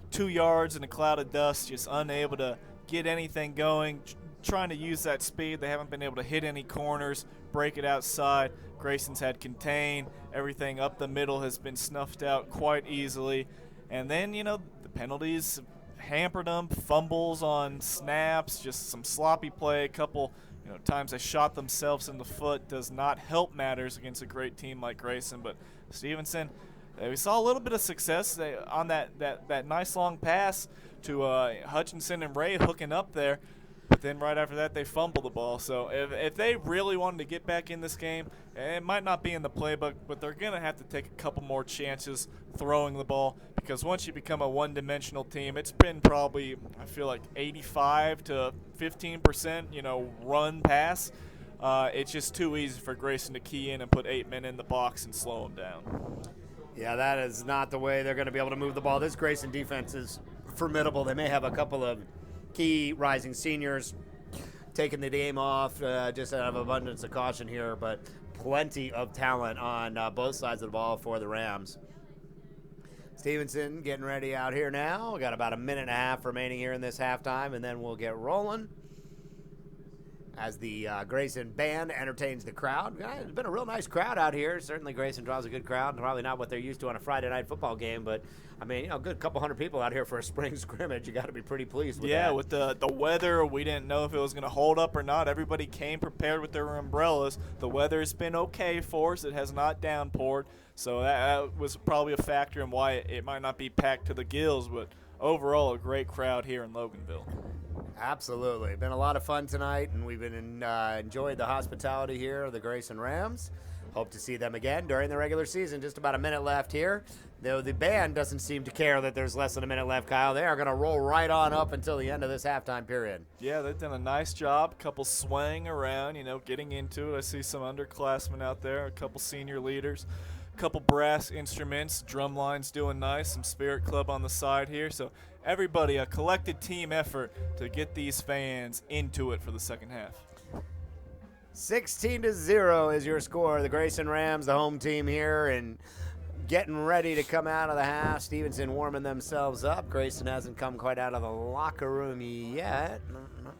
2 yards in a cloud of dust, just unable to get anything going, trying to use that speed. They haven't been able to hit any corners, break it outside. Grayson's had contain. Everything up the middle has been snuffed out quite easily. And then, the penalties hampered them, fumbles on snaps, just some sloppy play, a couple times they shot themselves in the foot. Does not help matters against a great team like Grayson. But Stephenson, we saw a little bit of success on that nice long pass to Hutchinson and Ray hooking up there. But then right after that, they fumbled the ball. So if they really wanted to get back in this game, it might not be in the playbook, but they're going to have to take a couple more chances throwing the ball, because once you become a one-dimensional team, it's been probably, I feel like, 85 to 15%, run pass. It's just too easy for Grayson to key in and put 8 men in the box and slow them down. Yeah, that is not the way they're going to be able to move the ball. This Grayson defense is formidable. They may have a couple of key rising seniors taking the game off just out of abundance of caution here, but plenty of talent on both sides of the ball for the Rams. Stephenson getting ready out here now. We got about a minute and a half remaining here in this halftime, and then we'll get rolling as the Grayson band entertains the crowd. It's been a real nice crowd out here. Certainly Grayson draws a good crowd. Probably not what they're used to on a Friday night football game, but I mean, a good couple hundred people out here for a spring scrimmage. You got to be pretty pleased with that. Yeah, with the weather, we didn't know if it was going to hold up or not. Everybody came prepared with their umbrellas. The weather's been okay for us. It has not downpoured, so that was probably a factor in why it might not be packed to the gills, but overall a great crowd here in Loganville. Absolutely. Been a lot of fun tonight, and we've been enjoyed the hospitality here of the Grayson Rams. Hope to see them again during the regular season. Just about a minute left here. Though the band doesn't seem to care that there's less than a minute left, Kyle. They are going to roll right on up until the end of this halftime period. Yeah, they've done a nice job. A couple swaying around, getting into it. I see some underclassmen out there, a couple senior leaders, a couple brass instruments, drum lines doing nice, some spirit club on the side here. So everybody, a collected team effort to get these fans into it for the second half. 16-0 is your score. The Grayson Rams, the home team here, and getting ready to come out of the half. Stephenson warming themselves up. Grayson hasn't come quite out of the locker room yet.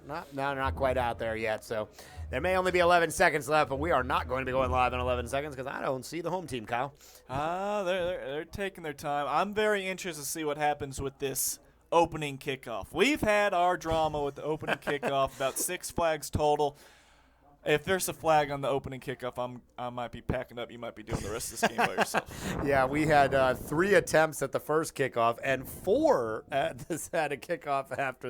Not quite out there yet. So there may only be 11 seconds left, but we are not going to be going live in 11 seconds because I don't see the home team, Kyle. They're taking their time. I'm very interested to see what happens with this opening kickoff. We've had our drama with the opening kickoff, about 6 flags total. If there's a flag on the opening kickoff, I might be packing up. You might be doing the rest of this game by yourself. Yeah, we had 3 attempts at the first kickoff and 4 at a kickoff after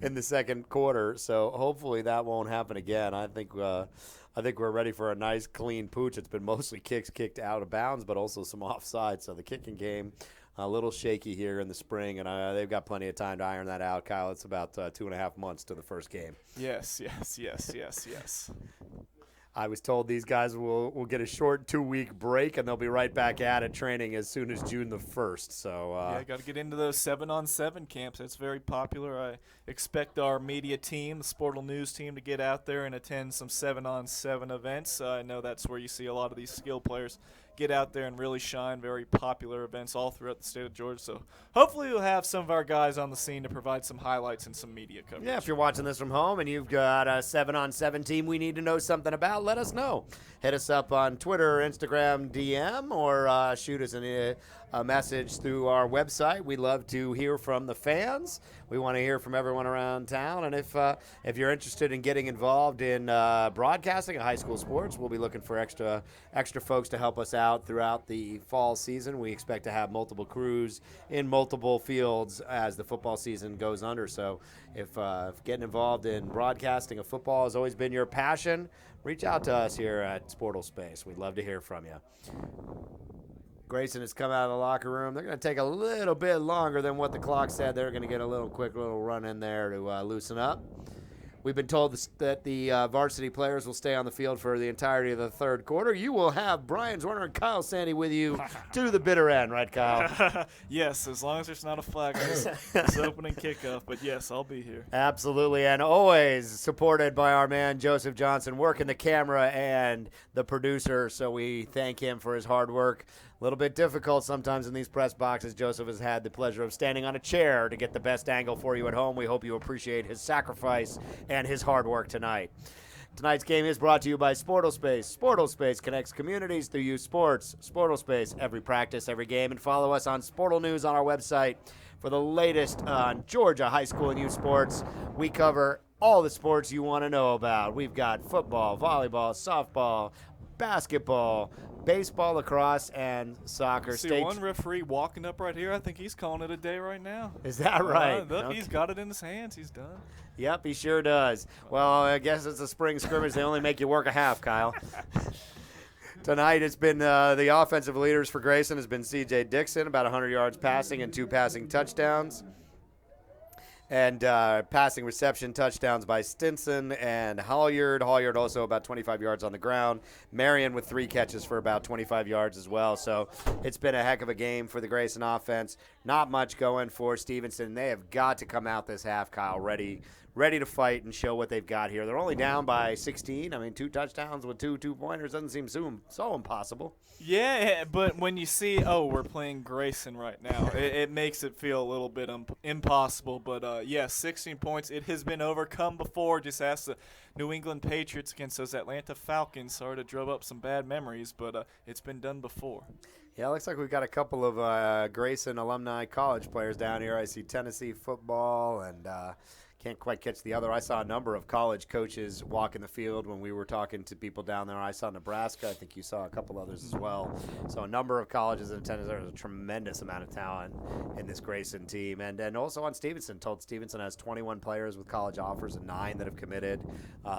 in the second quarter. So hopefully that won't happen again. I think we're ready for a nice clean pooch. It's been mostly kicks kicked out of bounds, but also some offside. So the kicking game a little shaky here in the spring, and they've got plenty of time to iron that out, Kyle. It's about 2.5 months to the first game. Yes. I was told these guys will get a short 2-week break, and they'll be right back at it training as soon as June the 1st. So got to get into those 7-on-7 camps. That's very popular. I expect our media team, the Sportal News team, to get out there and attend some 7-on-7 events. I know that's where you see a lot of these skill players get out there and really shine. Very popular events all throughout the state of Georgia. So hopefully we'll have some of our guys on the scene to provide some highlights and some media coverage. Yeah, if you're watching this from home and you've got a 7-on-7 team we need to know something about, let us know. Hit us up on Twitter or Instagram DM, or shoot us a message through our website. We love to hear from the fans. We want to hear from everyone around town. And if you're interested in getting involved in broadcasting of high school sports, we'll be looking for extra folks to help us out throughout the fall season. We expect to have multiple crews in multiple fields as the football season goes under. So if getting involved in broadcasting of football has always been your passion, reach out to us here at Sportal Space. We'd love to hear from you. Grayson has come out of the locker room. They're going to take a little bit longer than what the clock said. They're going to get a quick little run in there to loosen up. We've been told that the varsity players will stay on the field for the entirety of the third quarter. You will have Brian Zwerner and Kyle Sandy with you to the bitter end, right, Kyle? Yes, as long as there's not a flag on this opening kickoff. But, yes, I'll be here. Absolutely, and always supported by our man Joseph Johnson, working the camera and the producer, so we thank him for his hard work. A little bit difficult sometimes in these press boxes. Joseph has had the pleasure of standing on a chair to get the best angle for you at home. We hope you appreciate his sacrifice and his hard work tonight. Tonight's game is brought to you by Sportal Space. Sportal Space connects communities through youth sports. Sportal Space, every practice, every game. And follow us on Sportal News on our website for the latest on Georgia high school and youth sports. We cover all the sports you want to know about. We've got football, volleyball, softball, basketball, baseball, lacrosse, and soccer. See one referee walking up right here. I think he's calling it a day right now. Is that right? Look, he's got it in his hands. He's done. Yep, he sure does. Well, I guess it's a spring scrimmage. They only make you work a half, Kyle. Tonight it's been the offensive leaders for Grayson has been C.J. Dixon, about 100 yards passing and 2 passing touchdowns. And passing reception touchdowns by Stinson and Hollyard. Hollyard also about 25 yards on the ground. Marion with 3 catches for about 25 yards as well. So it's been a heck of a game for the Grayson offense. Not much going for Stephenson. They have got to come out this half, Kyle, ready to fight and show what they've got here. They're only down by 16. I mean, 2 touchdowns with 2 two-pointers doesn't seem so impossible. Yeah, but when you see, we're playing Grayson right now, it makes it feel a little bit impossible. But, 16 points. It has been overcome before. Just ask the New England Patriots against those Atlanta Falcons. Sorry to drove up some bad memories, but it's been done before. Yeah, it looks like we've got a couple of Grayson alumni college players down here. I see Tennessee football and can't quite catch the other. I saw a number of college coaches walking the field when we were talking to people down there. I saw Nebraska. I think you saw a couple others as well. So a number of colleges in attendance. There's a tremendous amount of talent in this Grayson team. And also on Stephenson. Told Stephenson has 21 players with college offers and 9 that have committed,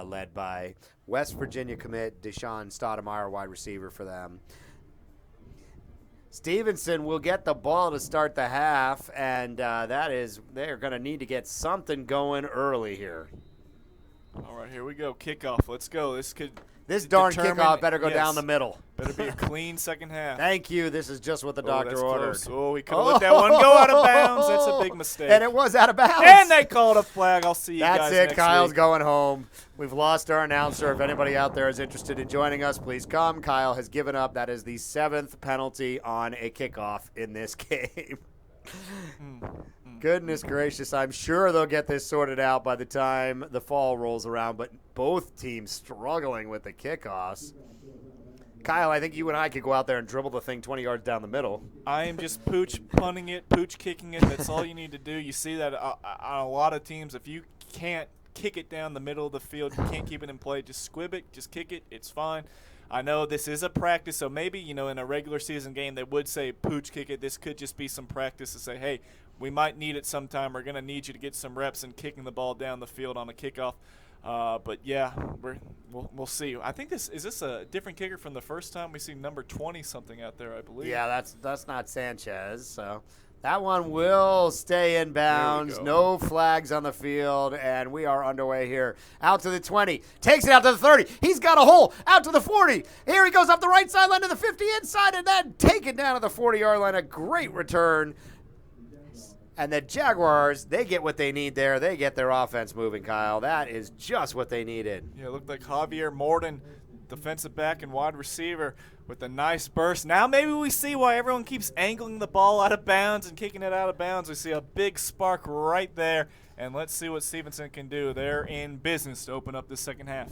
led by West Virginia commit Deshon Stoudemire, wide receiver for them. Stephenson will get the ball to start the half, and they're going to need to get something going early here. All right, here we go. Kickoff. Let's go. This darn kickoff better go down the middle. Better be a clean second half. Thank you. This is just what the doctor ordered. Close. Oh, we could have let that one go out of bounds. That's a big mistake. And it was out of bounds. And they called a flag. I'll see you guys next week. That's it. Kyle's going home. We've lost our announcer. If anybody out there is interested in joining us, please come. Kyle has given up. That is the 7th penalty on a kickoff in this game. Goodness gracious. I'm sure they'll get this sorted out by the time the fall rolls around, but both teams struggling with the kickoffs. Kyle, I think you and I could go out there and dribble the thing 20 yards down the middle. I am just pooch punting it, pooch kicking it. That's all you need to do. You see that on a lot of teams. If you can't kick it down the middle of the field, you can't keep it in play, just squib it, just kick it. It's fine. I know this is a practice, so maybe, in a regular season game they would say pooch kick it. This could just be some practice to say, hey, we might need it sometime. We're going to need you to get some reps in kicking the ball down the field on a kickoff. But, yeah, we'll see. I think is this a different kicker from the first time? We see number 20-something out there, I believe. Yeah, that's not Sanchez, so that one will stay in bounds. No flags on the field, and we are underway here. Out to the 20. Takes it out to the 30. He's got a hole. Out to the 40. Here he goes up the right sideline to the 50 inside, and then taken down to the 40-yard line. A great return. And the Jaguars, they get what they need there. They get their offense moving, Kyle. That is just what they needed. Yeah, it looked like Javier Morden, defensive back and wide receiver, with a nice burst. Now maybe we see why everyone keeps angling the ball out of bounds and kicking it out of bounds. We see a big spark right there, and let's see what Stephenson can do. They're in business to open up this second half.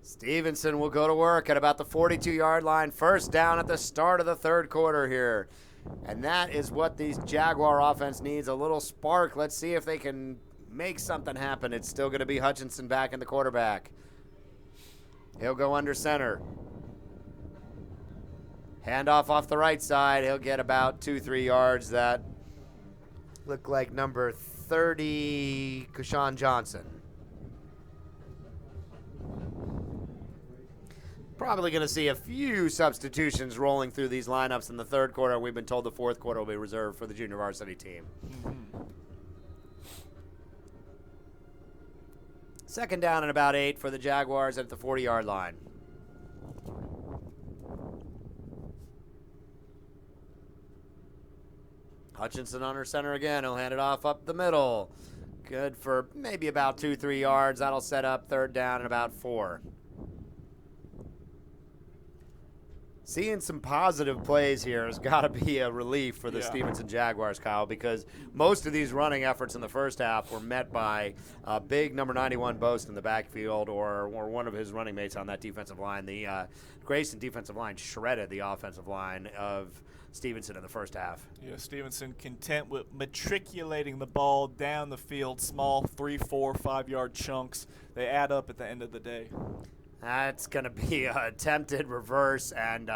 Stephenson will go to work at about the 42-yard line. First down at the start of the third quarter here. And that is what these Jaguar offense needs, a little spark. Let's see if they can make something happen. It's still going to be Hutchinson back in the quarterback. He'll go under center. Handoff off the right side. He'll get about 2-3 yards. That look like number 30, Kushan Johnson. Probably going to see a few substitutions rolling through these lineups in the third quarter. We've been told the fourth quarter will be reserved for the junior varsity team. Second down and about 8 for the Jaguars at the 40-yard line. Hutchinson under center again. He'll hand it off up the middle. Good for maybe about 2-3 yards. That'll set up third down and about 4. Seeing some positive plays here has got to be a relief for the Stephenson Jaguars, Kyle, because most of these running efforts in the first half were met by a big number 91 Boast in the backfield or one of his running mates on that defensive line. The Grayson defensive line shredded the offensive line of Stephenson in the first half. Yeah, Stephenson content with matriculating the ball down the field, small 3, 4, 5-yard chunks. They add up at the end of the day. That's going to be an attempted reverse, and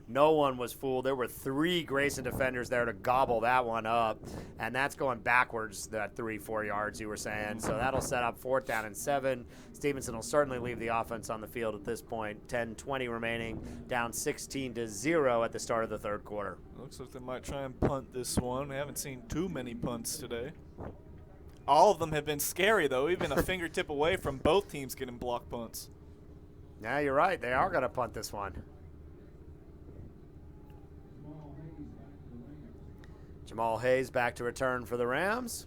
no one was fooled. There were 3 Grayson defenders there to gobble that one up, and that's going backwards, that 3-4 yards you were saying. So that'll set up 4th down and 7. Stephenson will certainly leave the offense on the field at this point. 10-20 remaining, down 16-0 at the start of the third quarter. Looks like they might try and punt this one. We haven't seen too many punts today. All of them have been scary, though, even a fingertip away from both teams getting block punts. Yeah, you're right. They are going to punt this one. Jamal Hayes back to return for the Rams.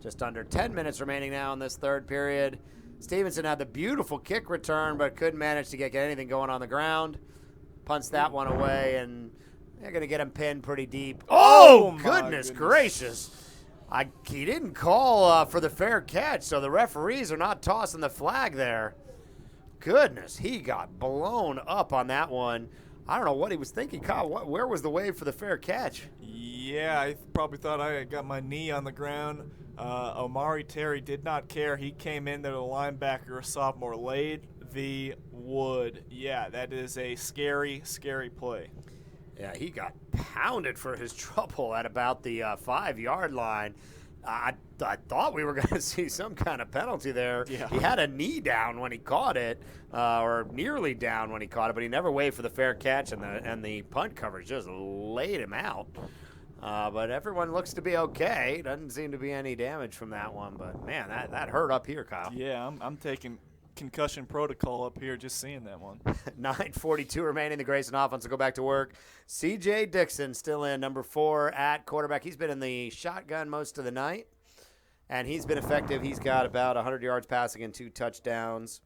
Just under 10 minutes remaining now in this third period. Stephenson had the beautiful kick return, but couldn't manage to get anything going on the ground. Punts that one away, and they're going to get him pinned pretty deep. Oh, goodness gracious. He didn't call for the fair catch, so the referees are not tossing the flag there. Goodness, he got blown up on that one. I don't know what he was thinking. Kyle, where was the wave for the fair catch? Yeah, I probably thought I got my knee on the ground. Omari Terry did not care. He came in there, the linebacker, a sophomore, laid the wood. Yeah, that is a scary, scary play. Yeah, he got pounded for his trouble at about the 5-yard line. I thought we were going to see some kind of penalty there. Yeah. He had a knee down when he caught it, or nearly down when he caught it, but he never waved for the fair catch, and the punt coverage just laid him out. But everyone looks to be okay. Doesn't seem to be any damage from that one, but man, that hurt up here, Kyle. Yeah, I'm taking concussion protocol up here just seeing that one. 9:42 remaining. The Grayson offense will go back to work. C.J. Dixon still in, number 4 at quarterback. He's been in the shotgun most of the night, and he's been effective. He's got about 100 yards passing and 2 touchdowns.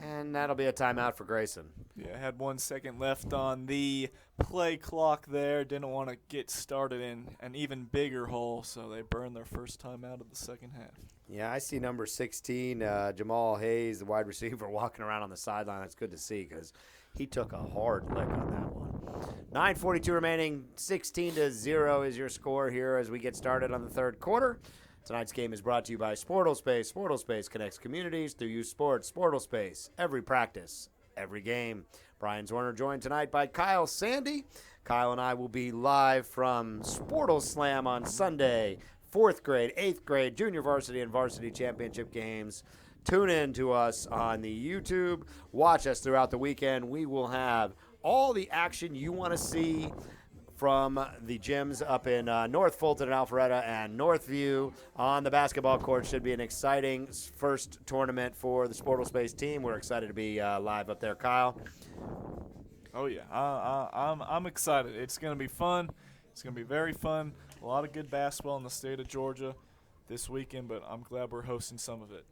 And that'll be a timeout for Grayson. Yeah, had 1 second left on the play clock there. Didn't want to get started in an even bigger hole, so they burned their first timeout of the second half. Yeah, I see number 16, Jamal Hayes, the wide receiver, walking around on the sideline. That's good to see because he took a hard lick on that one. 9:42 remaining, 16-0 is your score here as we get started on the third quarter. Tonight's game is brought to you by Sportlespace. Sportlespace connects communities through youth sports. Sportlespace, every practice, every game. Brian Zorner joined tonight by Kyle Sandy. Kyle and I will be live from Sportle Slam on Sunday. 4th grade, 8th grade, junior varsity and varsity championship games. Tune in to us on the YouTube. Watch us throughout the weekend. We will have all the action you want to see from the gyms up in North Fulton and Alpharetta and Northview on the basketball court. Should be an exciting first tournament for the Sportlespace team. We're excited to be live up there, Kyle. Oh yeah, I'm excited. It's going to be fun. It's going to be very fun. A lot of good basketball in the state of Georgia this weekend, but I'm glad we're hosting some of it.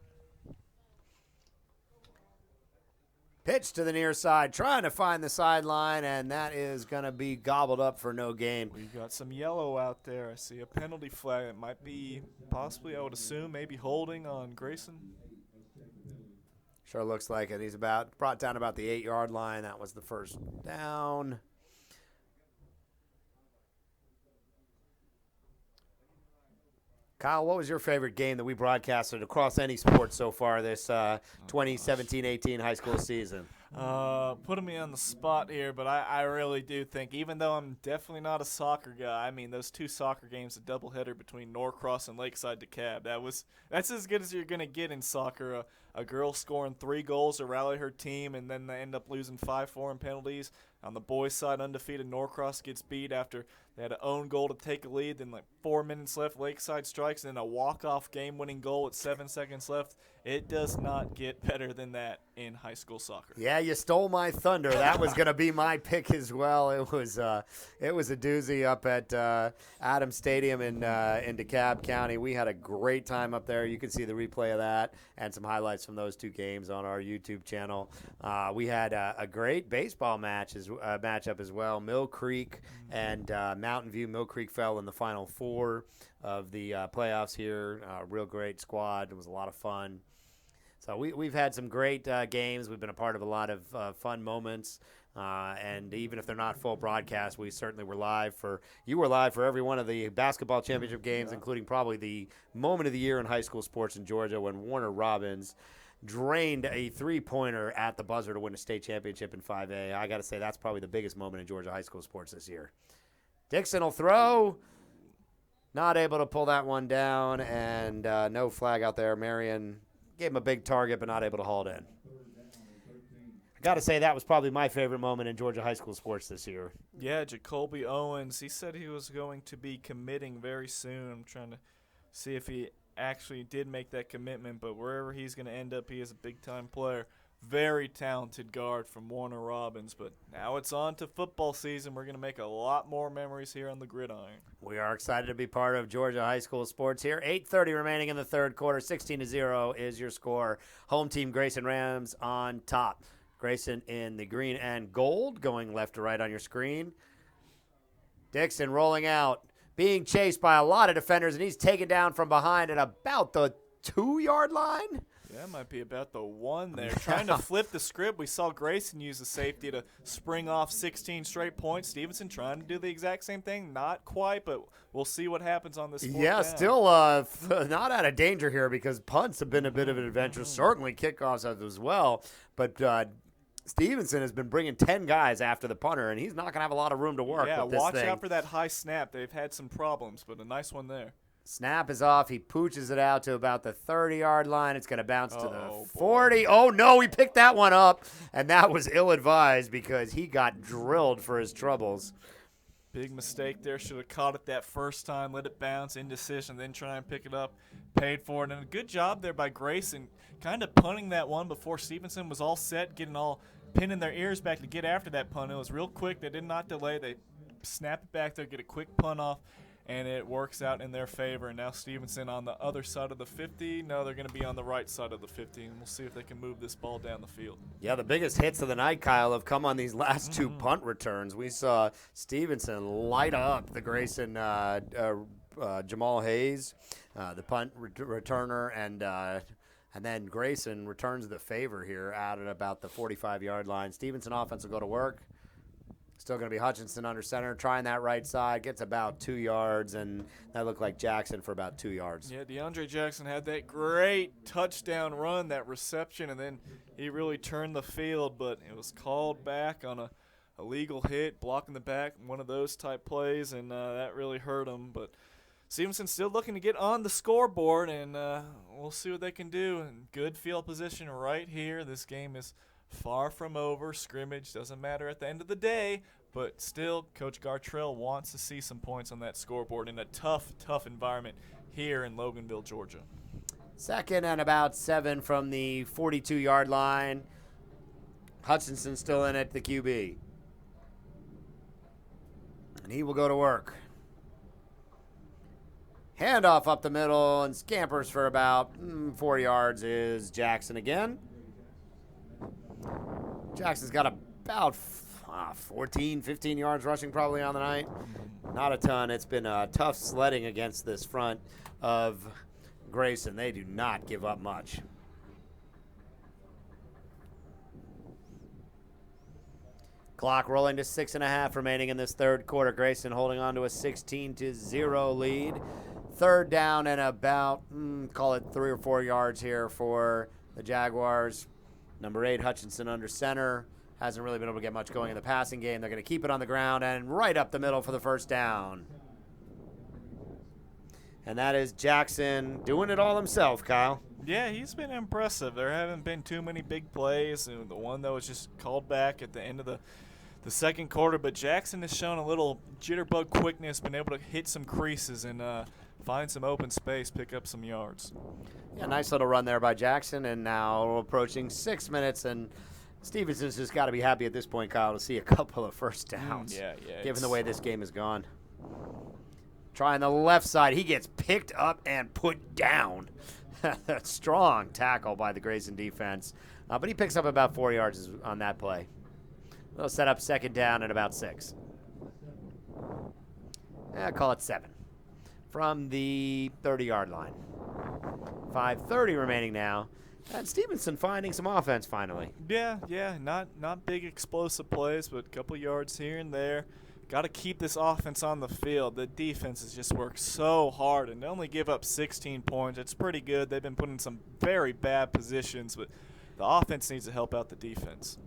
Pitch to the near side, trying to find the sideline, and that is going to be gobbled up for no gain. We've got some yellow out there. I see a penalty flag. It might be possibly, I would assume, maybe holding on Grayson. Sure looks like it. He's brought down about the 8-yard line. That was the first down. Kyle, what was your favorite game that we broadcasted across any sport so far this 2017-18 high school season? Putting me on the spot here, but I really do think, even though I'm definitely not a soccer guy, I mean, those 2 soccer games, a doubleheader between Norcross and Lakeside DeKalb, that's as good as you're going to get in soccer. A girl scoring 3 goals to rally her team, and then they end up losing 5-4 in penalties. On the boys' side, undefeated Norcross gets beat after they had an own goal to take a lead. Then 4 minutes left, Lakeside strikes, and then a walk-off game-winning goal with 7 seconds left. It does not get better than that in high school soccer. Yeah, you stole my thunder. That was going to be my pick as well. It was a doozy up at Adams Stadium in DeKalb County. We had a great time up there. You can see the replay of that and some highlights from those 2 games on our YouTube channel. We had a great baseball matchup as well. Mill Creek and Mountain View. Mill Creek fell in the Final 4 of the playoffs here. Real great squad. It was a lot of fun. So we've had some great games. We've been a part of a lot of fun moments. And even if they're not full broadcasts, we certainly were live for – you were live for every one of the basketball championship games, including probably the moment of the year in high school sports in Georgia when Warner Robbins drained a 3-pointer at the buzzer to win a state championship in 5A. I got to say that's probably the biggest moment in Georgia high school sports this year. Dixon will throw. Not able to pull that one down, and no flag out there. Marion gave him a big target, but not able to haul it in. I got to say that was probably my favorite moment in Georgia high school sports this year. Yeah, Jacoby Owens, he said he was going to be committing very soon. I'm trying to see if he actually did make that commitment, but wherever he's going to end up, he is a big-time player. Very talented guard from Warner Robbins, but now it's on to football season. We're going to make a lot more memories here on the gridiron. We are excited to be part of Georgia high school sports here. 8:30 remaining in the third quarter. 16-0 is your score. Home team Grayson Rams on top. Grayson in the green and gold, going left to right on your screen. Dixon rolling out, being chased by a lot of defenders, and he's taken down from behind at about the 2-yard line. Yeah, might be about the 1 there. Trying to flip the script. We saw Grayson use the safety to spring off 16 straight points. Stephenson trying to do the exact same thing. Not quite, but we'll see what happens on this. Yeah, still not out of danger here because punts have been a bit of an adventure. Certainly kickoffs as well. But Stephenson has been bringing 10 guys after the punter, and he's not going to have a lot of room to work with this watch thing. out for that high snap. They've had some problems, but a nice one there. Snap is off. He pooches it out to about the 30-yard line. It's going to bounce to the 40. Boy. Oh, no, he picked that one up, and that was ill-advised because he got drilled for his troubles. Big mistake there. Should have caught it that first time, let it bounce, indecision, then try and pick it up. Paid for it. And a good job there by Grayson, kind of punting that one before Stephenson was all set, getting all pinning their ears back to get after that punt. It was real quick. They did not delay. They snap it back there, get a quick punt off, and it works out in their favor. And now Stephenson on the other side of the 50. No, they're going to be on the right side of the 50, and we'll see if they can move this ball down the field. Yeah, the biggest hits of the night, Kyle, have come on these last 2 punt returns. We saw Stephenson light up the Grayson Jamal Hayes, the punt returner, and then Grayson returns the favor here out at about the 45-yard line. Stephenson offense will go to work. Still going to be Hutchinson under center, trying that right side, gets about 2 yards, and that looked like Jackson for about 2 yards. Yeah, DeAndre Jackson had that great touchdown run, that reception, and then he really turned the field, but it was called back on a illegal hit, blocking the back, one of those type plays, and that really hurt him. But Stephenson still looking to get on the scoreboard, and we'll see what they can do. And good field position right here. This game is far from over. Scrimmage doesn't matter at the end of the day, but still, Coach Gartrell wants to see some points on that scoreboard in a tough, tough environment here in Loganville, Georgia. Second and about 7 from the 42-yard line. Hutchinson still in at the QB. And he will go to work. Handoff up the middle and scampers for about 4 yards is Jackson again. Jackson's got about 14, 15 yards rushing probably on the night. Not a ton. It's been tough sledding against this front of Grayson. They do not give up much. Clock rolling to 6.5 remaining in this third quarter. Grayson holding on to a 16-0 lead. Third down and about, call it 3 or 4 yards here for the Jaguars. Number 8, Hutchinson under center. Hasn't really been able to get much going in the passing game. They're going to keep it on the ground and right up the middle for the first down. And that is Jackson doing it all himself, Kyle. Yeah, he's been impressive. There haven't been too many big plays. And the one that was just called back at the end of the second quarter. But Jackson has shown a little jitterbug quickness, been able to hit some creases and find some open space, pick up some yards. Yeah, nice little run there by Jackson. And now approaching 6 minutes. And Stephenson's just got to be happy at this point, Kyle, to see a couple of first downs. Yeah. Given the way this game has gone. Trying the left side. He gets picked up and put down. That's strong tackle by the Grayson defense. But he picks up about 4 yards on that play. They'll set up second down at about 6. Call it 7. From the 30-yard line. 5:30 remaining now. And Stephenson finding some offense finally. Yeah. Not big explosive plays, but a couple yards here and there. Got to keep this offense on the field. The defense has just worked so hard and they only give up 16 points. It's pretty good. They've been put in some very bad positions, but the offense needs to help out the defense.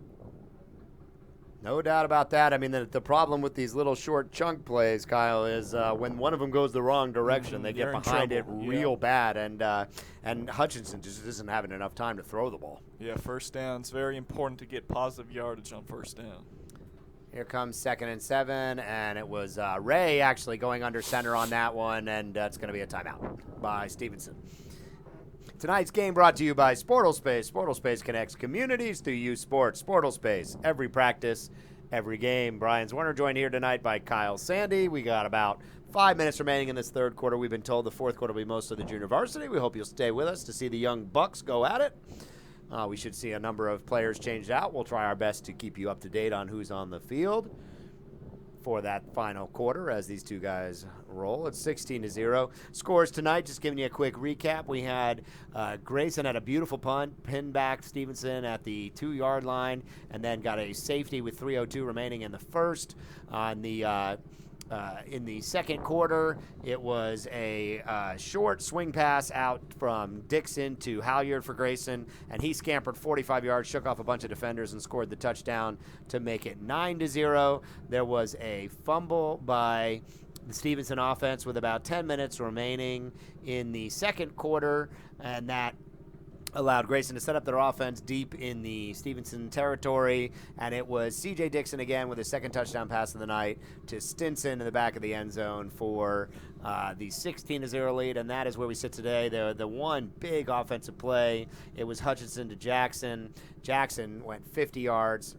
No doubt about that. I mean, the problem with these little short chunk plays, Kyle, is when one of them goes the wrong direction, they get behind it real bad, and Hutchinson just isn't having enough time to throw the ball. Yeah, first down. It's very important to get positive yardage on first down. Here comes 2nd and 7, and it was Ray actually going under center on that one, and it's going to be a timeout by Stephenson. Tonight's game brought to you by Sportlespace. Sportlespace connects communities through youth sports. Sportlespace, every practice, every game. Brian's Warner joined here tonight by Kyle Sandy. We got about 5 minutes remaining in this third quarter. We've been told the fourth quarter will be most of the junior varsity. We hope you'll stay with us to see the young Bucks go at it. We should see a number of players changed out. We'll try our best to keep you up to date on who's on the field for that final quarter as these two guys roll. It's 16-0. Scores tonight, just giving you a quick recap. We had Grayson had a beautiful punt, pinned back Stephenson at the 2-yard line, and then got a safety with 3:02 remaining in the first. In the second quarter, it was a short swing pass out from Dixon to Halyard for Grayson, and he scampered 45 yards, shook off a bunch of defenders, and scored the touchdown to make it 9-0. There was a fumble by the Stephenson offense with about 10 minutes remaining in the second quarter, and that allowed Grayson to set up their offense deep in the Stephenson territory, and it was C.J. Dixon again with his second touchdown pass of the night to Stinson in the back of the end zone for the 16-0 lead, and that is where we sit today. The one big offensive play, it was Hutchinson to Jackson. Jackson went 50 yards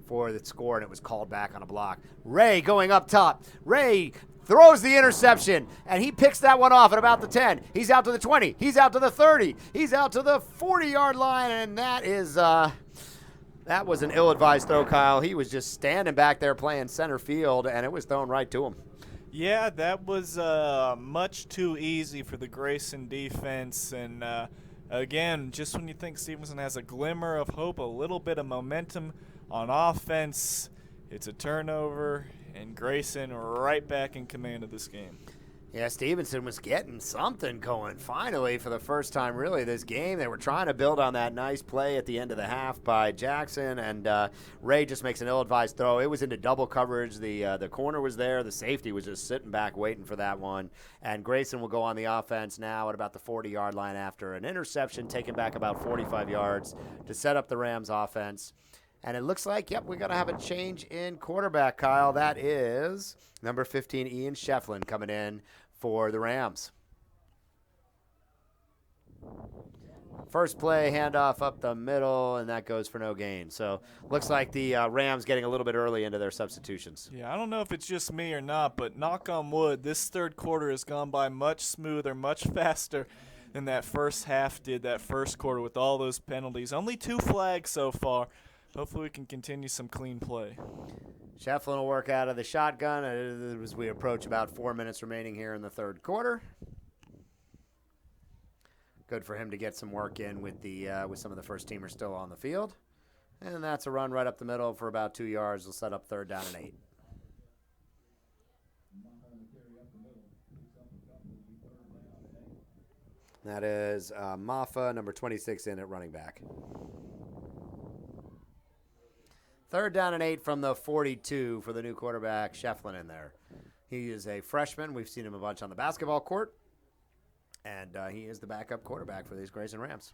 for the score, and it was called back on a block. Ray going up top. Ray throws the interception, and he picks that one off at about the 10. He's out to the 20. He's out to the 30. He's out to the 40-yard line, and that was an ill-advised throw, Kyle. He was just standing back there playing center field, and it was thrown right to him. Yeah, that was much too easy for the Grayson defense, and again, just when you think Stephenson has a glimmer of hope, a little bit of momentum on offense, it's a turnover, and Grayson right back in command of this game. Yeah, Stephenson was getting something going finally for the first time really this game. They were trying to build on that nice play at the end of the half by Jackson, and Ray just makes an ill-advised throw. It was into double coverage. The corner was there. The safety was just sitting back waiting for that one. And Grayson will go on the offense now at about the 40-yard line after an interception taken back about 45 yards to set up the Rams offense. And it looks like, we're going to have a change in quarterback, Kyle. That is number 15, Ian Shefflin, coming in for the Rams. First play, handoff up the middle, and that goes for no gain. So looks like the Rams getting a little bit early into their substitutions. Yeah, I don't know if it's just me or not, but knock on wood, this third quarter has gone by much smoother, much faster than that first half did, that first quarter with all those penalties. Only 2 flags so far. Hopefully we can continue some clean play. Shefflin will work out of the shotgun as we approach about 4 minutes remaining here in the third quarter. Good for him to get some work in with some of the first teamers still on the field. And that's a run right up the middle for about 2 yards. We'll set up 3rd down and 8. That is Maffa, number 26, in at running back. 3rd down and 8 from the 42 for the new quarterback, Shefflin, in there. He is a freshman. We've seen him a bunch on the basketball court. And he is the backup quarterback for these Grayson Rams.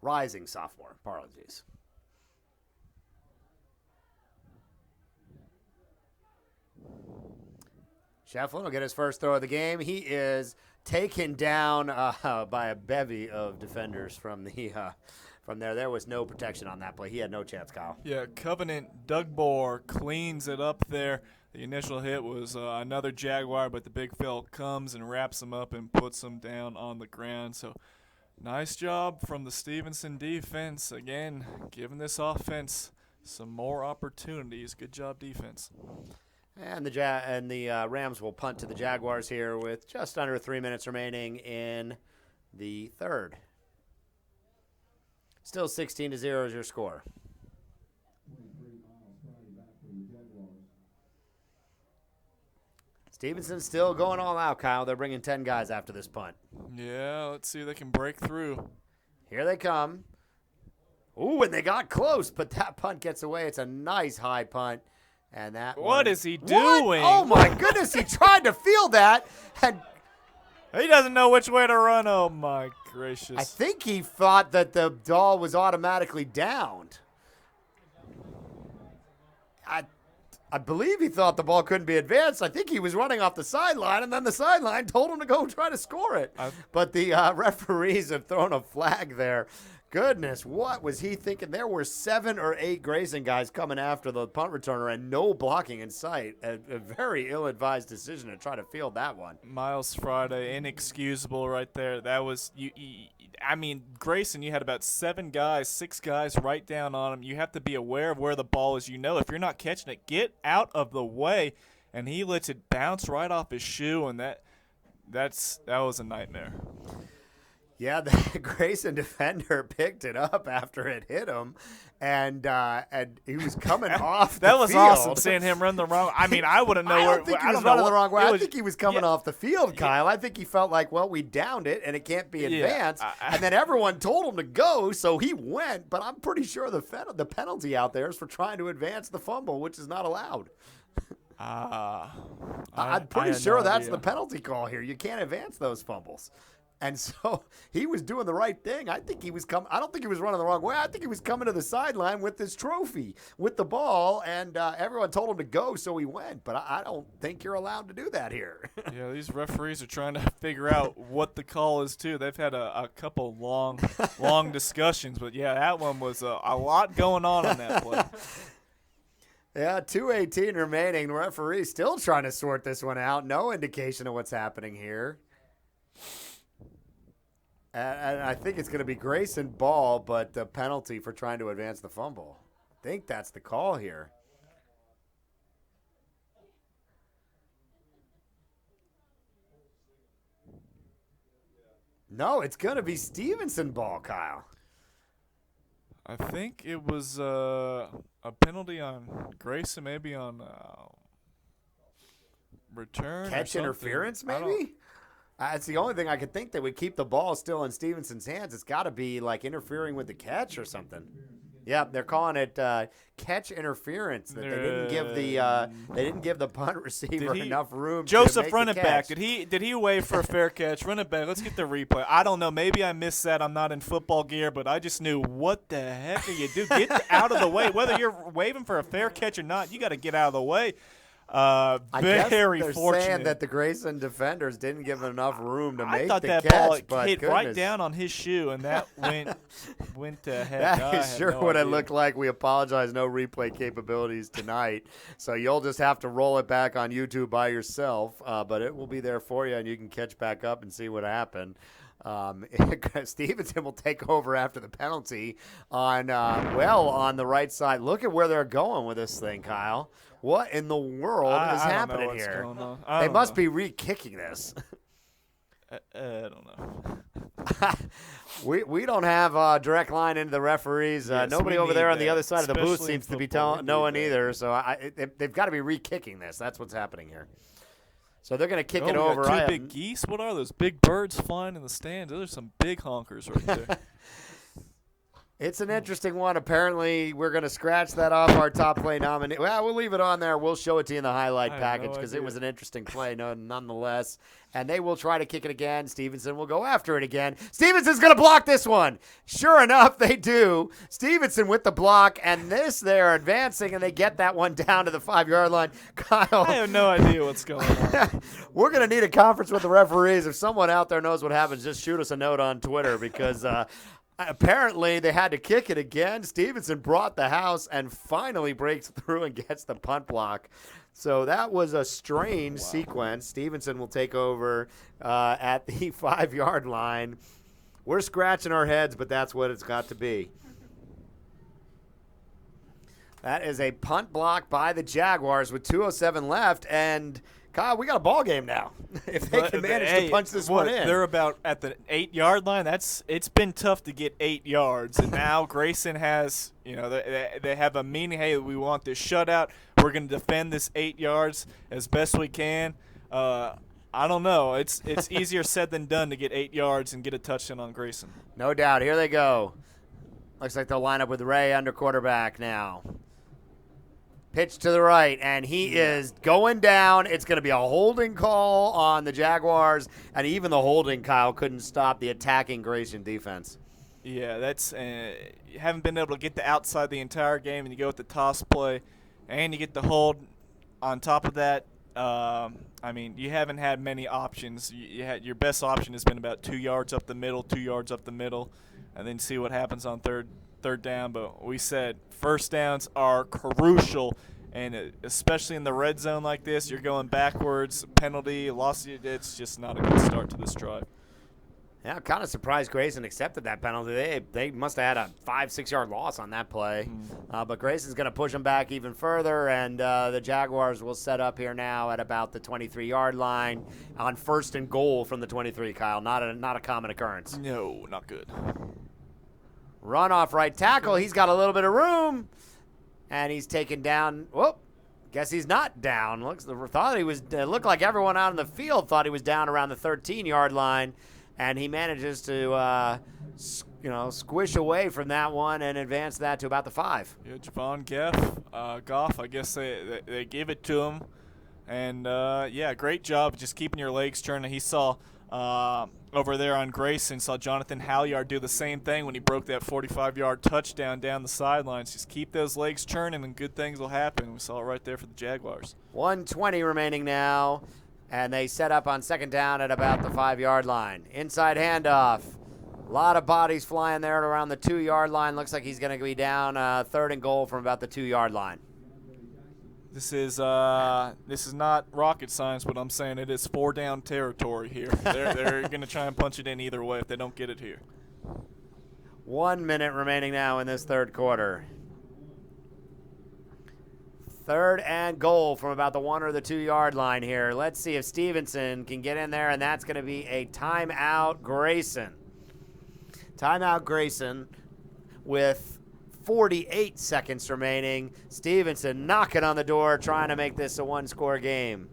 Rising sophomore. Apologies. Shefflin will get his first throw of the game. He is taken down by a bevy of defenders from there. There was no protection on that play. He had no chance, Kyle. Yeah, Covenant Dugbore cleans it up there. The initial hit was another Jaguar, but the big fella comes and wraps him up and puts him down on the ground. So nice job from the Stephenson defense. Again, giving this offense some more opportunities. Good job, defense. And the Rams will punt to the Jaguars here with just under 3 minutes remaining in the 3rd. Still 16-0 is your score. Stevenson's still going all out, Kyle. They're bringing 10 guys after this punt. Yeah, let's see if they can break through. Here they come. Ooh, and they got close, but that punt gets away. It's a nice high punt. And that What is he doing? What? Oh, my goodness. He tried to field that. And he doesn't know which way to run. Oh, my gracious. I think he thought that the ball was automatically downed. I believe he thought the ball couldn't be advanced. I think he was running off the sideline, and then the sideline told him to go try to score it. But the referees have thrown a flag there. Goodness, what was he thinking? There were 7 or 8 Grayson guys coming after the punt returner and no blocking in sight. A very ill-advised decision to try to field that one. Miles Friday, inexcusable right there. That was Grayson, you had about 6 guys right down on him. You have to be aware of where the ball is. You know, if you're not catching it, get out of the way. And he lets it bounce right off his shoe, and that was a nightmare. Yeah, the Grayson defender picked it up after it hit him, and he was coming off the field. That was awesome, seeing him run the wrong. I mean, I wouldn't know where. I don't think he was running the wrong way. I think he was coming off the field, Kyle. I think he felt like, well, we downed it, and it can't be advanced. And then everyone told him to go, so he went. But I'm pretty sure the penalty out there is for trying to advance the fumble, which is not allowed. I'm pretty sure that's the penalty call here. You can't advance those fumbles. And so he was doing the right thing. I think he was I don't think he was running the wrong way. I think he was coming to the sideline with this trophy, with the ball, and everyone told him to go, so he went. But I don't think you're allowed to do that here. Yeah, these referees are trying to figure out what the call is, too. They've had a couple long discussions. But, yeah, that one was a lot going on that play. Yeah, 2:18 remaining. The referee still trying to sort this one out. No indication of what's happening here. And I think it's going to be Grayson ball, but the penalty for trying to advance the fumble. I think that's the call here. No, it's going to be Stephenson ball, Kyle. I think it was a penalty on Grayson, maybe on return. Catch interference, maybe? It's the only thing I could think that would keep the ball still in Stevenson's hands. It's got to be like interfering with the catch or something. Yeah, they're calling it catch interference. That they didn't give the punt receiver enough room. Joseph, to make run the it catch. back. Did he wave for a fair catch? Run it back. Let's get the replay. I don't know. Maybe I missed that. I'm not in football gear, but I just knew what the heck are you doing? Get out of the way. Whether you're waving for a fair catch or not, you got to get out of the way. I guess Very they're fortunate. saying that the Grayson defenders didn't give him enough room to make the catch. I thought that ball hit goodness. right down on his shoe, and that went to heck. That is sure what it looked like. We apologize, no replay capabilities tonight. So you'll just have to roll it back on YouTube by yourself, but it will be there for you, and you can catch back up and see what happened. Stephenson will take over after the penalty on the right side. Look at where they're going with this thing, Kyle. What in the world is happening here? They must be re-kicking this. I don't know. We don't have a direct line into the referees. Yes, Nobody we over there need on the that, other side of the booth especially in seems to be football. We knowing need that. either. So they've got to be re-kicking this. That's what's happening here. So they're going to kick it we got over. two big geese. What are those big birds flying in the stands? Those are some big honkers right there. It's an interesting one. Apparently, we're going to scratch that off our top play nominee. Well, we'll leave it on there. We'll show it to you in the highlight package because it was an interesting play nonetheless. And they will try to kick it again. Stephenson will go after it again. Stevenson's going to block this one. Sure enough, they do. Stephenson with the block. And they're advancing, and they get that one down to the 5-yard line. Kyle. I have no idea what's going on. We're going to need a conference with the referees. If someone out there knows what happens, just shoot us a note on Twitter because apparently they had to kick it again. Stephenson brought the house and finally breaks through and gets the punt block. So that was a strange sequence. Stephenson will take over at the 5-yard line. We're scratching our heads, but that's what it's got to be. That is a punt block by the Jaguars with 2:07 left, and Kyle, we got a ball game now. If they can manage to punch this one in. They're about at the 8-yard line. It's been tough to get 8 yards, and now Grayson has, they have a meaning. Hey, we want this shutout. We're going to defend this 8 yards as best we can. I don't know. It's easier said than done to get 8 yards and get a touchdown on Grayson. No doubt. Here they go. Looks like they'll line up with Ray under quarterback now. Pitch to the right, and he is going down. It's going to be a holding call on the Jaguars, and even the holding, Kyle, couldn't stop the attacking Grayson defense. Yeah, that's you haven't been able to get the outside the entire game, and you go with the toss play, and you get the hold. On top of that, you haven't had many options. Your best option has been about 2 yards up the middle, 2 yards up the middle, and then see what happens on third down. But we said first downs are crucial, and especially in the red zone like this, you're going backwards, penalty, loss. It's just not a good start to this drive. Yeah, I'm kind of surprised Grayson accepted that penalty. They must have had a 5-6 yard loss on that play. But Grayson's going to push them back even further, and the Jaguars will set up here now at about the 23-yard line on 1st and goal from the 23, Kyle. Not a common occurrence. No, not good. Run off right tackle. He's got a little bit of room, and he's taken down. Whoop. Guess he's not down. Thought he was. Looked like everyone out in the field thought he was down around the 13-yard line, and he manages to, squish away from that one and advance that to about the 5. Yeah, Javon Goff. I guess they gave it to him, and great job just keeping your legs turning. He saw. Over there on Grayson, saw Jonathan Halyard do the same thing when he broke that 45-yard touchdown down the sidelines. Just keep those legs churning and good things will happen. We saw it right there for the Jaguars. 1:20 remaining now, and they set up on 2nd down at about the 5-yard line. Inside handoff. A lot of bodies flying there at around the 2-yard line. Looks like he's going to be down 3rd and goal from about the 2-yard line. This is not rocket science, but I'm saying it is 4-down territory here. They're going to try and punch it in either way if they don't get it here. 1 minute remaining now in this 3rd quarter. 3rd and goal from about the 1 or the 2-yard line here. Let's see if Stephenson can get in there, and that's going to be a timeout Grayson. Timeout Grayson with 48 seconds remaining. Stephenson knocking on the door, trying to make this a 1-score game.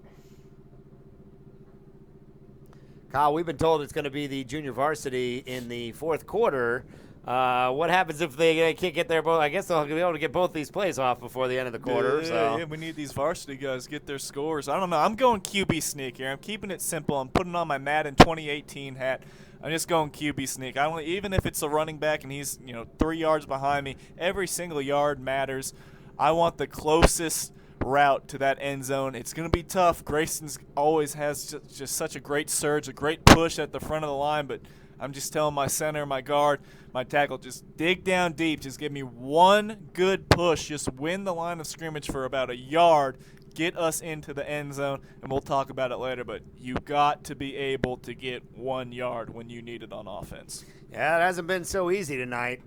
Kyle, we've been told it's going to be the junior varsity in the 4th quarter. What happens if they can't get there? I guess they'll be able to get both these plays off before the end of the quarter. Yeah, we need these varsity guys to get their scores. I don't know. I'm going QB sneak here. I'm keeping it simple. I'm putting on my Madden 2018 hat. I'm just going QB sneak. Even if it's a running back and he's 3 yards behind me, every single yard matters. I want the closest route to that end zone. It's going to be tough. Grayson's always has just such a great surge, a great push at the front of the line, but I'm just telling my center, my guard, my tackle, just dig down deep. Just give me one good push. Just win the line of scrimmage for about a yard. Get us into the end zone, and we'll talk about it later, but you've got to be able to get 1 yard when you need it on offense. Yeah, it hasn't been so easy tonight.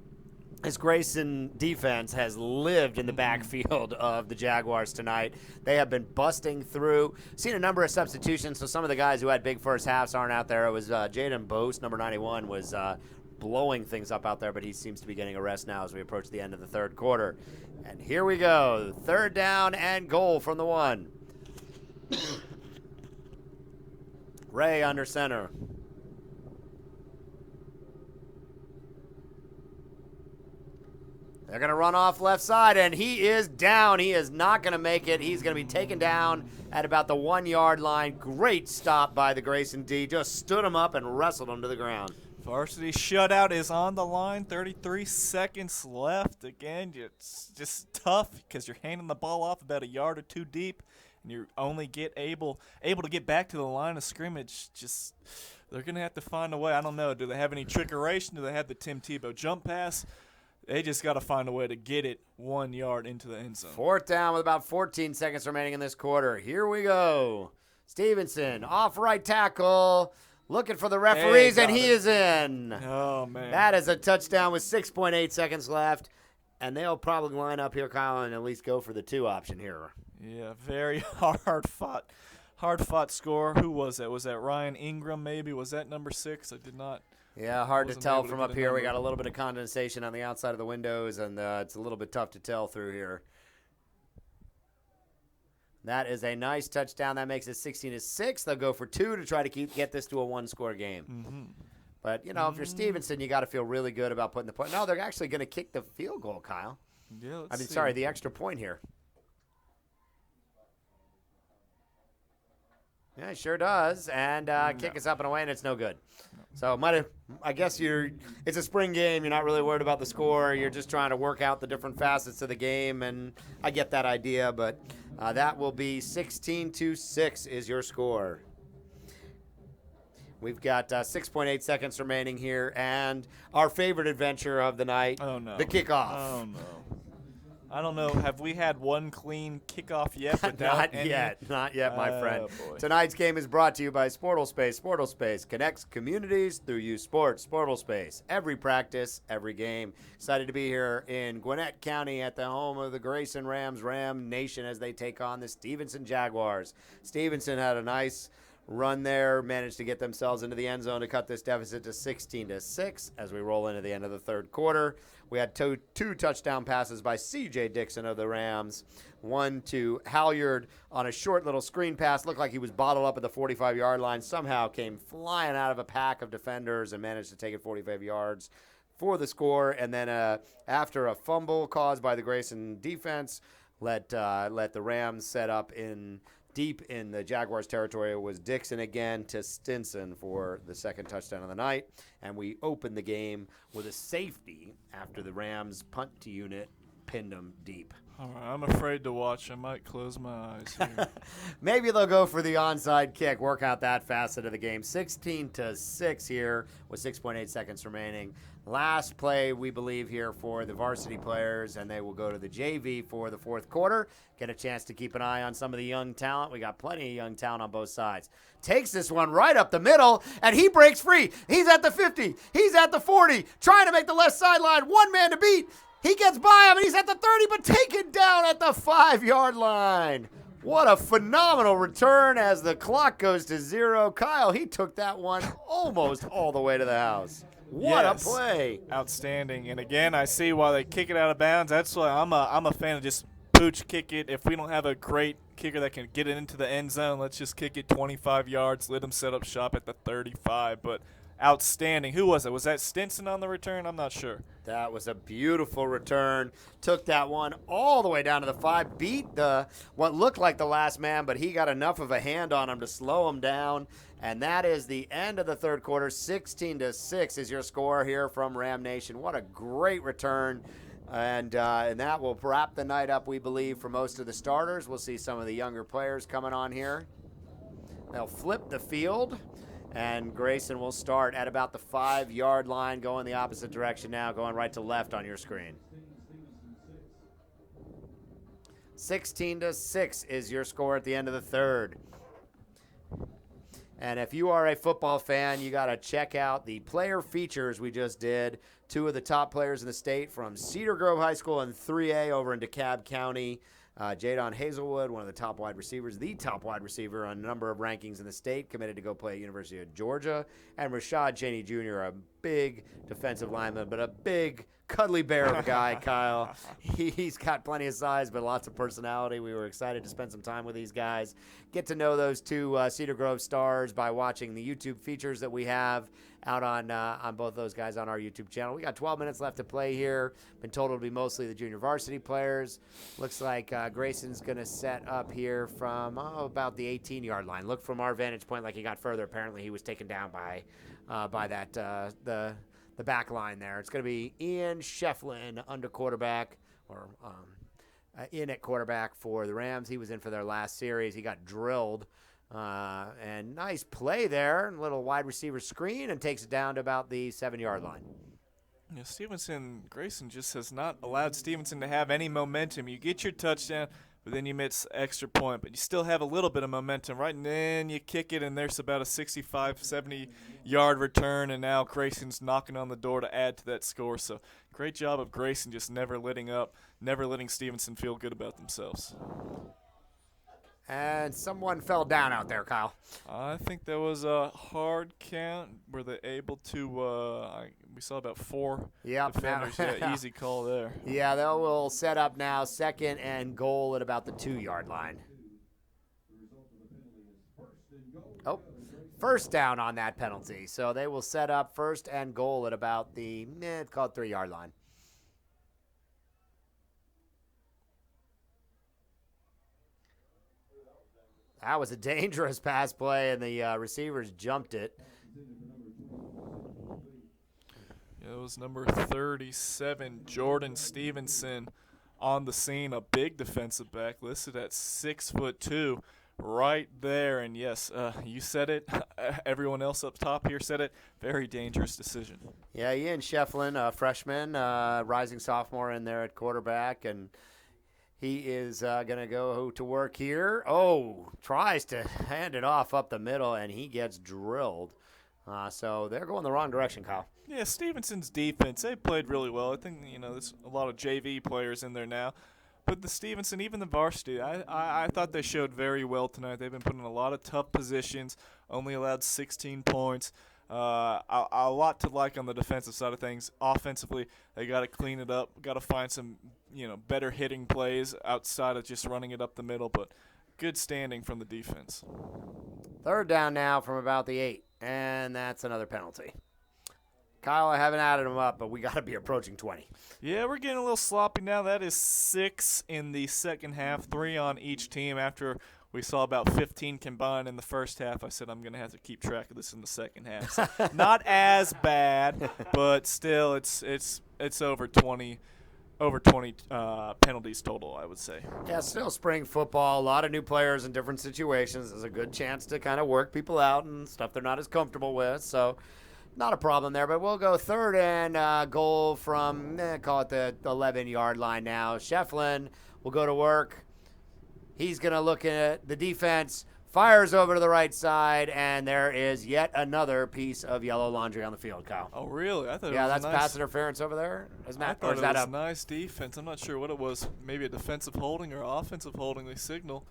This Grayson defense has lived in the backfield of the Jaguars tonight. They have been busting through. Seen a number of substitutions, so some of the guys who had big first halves aren't out there. It was Jaden Bose, number 91, was blowing things up out there, but he seems to be getting a rest now as we approach the end of the third quarter. And here we go. Third down and goal from the 1. Ray under center. They're going to run off left side, and he is down. He is not going to make it. He's going to be taken down at about the 1-yard line. Great stop by the Grayson D. Just stood him up and wrestled him to the ground. Varsity shutout is on the line. 33 seconds left. Again, it's just tough because you're handing the ball off about a yard or two deep, and you're only able to get back to the line of scrimmage. Just they're going to have to find a way. I don't know. Do they have any trickeration? Do they have the Tim Tebow jump pass? They just got to find a way to get it 1 yard into the end zone. Fourth down with about 14 seconds remaining in this quarter. Here we go. Stephenson off right tackle. Looking for the referees, and he is in. Oh, man. That is a touchdown with 6.8 seconds left. And they'll probably line up here, Kyle, and at least go for the 2 option here. Yeah, very hard fought score. Who was that? Was that Ryan Ingram maybe? Was that number 6? I did not. Yeah, hard to tell from up here. We got a little bit of condensation on the outside of the windows, and it's a little bit tough to tell through here. That is a nice touchdown. That makes it 16-6. They'll go for 2 to try to get this to a 1-score game. Mm-hmm. But, you know, if you're Stephenson, you got to feel really good about putting the point. No, they're actually going to kick the field goal, Kyle. Yeah, sorry, the extra point here. Yeah, it sure does. And kick us up and away, and it's no good. So I guess it's a spring game. You're not really worried about the score. You're just trying to work out the different facets of the game, and I get that idea. But that will be 16-6 is your score. We've got 6.8 seconds remaining here, and our favorite adventure of the night, the kickoff. Oh, no. I don't know. Have we had one clean kickoff yet? Not yet, my friend. Boy. Tonight's game is brought to you by Sportal Space. Sportal Space connects communities through youth sports. Sportal Space, every practice, every game. Excited to be here in Gwinnett County at the home of the Grayson Rams, Ram Nation, as they take on the Stephenson Jaguars. Stephenson had a nice run there, managed to get themselves into the end zone to cut this deficit to 16-6 as we roll into the end of the third quarter. We had two touchdown passes by C.J. Dixon of the Rams. One to Halyard on a short little screen pass. Looked like he was bottled up at the 45-yard line. Somehow came flying out of a pack of defenders and managed to take it 45 yards for the score. And then after a fumble caused by the Grayson defense, let the Rams set up deep in the Jaguars' territory. It was Dixon again to Stinson for the second touchdown of the night. And we opened the game with a safety after the Rams' punt to unit pinned them deep. All right, I'm afraid to watch. I might close my eyes here. Maybe they'll go for the onside kick, work out that facet of the game. 16-6 here with 6.8 seconds remaining. Last play, we believe, here for the varsity players, and they will go to the JV for the fourth quarter. Get a chance to keep an eye on some of the young talent. We got plenty of young talent on both sides. Takes this one right up the middle, and he breaks free. He's at the 50. He's at the 40, trying to make the left sideline. One man to beat. He gets by him, and he's at the 30, but taken down at the 5-yard line. What a phenomenal return as the clock goes to 0. Kyle, he took that one almost all the way to the house. What a play. Outstanding. And again, I see why they kick it out of bounds. That's why I'm a fan of just pooch kick it. If we don't have a great kicker that can get it into the end zone, let's just kick it 25 yards, let them set up shop at the 35. But outstanding. Who was it? Was that Stinson on the return? I'm not sure. That was a beautiful return. Took that one all the way down to the 5. Beat what looked like the last man, but he got enough of a hand on him to slow him down. And that is the end of the third quarter. 16-6 is your score here from Ram Nation. What a great return. And that will wrap the night up, we believe, for most of the starters. We'll see some of the younger players coming on here. They'll flip the field. And Grayson will start at about the 5-yard line, going the opposite direction now, going right to left on your screen. 16-6 is your score at the end of the third. And if you are a football fan, you got to check out the player features we just did. 2 of the top players in the state from Cedar Grove High School in 3A over in DeKalb County. Jadon Hazelwood, one of the top wide receivers, the top wide receiver on a number of rankings in the state, committed to go play at University of Georgia. And Rashad Cheney Jr., a big defensive lineman, but a big cuddly bear of a guy, Kyle. He's got plenty of size, but lots of personality. We were excited to spend some time with these guys. Get to know those 2 Cedar Grove stars by watching the YouTube features that we have out on both those guys on our YouTube channel. We got 12 minutes left to play here. Been told it'll be mostly the junior varsity players. Looks like Grayson's going to set up here from about the 18-yard line. Look from our vantage point like he got further. Apparently he was taken down by that the back line there. It's going to be Ian Shefflin under quarterback, or in at quarterback for the Rams. He was in for their last series. He got drilled. And nice play there. Little wide receiver screen and takes it down to about the 7-yard line. Yeah, Grayson just has not allowed Stephenson to have any momentum. You get your touchdown, but then you miss extra point. But you still have a little bit of momentum, right? And then you kick it, and there's about a 65, 70-yard return, and now Grayson's knocking on the door to add to that score. So great job of Grayson just never letting up, never letting Stephenson feel good about themselves. And someone fell down out there, Kyle. I think there was a hard count. Were they able to we saw about 4 defenders. Yeah, easy call there. Yeah, they will set up now 2nd and goal at about the 2-yard line. Oh, first down on that penalty. So they will set up 1st and goal at about the, call it 3-yard line. That was a dangerous pass play, and the receivers jumped it. Yeah, it was number 37, Jordan Stephenson, on the scene. A big defensive back, listed at 6'2", right there. And yes, you said it. Everyone else up top here said it. Very dangerous decision. Yeah, Ian Shefflin, a freshman, rising sophomore in there at quarterback, and he is going to go to work here. Oh, tries to hand it off up the middle, and he gets drilled. So they're going the wrong direction, Kyle. Yeah, Stephenson's defense, they played really well. I think, there's a lot of JV players in there now. But the Stephenson, even the varsity, I thought they showed very well tonight. They've been put in a lot of tough positions, only allowed 16 points. A lot to like on the defensive side of things. Offensively, they got to clean it up. Got to find some, better hitting plays outside of just running it up the middle. But good standing from the defense. 3rd down now from about the 8, and that's another penalty. Kyle, I haven't added them up, but we got to be approaching 20. Yeah, we're getting a little sloppy now. That is 6 in the second half, 3 on each team after we saw about 15 combined in the first half. I said I'm going to have to keep track of this in the second half. So not as bad, but still it's over 20 penalties total, I would say. Yeah, still spring football. A lot of new players in different situations. There's a good chance to kind of work people out and stuff they're not as comfortable with. So not a problem there, but we'll go 3rd and goal from, call it the 11-yard line now. Shefflin will go to work. He's going to look at the defense, fires over to the right side, and there is yet another piece of yellow laundry on the field, Kyle. Oh, really? I thought that's pass interference over there. I thought it was nice defense. I'm not sure what it was. Maybe a defensive holding or offensive holding they signal.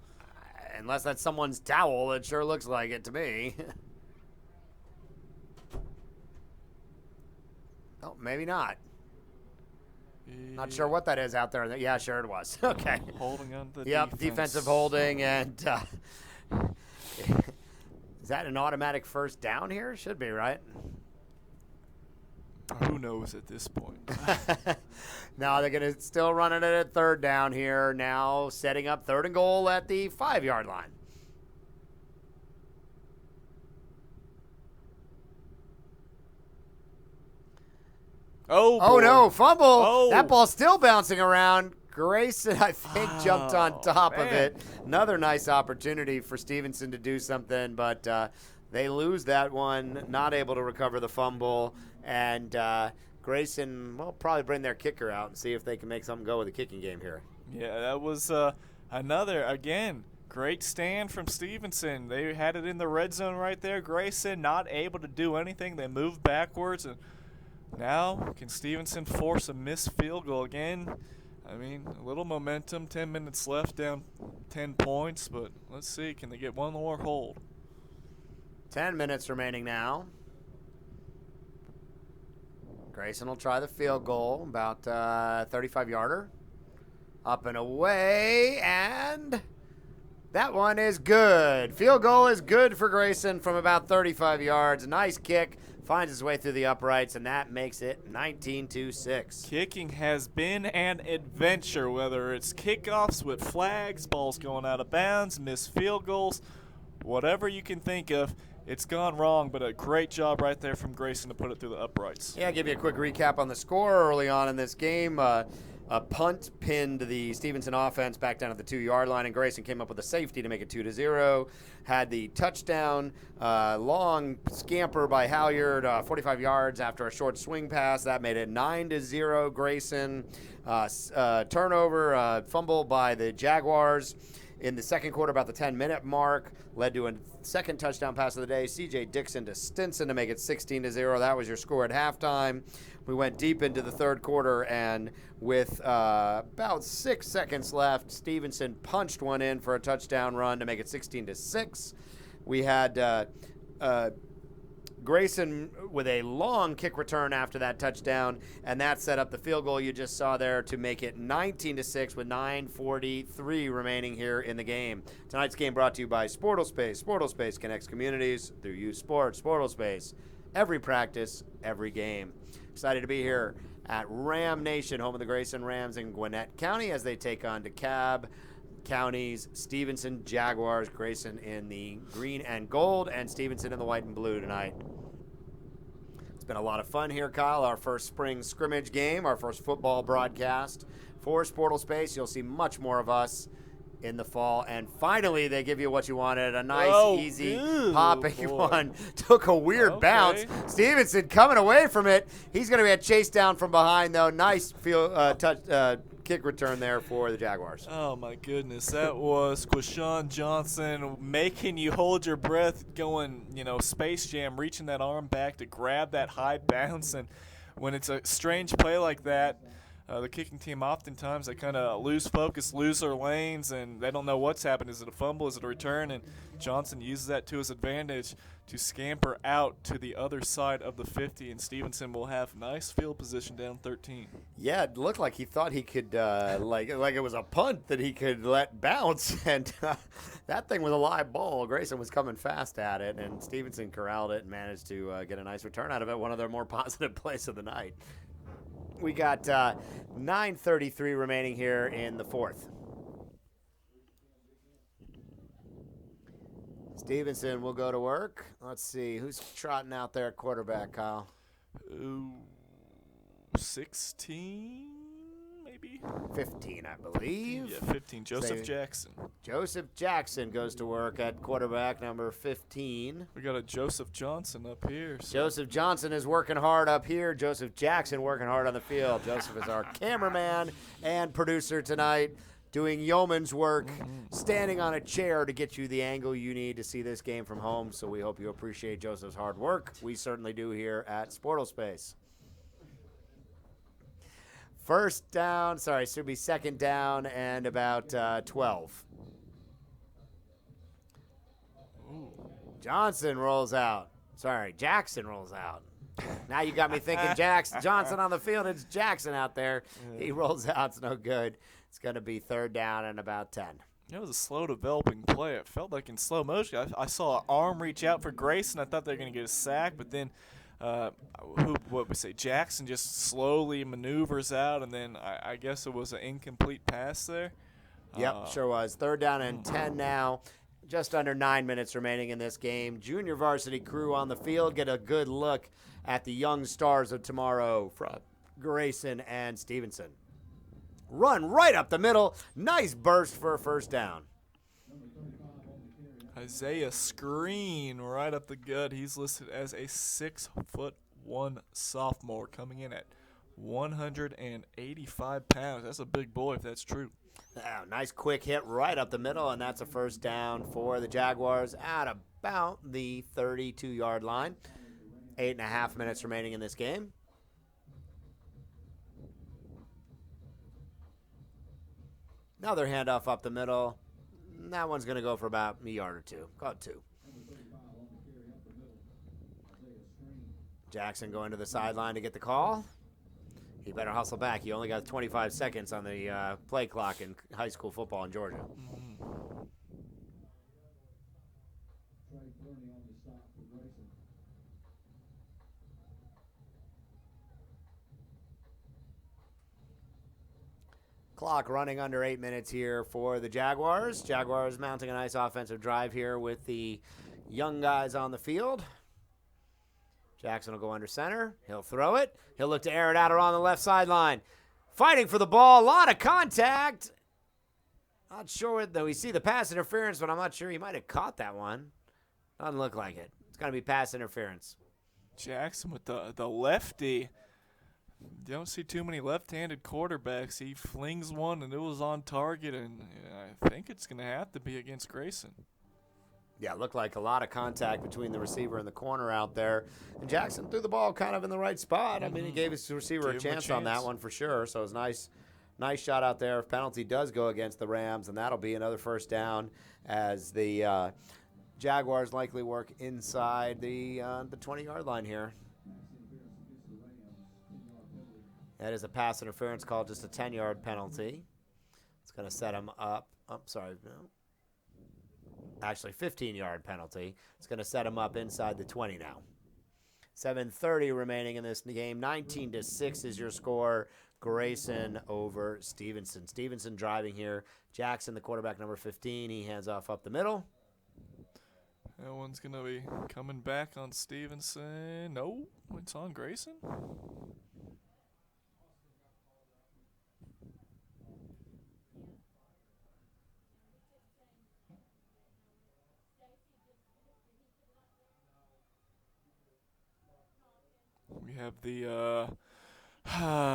Unless that's someone's towel, it sure looks like it to me. Oh, maybe not. Not sure what that is out there. Yeah, sure it was. Okay. Holding on to the defense. Defensive holding. And is that an automatic first down here? Should be, right? Who knows at this point? No, they're going to still run it at 3rd down here. Now setting up 3rd and goal at the 5-yard line. Oh, no, fumble. Oh. That ball's still bouncing around. Grayson, I think, jumped on top of it. Another nice opportunity for Stephenson to do something, but they lose that one, not able to recover the fumble. And Grayson will probably bring their kicker out and see if they can make something go with the kicking game here. Yeah, that was another, again, Great stand from Stephenson. They had it in the red zone right there. Grayson not able to do anything. They moved backwards, and now can Stephenson force a missed field goal again? I mean, a little momentum, 10 minutes left, down 10 points, but let's see, can they get one more hold? 10 minutes remaining now. Grayson will try the field goal, about 35-yarder. Up and away, and that one is good. Field goal is good for Grayson from about 35 yards. Nice kick. Finds his way through the uprights, and that makes it 19-6. Kicking has been an adventure, whether it's kickoffs with flags, balls going out of bounds, missed field goals, whatever you can think of. It's gone wrong, but a great job right there from Grayson to put it through the uprights. Yeah, I'll give you a quick recap on the score early on in this game. A punt pinned the Stephenson offense back down at the 2-yard line, and Grayson came up with a safety to make it 2-0. Had the touchdown, long scamper by Halyard, 45 yards after a short swing pass. That made it 9-0 Grayson. Turnover, fumble by the Jaguars in the second quarter, about the 10-minute mark, led to a second touchdown pass of the day. C.J. Dixon to Stinson to make it 16-0. That was your score at halftime. We went deep into the third quarter, and with about 6 seconds left, Stephenson punched one in for a touchdown run to make it 16-6. We had Grayson with a long kick return after that touchdown, and that set up the field goal you just saw there to make it 19-6 with 9:43 remaining here in the game. Tonight's game brought to you by Sportlespace. Sportlespace connects communities through youth sports. Sportlespace, every practice, every game. Excited to be here at Ram Nation, home of the Grayson Rams in Gwinnett County, as they take on DeKalb County's Stephenson Jaguars. Grayson in the green and gold, and Stephenson in the white and blue tonight. It's been a lot of fun here, Kyle. Our first spring scrimmage game, our first football broadcast for Sportlespace. You'll see much more of us in the fall. And finally, they give you what you wanted, a nice, easy, popping one. Took a weird bounce. Stephenson coming away from it. He's going to be chased down from behind, though. Nice kick return there for the Jaguars. Oh, my goodness. That was Quashawn Johnson making you hold your breath, going, Space Jam, reaching that arm back to grab that high bounce. And when it's a strange play like that, the kicking team oftentimes they kind of lose focus, lose their lanes, and they don't know what's happened. Is it a fumble? Is it a return? And Johnson uses that to his advantage to scamper out to the other side of the 50, and Stephenson will have nice field position down 13. Yeah, it looked like he thought he could, like it was a punt that he could let bounce, and that thing was a live ball. Grayson was coming fast at it, and Stephenson corralled it and managed to get a nice return out of it, one of their more positive plays of the night. We got 9:33 remaining here in the fourth. Stephenson will go to work. Let's see. Who's trotting out there at quarterback, Kyle? 16, maybe? 15, I believe. Yeah, 15. Joseph Jackson. Joseph Jackson goes to work at quarterback number 15. We got a Joseph Johnson up here. So. Joseph Johnson is working hard up here. Joseph Jackson working hard on the field. Joseph is our cameraman and producer tonight, doing yeoman's work, standing on a chair to get you the angle you need to see this game from home. So we hope you appreciate Joseph's hard work. We certainly do here at Sportlespace. First down, should be second down and about 12. Ooh. Jackson rolls out. Now you got me thinking Johnson on the field. It's Jackson out there. Yeah. He rolls out. It's no good. It's going to be third down and about 10. It was a slow developing play. It felt like in slow motion. I saw an arm reach out for Grayson. I thought they were going to get a sack, but then Jackson just slowly maneuvers out, and then I guess it was an incomplete pass there. Yep, sure was. Third down and 10 now. Just under 9 minutes remaining in this game. Junior varsity crew on the field. Get a good look at the young stars of tomorrow from Grayson and Stephenson. Run right up the middle. Nice burst for a first down. Isaiah Screen right up the gut. He's listed as a 6'1" sophomore coming in at 185 pounds. That's a big boy if that's true. Nice quick hit right up the middle, and that's a first down for the Jaguars at about the 32-yard line. 8.5 minutes remaining in this game. Another handoff up the middle. That one's going to go for about a yard or two. Call it 2. Jackson going to the sideline to get the call. He better hustle back. He only got 25 seconds on the play clock in high school football in Georgia. Clock running under 8 minutes here for the Jaguars. Jaguars mounting a nice offensive drive here with the young guys on the field. Jackson will go under center. He'll throw it. He'll look to air it out around the left sideline. Fighting for the ball. A lot of contact. Not sure though. We see the pass interference, but I'm not sure he might have caught that one. Doesn't look like it. It's going to be pass interference. Jackson with the lefty. You don't see too many left-handed quarterbacks. He flings one, and it was on target, and I think it's going to have to be against Grayson. Yeah, it looked like a lot of contact between the receiver and the corner out there. And Jackson threw the ball kind of in the right spot. I mean, he gave his receiver a chance on that one for sure. So it was nice shot out there. If penalty does go against the Rams, and that'll be another first down as the Jaguars likely work inside the 20-yard line here. That is a pass interference call, just a 10-yard penalty. It's going to set him up. Actually, 15-yard penalty. It's going to set him up inside the 20 now. 7:30 remaining in this game. 19-6 is your score. Grayson over Stephenson. Stephenson driving here. Jackson, the quarterback, number 15. He hands off up the middle. That one's going to be coming back on Stephenson. No, it's on Grayson. We have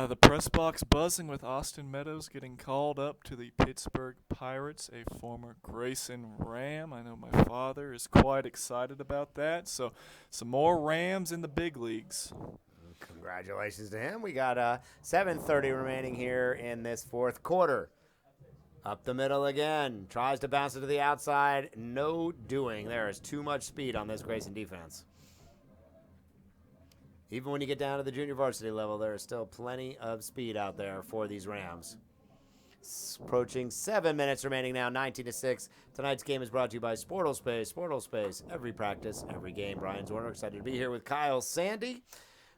the press box buzzing with Austin Meadows getting called up to the Pittsburgh Pirates, a former Grayson Ram. I know my father is quite excited about that. So some more Rams in the big leagues. Congratulations to him. We got 7:30 remaining here in this fourth quarter. Up the middle again. Tries to bounce it to the outside. No doing. There is too much speed on this Grayson defense. Even when you get down to the junior varsity level, there is still plenty of speed out there for these Rams. Approaching 7 minutes remaining now, 19-6. Tonight's game is brought to you by Sportal Space. Sportal Space, every practice, every game. Brian Zorner, excited to be here with Kyle Sandy.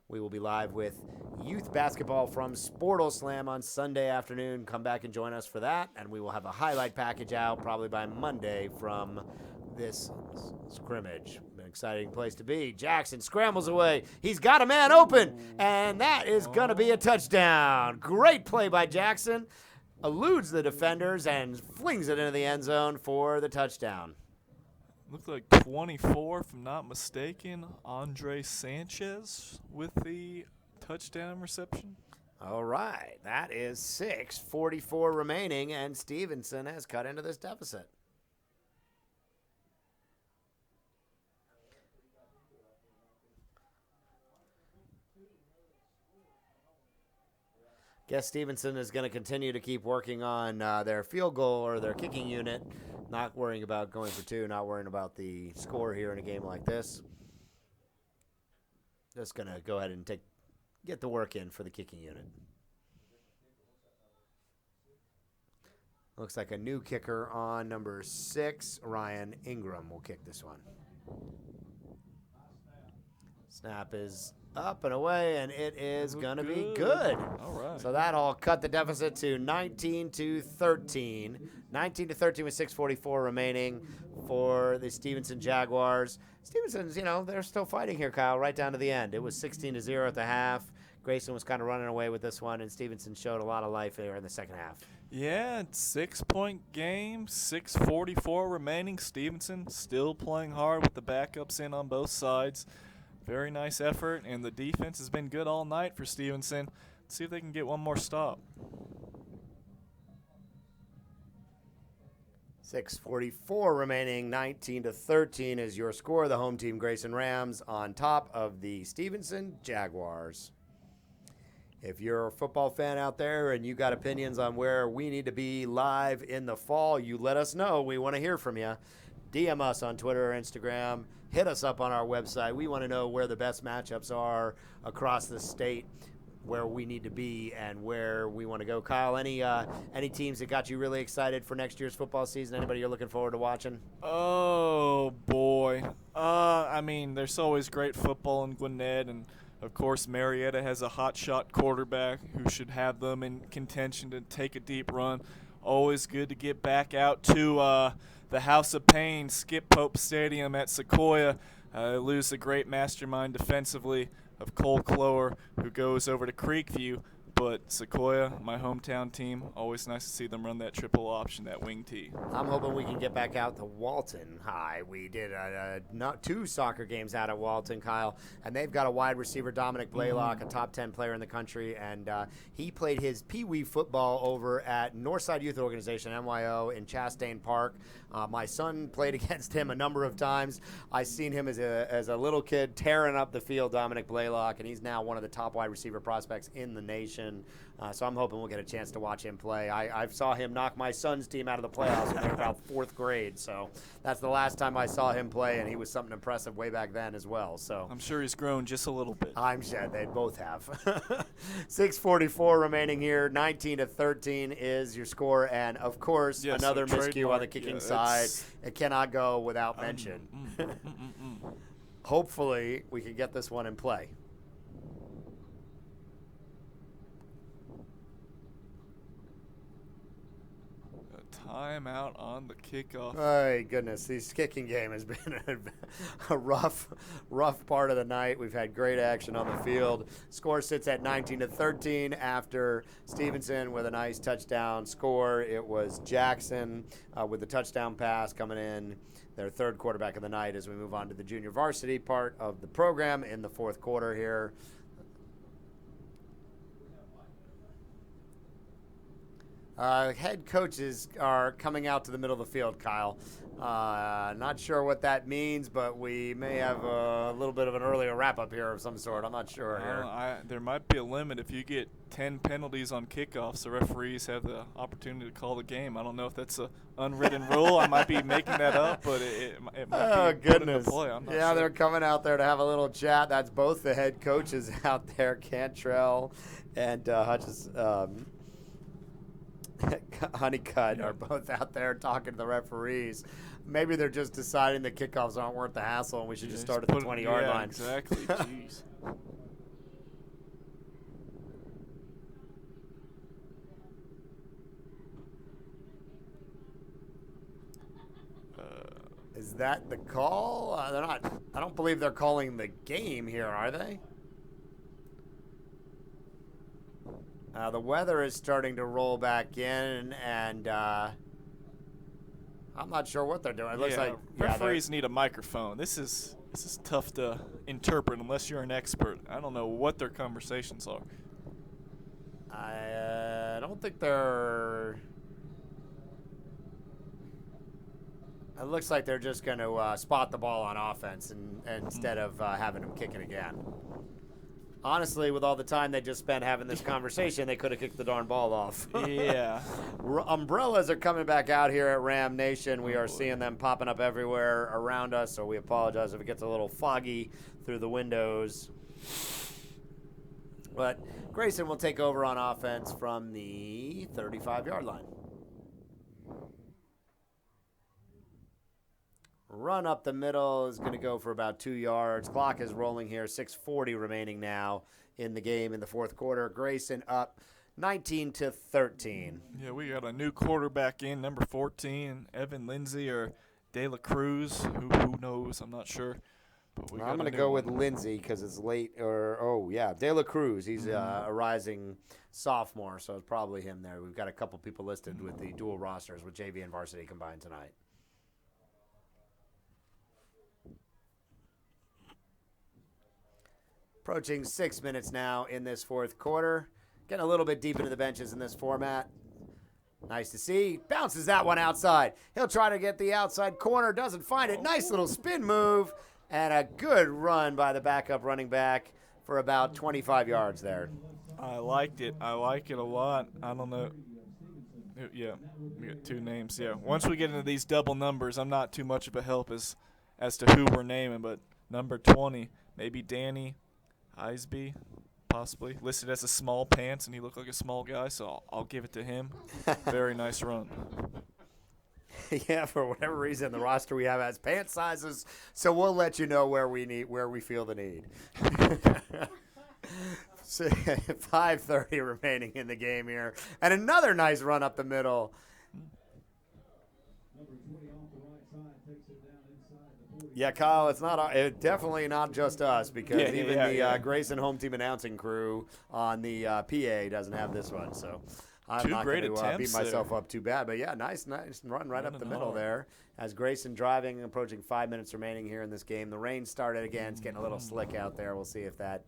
We will be live with youth basketball from Sportal Slam on Sunday afternoon. Come back and join us for that, and we will have a highlight package out probably by Monday from this scrimmage. An exciting place to be. Jackson scrambles away. He's got a man open, and that is going to be a touchdown. Great play by Jackson. Eludes the defenders and flings it into the end zone for the touchdown. Looked like 24, if I'm not mistaken, Andre Sanchez with the touchdown reception. All right, that is 6:44 remaining, and Stephenson has cut into this deficit. Guess Stephenson is going to continue to keep working on their field goal or their kicking unit, not worrying about going for two, not worrying about the score here in a game like this. Just going to go ahead and get the work in for the kicking unit. Looks like a new kicker on number 6, Ryan Ingram will kick this one. Snap is up and away, and it is going to be good. All right. So that'll cut the deficit to 19-13. 19-13 with 6:44 remaining for the Stephenson Jaguars. Stephenson's, they're still fighting here, Kyle, right down to the end. It was 16-0 at the half. Grayson was kind of running away with this one, and Stephenson showed a lot of life there in the second half. Yeah, 6-point game, 6:44 remaining. Stephenson still playing hard with the backups in on both sides. Very nice effort, and the defense has been good all night for Stephenson. Let's see if they can get one more stop. 6:44 remaining, 19-13 is your score. The home team Grayson Rams on top of the Stephenson Jaguars. If you're a football fan out there and you got opinions on where we need to be live in the fall, you let us know. We want to hear from you. DM us on Twitter or Instagram. Hit us up on our website. We want to know where the best matchups are across the state, where we need to be and where we want to go. Kyle, any teams that got you really excited for next year's football season? Anybody you're looking forward to watching? Oh, boy. I mean, there's always great football in Gwinnett, and, of course, Marietta has a hotshot quarterback who should have them in contention to take a deep run. Always good to get back out to the House of Pain, Skip Pope Stadium at Sequoia. Lose a great mastermind defensively of Cole Clower, who goes over to Creekview. But Sequoia, my hometown team, always nice to see them run that triple option, that wing tee. I'm hoping we can get back out to Walton High. We did not 2 soccer games out at Walton, Kyle, and they've got a wide receiver, Dominic Blaylock, a top 10 player in the country, and he played his Pee-wee football over at Northside Youth Organization, NYO, in Chastain Park. My son played against him a number of times. I've seen him as a little kid tearing up the field, Dominic Blaylock, and he's now one of the top wide receiver prospects in the nation. So I'm hoping we'll get a chance to watch him play. I saw him knock my son's team out of the playoffs when they were about 4th grade. So that's the last time I saw him play, and he was something impressive way back then as well. So I'm sure he's grown just a little bit. I'm sure they both have. 6:44 remaining here. 19-13 is your score, and of course another miscue on the kicking side. It cannot go without mention. Hopefully we can get this one in play. Timeout on the kickoff. Oh, goodness. This kicking game has been a rough part of the night. We've had great action on the field. Score sits at 19-13 after Stephenson with a nice touchdown score. It was Jackson with the touchdown pass coming in, their 3rd quarterback of the night, as we move on to the junior varsity part of the program in the 4th quarter here. Head coaches are coming out to the middle of the field, Kyle. Not sure what that means, but we may have a little bit of an earlier wrap-up here of some sort. I'm not sure here. There might be a limit. If you get 10 penalties on kickoffs, the referees have the opportunity to call the game. I don't know if that's an unwritten rule. I might be making that up, but it might be put into play. I'm not sure. They're coming out there to have a little chat. That's both the head coaches out there, Cantrell and Honeycutt are both out there talking to the referees. Maybe they're just deciding the kickoffs aren't worth the hassle and we should just start at the 20-yard line. Exactly. Jeez. Is that the call? They're not. I don't believe they're calling the game here, are they? The weather is starting to roll back in, and I'm not sure what they're doing. It looks like referees need a microphone. This is tough to interpret unless you're an expert. I don't know what their conversations are. I don't think they're. It looks like they're just going to spot the ball on offense instead of having them kick it again. Honestly, with all the time they just spent having this conversation, they could have kicked the darn ball off. Yeah. Umbrellas are coming back out here at Ram Nation. We are seeing them popping up everywhere around us, so we apologize if it gets a little foggy through the windows. But Grayson will take over on offense from the 35-yard line. Run up the middle is going to go for about 2 yards. Clock is rolling here. 6:40 remaining now in the game in the 4th quarter. Grayson up 19-13. Yeah, we got a new quarterback in, number 14, Evan Lindsay or De La Cruz. Who knows? I'm not sure. But I'm going to go with Lindsay because it's late. De La Cruz. He's a rising sophomore, so it's probably him there. We've got a couple people listed with the dual rosters with JV and varsity combined tonight. Approaching 6 minutes now in this 4th quarter. Getting a little bit deep into the benches in this format. Nice to see. Bounces that one outside. He'll try to get the outside corner. Doesn't find it. Nice little spin move. And a good run by the backup running back for about 25 yards there. I liked it. I like it a lot. I don't know. Yeah, we got two names. Yeah, once we get into these double numbers, I'm not too much of a help as to who we're naming, but number 20, maybe Danny Eisby, possibly listed as a small pants, and he looked like a small guy, so I'll give it to him. Very nice run. Yeah, for whatever reason, the roster we have has pant sizes, so we'll let you know where we feel the need. 5:30 remaining in the game here, and another nice run up the middle. Yeah, Kyle, it's definitely not just us, because even the Grayson home team announcing crew on the PA doesn't have this one, so I'm not going to beat myself up too bad. But yeah, nice run right up the middle there. As Grayson driving, approaching 5 minutes remaining here in this game. The rain started again. It's getting a little slick out there. We'll see if that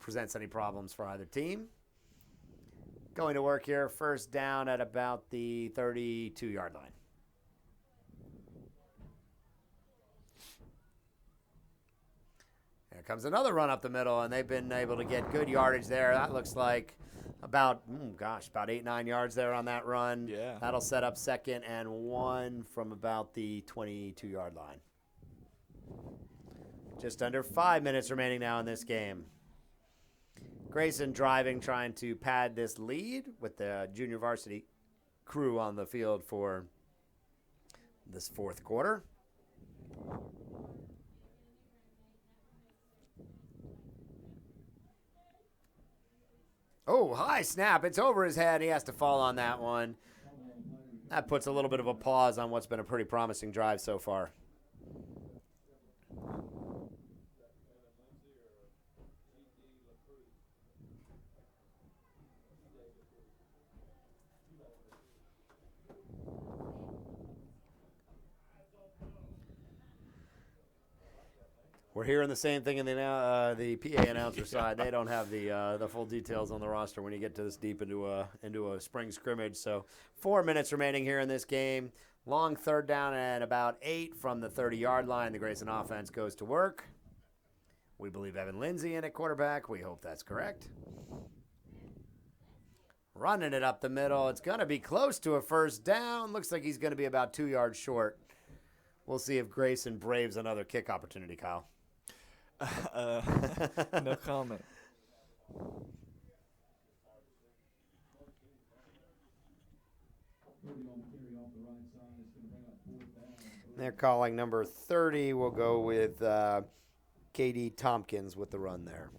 presents any problems for either team. Going to work here, first down at about the 32-yard line. There comes another run up the middle, and they've been able to get good yardage there. That looks like about 8-9 yards there on that run. Yeah. That'll set up 2nd and 1 from about the 22-yard line. Just under 5 minutes remaining now in this game. Grayson driving, trying to pad this lead with the junior varsity crew on the field for this fourth quarter. Oh, high snap. It's over his head. He has to fall on that one. That puts a little bit of a pause on what's been a pretty promising drive so far. We're hearing the same thing in the PA announcer side. They don't have the full details on the roster when you get to this deep into a spring scrimmage. So 4 minutes remaining here in this game. Long third down at about 8 from the 30-yard line. The Grayson offense goes to work. We believe Evan Lindsay in at quarterback. We hope that's correct. Running it up the middle. It's going to be close to a first down. Looks like he's going to be about 2 yards short. We'll see if Grayson braves another kick opportunity, Kyle. No comment. They're calling number 30. We'll go with K.D. Tompkins with the run there.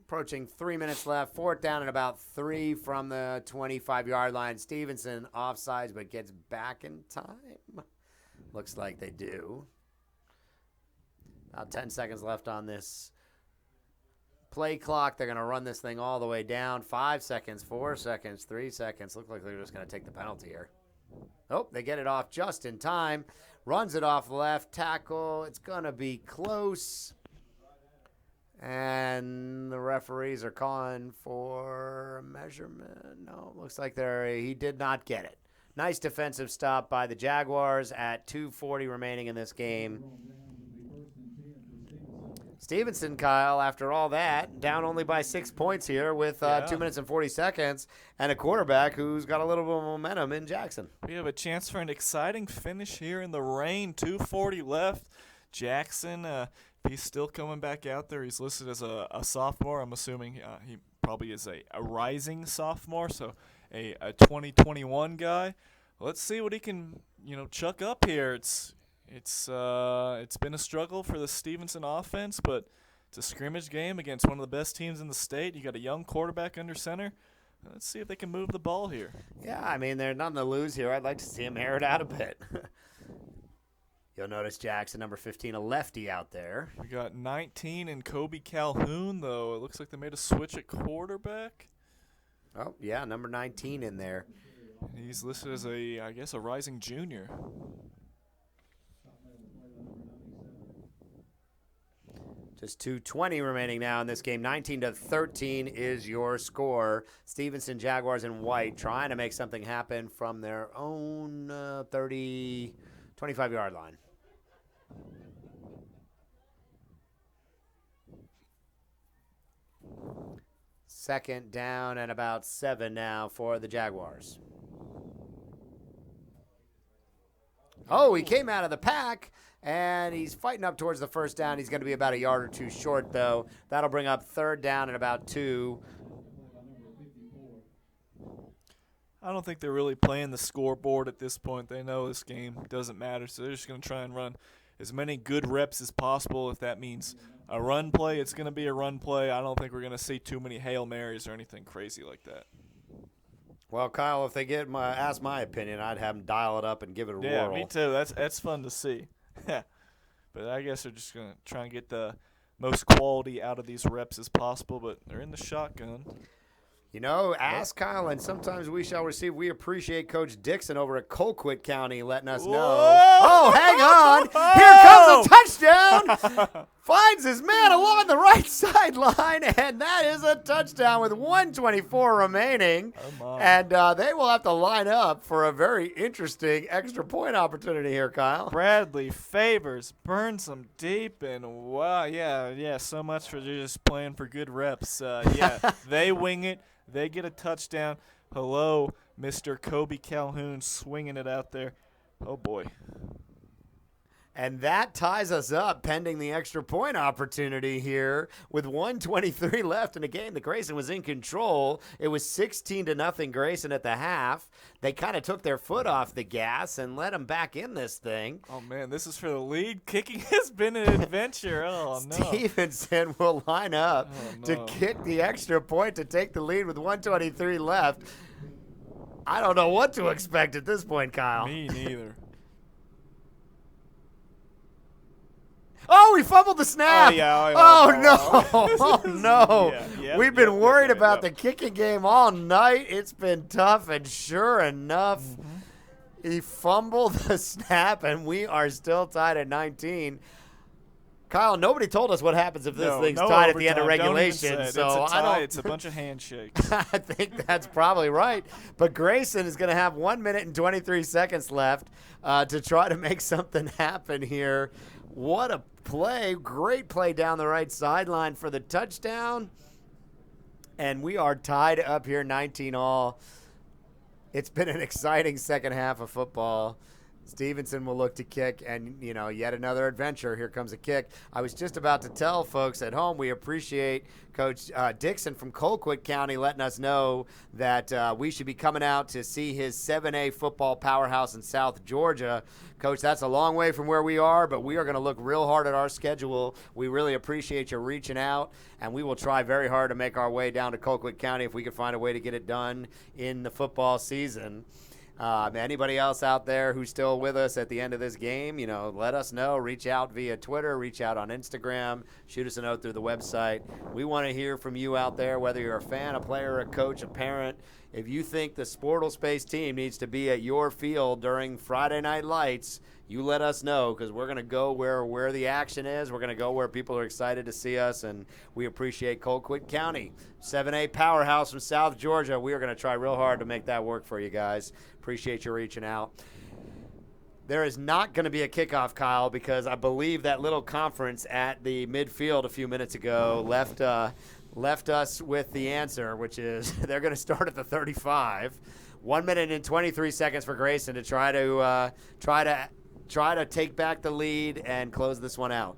Approaching 3 minutes left. 4th down and about 3 from the 25-yard line. Stephenson offsides but gets back in time. Looks like they do. About 10 seconds left on this play clock. They're going to run this thing all the way down. 5 seconds, 4 seconds, 3 seconds. Look like they're just going to take the penalty here. Oh, they get it off just in time. Runs it off left tackle. It's going to be close. And the referees are calling for a measurement. No, looks like he did not get it. Nice defensive stop by the Jaguars at 2:40 remaining in this game. Stephenson, Kyle, after all that, down only by 6 points here with 2 minutes and 40 seconds and a quarterback who's got a little bit of momentum in Jackson. We have a chance for an exciting finish here in the rain. 2:40 left. Jackson, he's still coming back out there. He's listed as a sophomore. I'm assuming he probably is a rising sophomore, so a 2021 guy. Let's see what he can, chuck up here. It's been a struggle for the Stephenson offense, but it's a scrimmage game against one of the best teams in the state. You got a young quarterback under center. Let's see if they can move the ball here. Yeah, I mean, there's nothing to lose here. I'd like to see him air it out a bit. You'll notice Jackson, number 15, a lefty out there. We got 19 and Kobe Calhoun, though. It looks like they made a switch at quarterback. Oh, yeah, number 19 in there. He's listed as a rising junior. Just 2:20 remaining now in this game. 19-13 is your score. Stephenson Jaguars in white trying to make something happen from their own 25-yard line. Second down and about 7 now for the Jaguars. Oh, he came out of the pack, and he's fighting up towards the first down. He's going to be about a yard or two short, though. That'll bring up third down and about 2. I don't think they're really playing the scoreboard at this point. They know this game doesn't matter, so they're just going to try and run as many good reps as possible. If that means a run play, it's going to be a run play. I don't think we're going to see too many Hail Marys or anything crazy like that. Well, Kyle, if they ask my opinion, I'd have them dial it up and give it a whirl. Yeah, me too. That's fun to see. But I guess they're just going to try and get the most quality out of these reps as possible, but they're in the shotgun. You know, ask Kyle, and sometimes we shall receive. We appreciate Coach Dixon over at Colquitt County letting us know. Oh, hang on. Here comes a touchdown. Finds his man along the right sideline, and that is a touchdown with 1:24 remaining. And they will have to line up for a very interesting extra point opportunity here, Kyle. Bradley Favors burns them deep, and wow, yeah, so much for just playing for good reps. They wing it. They get a touchdown. Hello, Mr. Kobe Calhoun swinging it out there. Oh, boy. And that ties us up pending the extra point opportunity here with 1:23 left in the game. The Grayson was in control. It was 16-0 Grayson at the half. They kind of took their foot off the gas and let them back in this thing. Oh, man, this is for the lead. Kicking has been an adventure. Oh, no. Stephenson will line up to kick the extra point to take the lead with 1:23 left. I don't know what to expect at this point, Kyle. Me neither. Oh, he fumbled the snap. Oh, no. Oh, no. We've been worried about the the kicking game all night. It's been tough, and sure enough, he fumbled the snap, and we are still tied at 19. Kyle, nobody told us what happens if this thing's tied at the end of regulation. So it's a bunch of handshakes. I think that's probably right. But Grayson is going to have 1 minute and 23 seconds left to try to make something happen here. What a play. Great play down the right sideline for the touchdown. And we are tied up here 19-all. It's been an exciting second half of football. Stephenson will look to kick, and, yet another adventure. Here comes a kick. I was just about to tell folks at home we appreciate Coach Dixon from Colquitt County letting us know that we should be coming out to see his 7A football powerhouse in South Georgia. Coach, that's a long way from where we are, but we are going to look real hard at our schedule. We really appreciate you reaching out, and we will try very hard to make our way down to Colquitt County if we can find a way to get it done in the football season. Anybody else out there who's still with us at the end of this game, let us know. Reach out via Twitter, reach out on Instagram, shoot us a note through the website. We want to hear from you out there, whether you're a fan, a player, a coach, a parent. If you think the Sportal Space team needs to be at your field during Friday Night Lights, you let us know, because we're going to go where the action is. We're going to go where people are excited to see us, and we appreciate Colquitt County. 7A powerhouse from South Georgia. We are going to try real hard to make that work for you guys. Appreciate you reaching out. There is not going to be a kickoff, Kyle, because I believe that little conference at the midfield a few minutes ago left us with the answer, which is they're going to start at the 35. 1 minute and 23 seconds for Grayson to try to take back the lead and close this one out.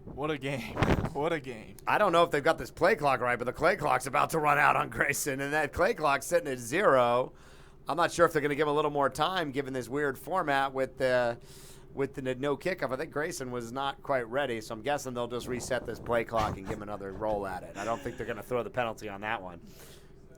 What a game. What a game. I don't know if they've got this play clock right, but the play clock's about to run out on Grayson, and that play clock's sitting at 0. I'm not sure if they're going to give him a little more time given this weird format with the no kickoff. I think Grayson was not quite ready, so I'm guessing they'll just reset this play clock and give him another roll at it. I don't think they're going to throw the penalty on that one.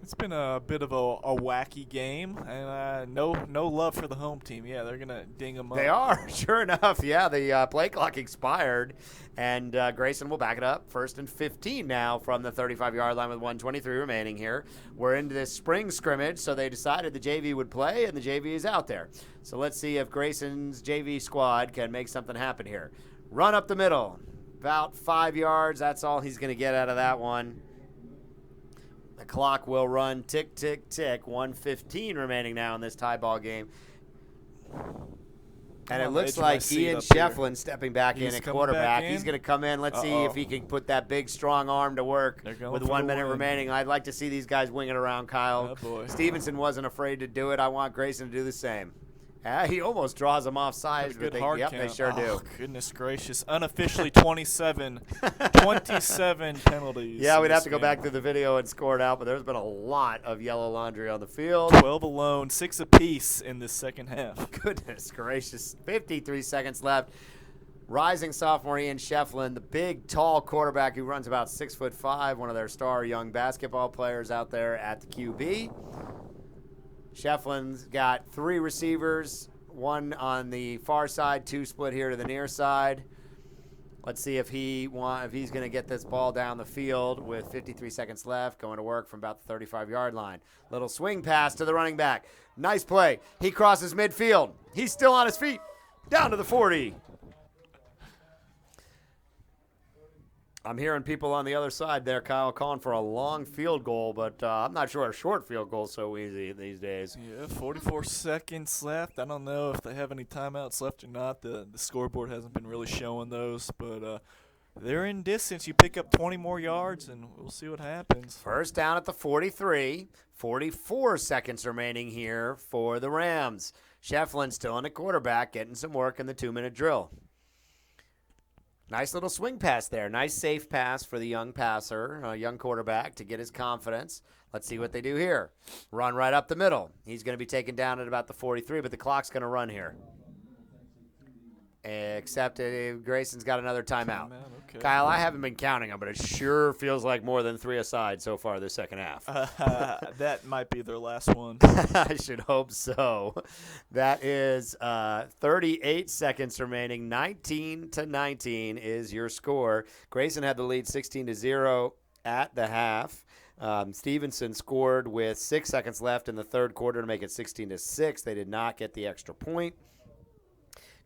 It's been a bit of a wacky game, and no love for the home team. Yeah, they're going to ding them up. They are, sure enough. Yeah, the play clock expired, and Grayson will back it up. 1st and 15 now from the 35-yard line with 1:23 remaining here. We're into this spring scrimmage, so they decided the JV would play, and the JV is out there. So let's see if Grayson's JV squad can make something happen here. Run up the middle. about 5 yards. That's all he's going to get out of that one. The clock will run tick, tick, tick. 1:15 remaining now in this tie ball game. And it looks like Ian Shefflin stepping back in at quarterback. He's going to come in. Let's see if he can put that big, strong arm to work with 1 minute remaining. I'd like to see these guys wing it around, Kyle. Oh, boy. Stephenson wasn't afraid to do it. I want Grayson to do the same. He almost draws them off sides. Good hard count. They sure do. Goodness gracious. Unofficially 27 penalties. Yeah, we'd have to go back through the video and score it out, but there's been a lot of yellow laundry on the field. 12 alone, 6 apiece in this second half. Goodness gracious. 53 seconds left. Rising sophomore Ian Shefflin, the big, tall quarterback who runs about 6'5", one of their star young basketball players out there at the QB. Shefflin's got 3 receivers, 1 on the far side, 2 split here to the near side. Let's see if he's going to get this ball down the field with 53 seconds left, going to work from about the 35-yard line. Little swing pass to the running back. Nice play. He crosses midfield. He's still on his feet. Down to the 40. I'm hearing people on the other side there, Kyle, calling for a long field goal, but I'm not sure a short field goal is so easy these days. Yeah, 44 seconds left. I don't know if they have any timeouts left or not. The scoreboard hasn't been really showing those, but they're in distance. You pick up 20 more yards, and we'll see what happens. First down at the 43. 44 seconds remaining here for the Rams. Shefflin still in at quarterback, getting some work in the 2-minute drill. Nice little swing pass there. Nice safe pass for the young passer, young quarterback, to get his confidence. Let's see what they do here. Run right up the middle. He's going to be taken down at about the 43, but the clock's going to run here. Except Grayson's got another timeout. Okay. Kyle, I haven't been counting them, but it sure feels like more than 3 aside so far this second half. That might be their last one. I should hope so. That is 38 seconds remaining. 19-19 is your score. Grayson had the lead 16-0 at the half. Stephenson scored with 6 seconds left in the third quarter to make it 16-6. They did not get the extra point.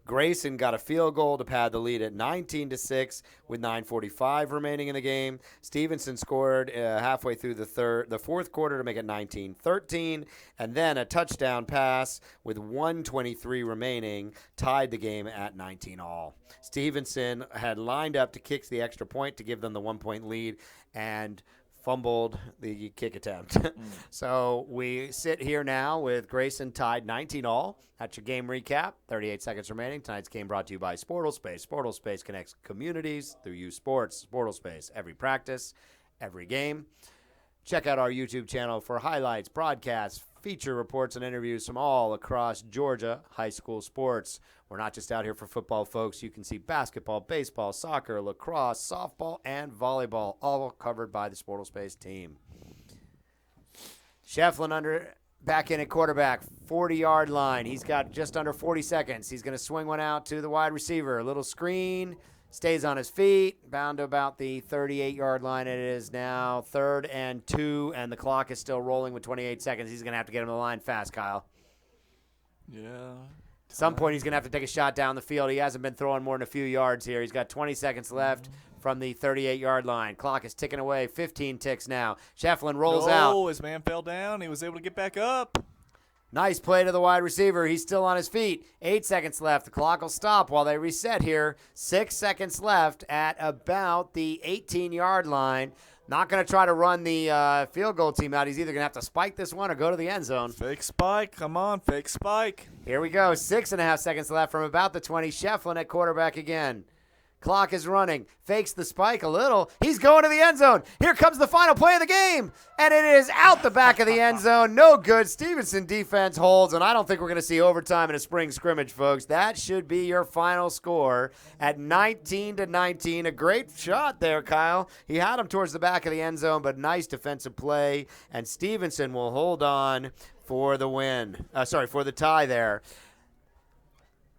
Grayson got a field goal to pad the lead at 19-6 with 9:45 remaining in the game. Stephenson scored halfway through the fourth quarter to make it 19-13, and then a touchdown pass with 1:23 remaining tied the game at 19-all. Stephenson had lined up to kick the extra point to give them the 1-point lead and fumbled the kick attempt. So we sit here now with Grayson tied 19-all. That's your game recap. 38 seconds remaining. Tonight's game brought to you by Sportal Space. Sportal Space connects communities through youth sports. Sportal Space, every practice, every game. Check out our YouTube channel for highlights, broadcasts, feature reports, and interviews from all across Georgia high school sports. We're not just out here for football, folks. You can see basketball, baseball, soccer, lacrosse, softball, and volleyball, all covered by the Sportal Space team. Shefflin back in at quarterback, 40-yard line. He's got just under 40 seconds. He's going to swing one out to the wide receiver. A little screen, stays on his feet, bound to about the 38-yard line. It is now 3rd and 2, and the clock is still rolling with 28 seconds. He's going to have to get him to the line fast, Kyle. Yeah. At some point, he's going to have to take a shot down the field. He hasn't been throwing more than a few yards here. He's got 20 seconds left from the 38-yard line. Clock is ticking away. 15 ticks now. Shefflin rolls out. Oh, his man fell down. He was able to get back up. Nice play to the wide receiver. He's still on his feet. 8 seconds left. The clock will stop while they reset here. 6 seconds left at about the 18-yard line. Not going to try to run the field goal team out. He's either going to have to spike this one or go to the end zone. Fake spike. Come on, fake spike. Here we go. 6.5 seconds left from about the 20. Shefflin at quarterback again. Clock is running. Fakes the spike a little. He's going to the end zone. Here comes the final play of the game. And it is out the back of the end zone. No good. Stephenson defense holds. And I don't think we're going to see overtime in a spring scrimmage, folks. That should be your final score at 19-19. A great shot there, Kyle. He had him towards the back of the end zone, but nice defensive play. And Stephenson will hold on for the win. For the tie there.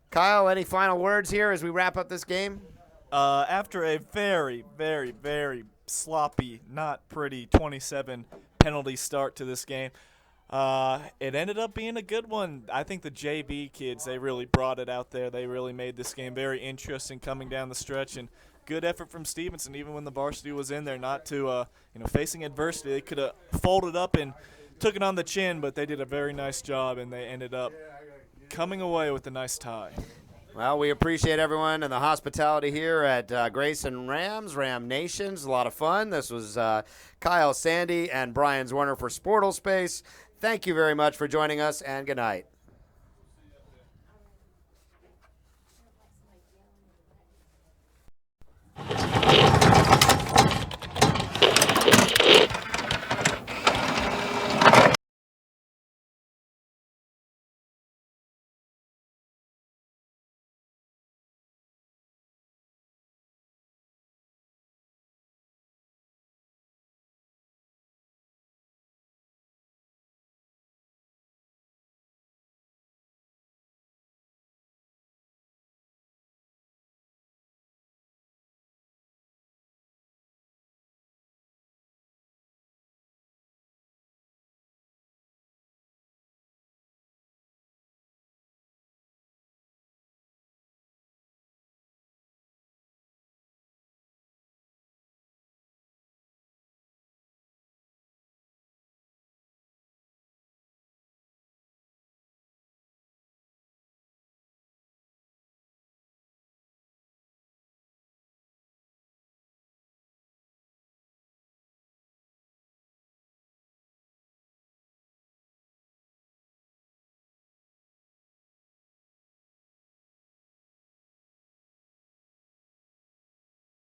Kyle, any final words here as we wrap up this game? After a very, very, very sloppy, not pretty 27 penalty start to this game, it ended up being a good one. I think the JV kids, they really brought it out there. They really made this game very interesting coming down the stretch, and good effort from Stephenson, even when the varsity was in there, not to facing adversity. They could have folded up and took it on the chin, but they did a very nice job, and they ended up coming away with a nice tie. Well, we appreciate everyone and the hospitality here at Grayson Ram Nations. A lot of fun. This was Kyle Sandy and Brian Zwerner for Sportal Space. Thank you very much for joining us, and good night.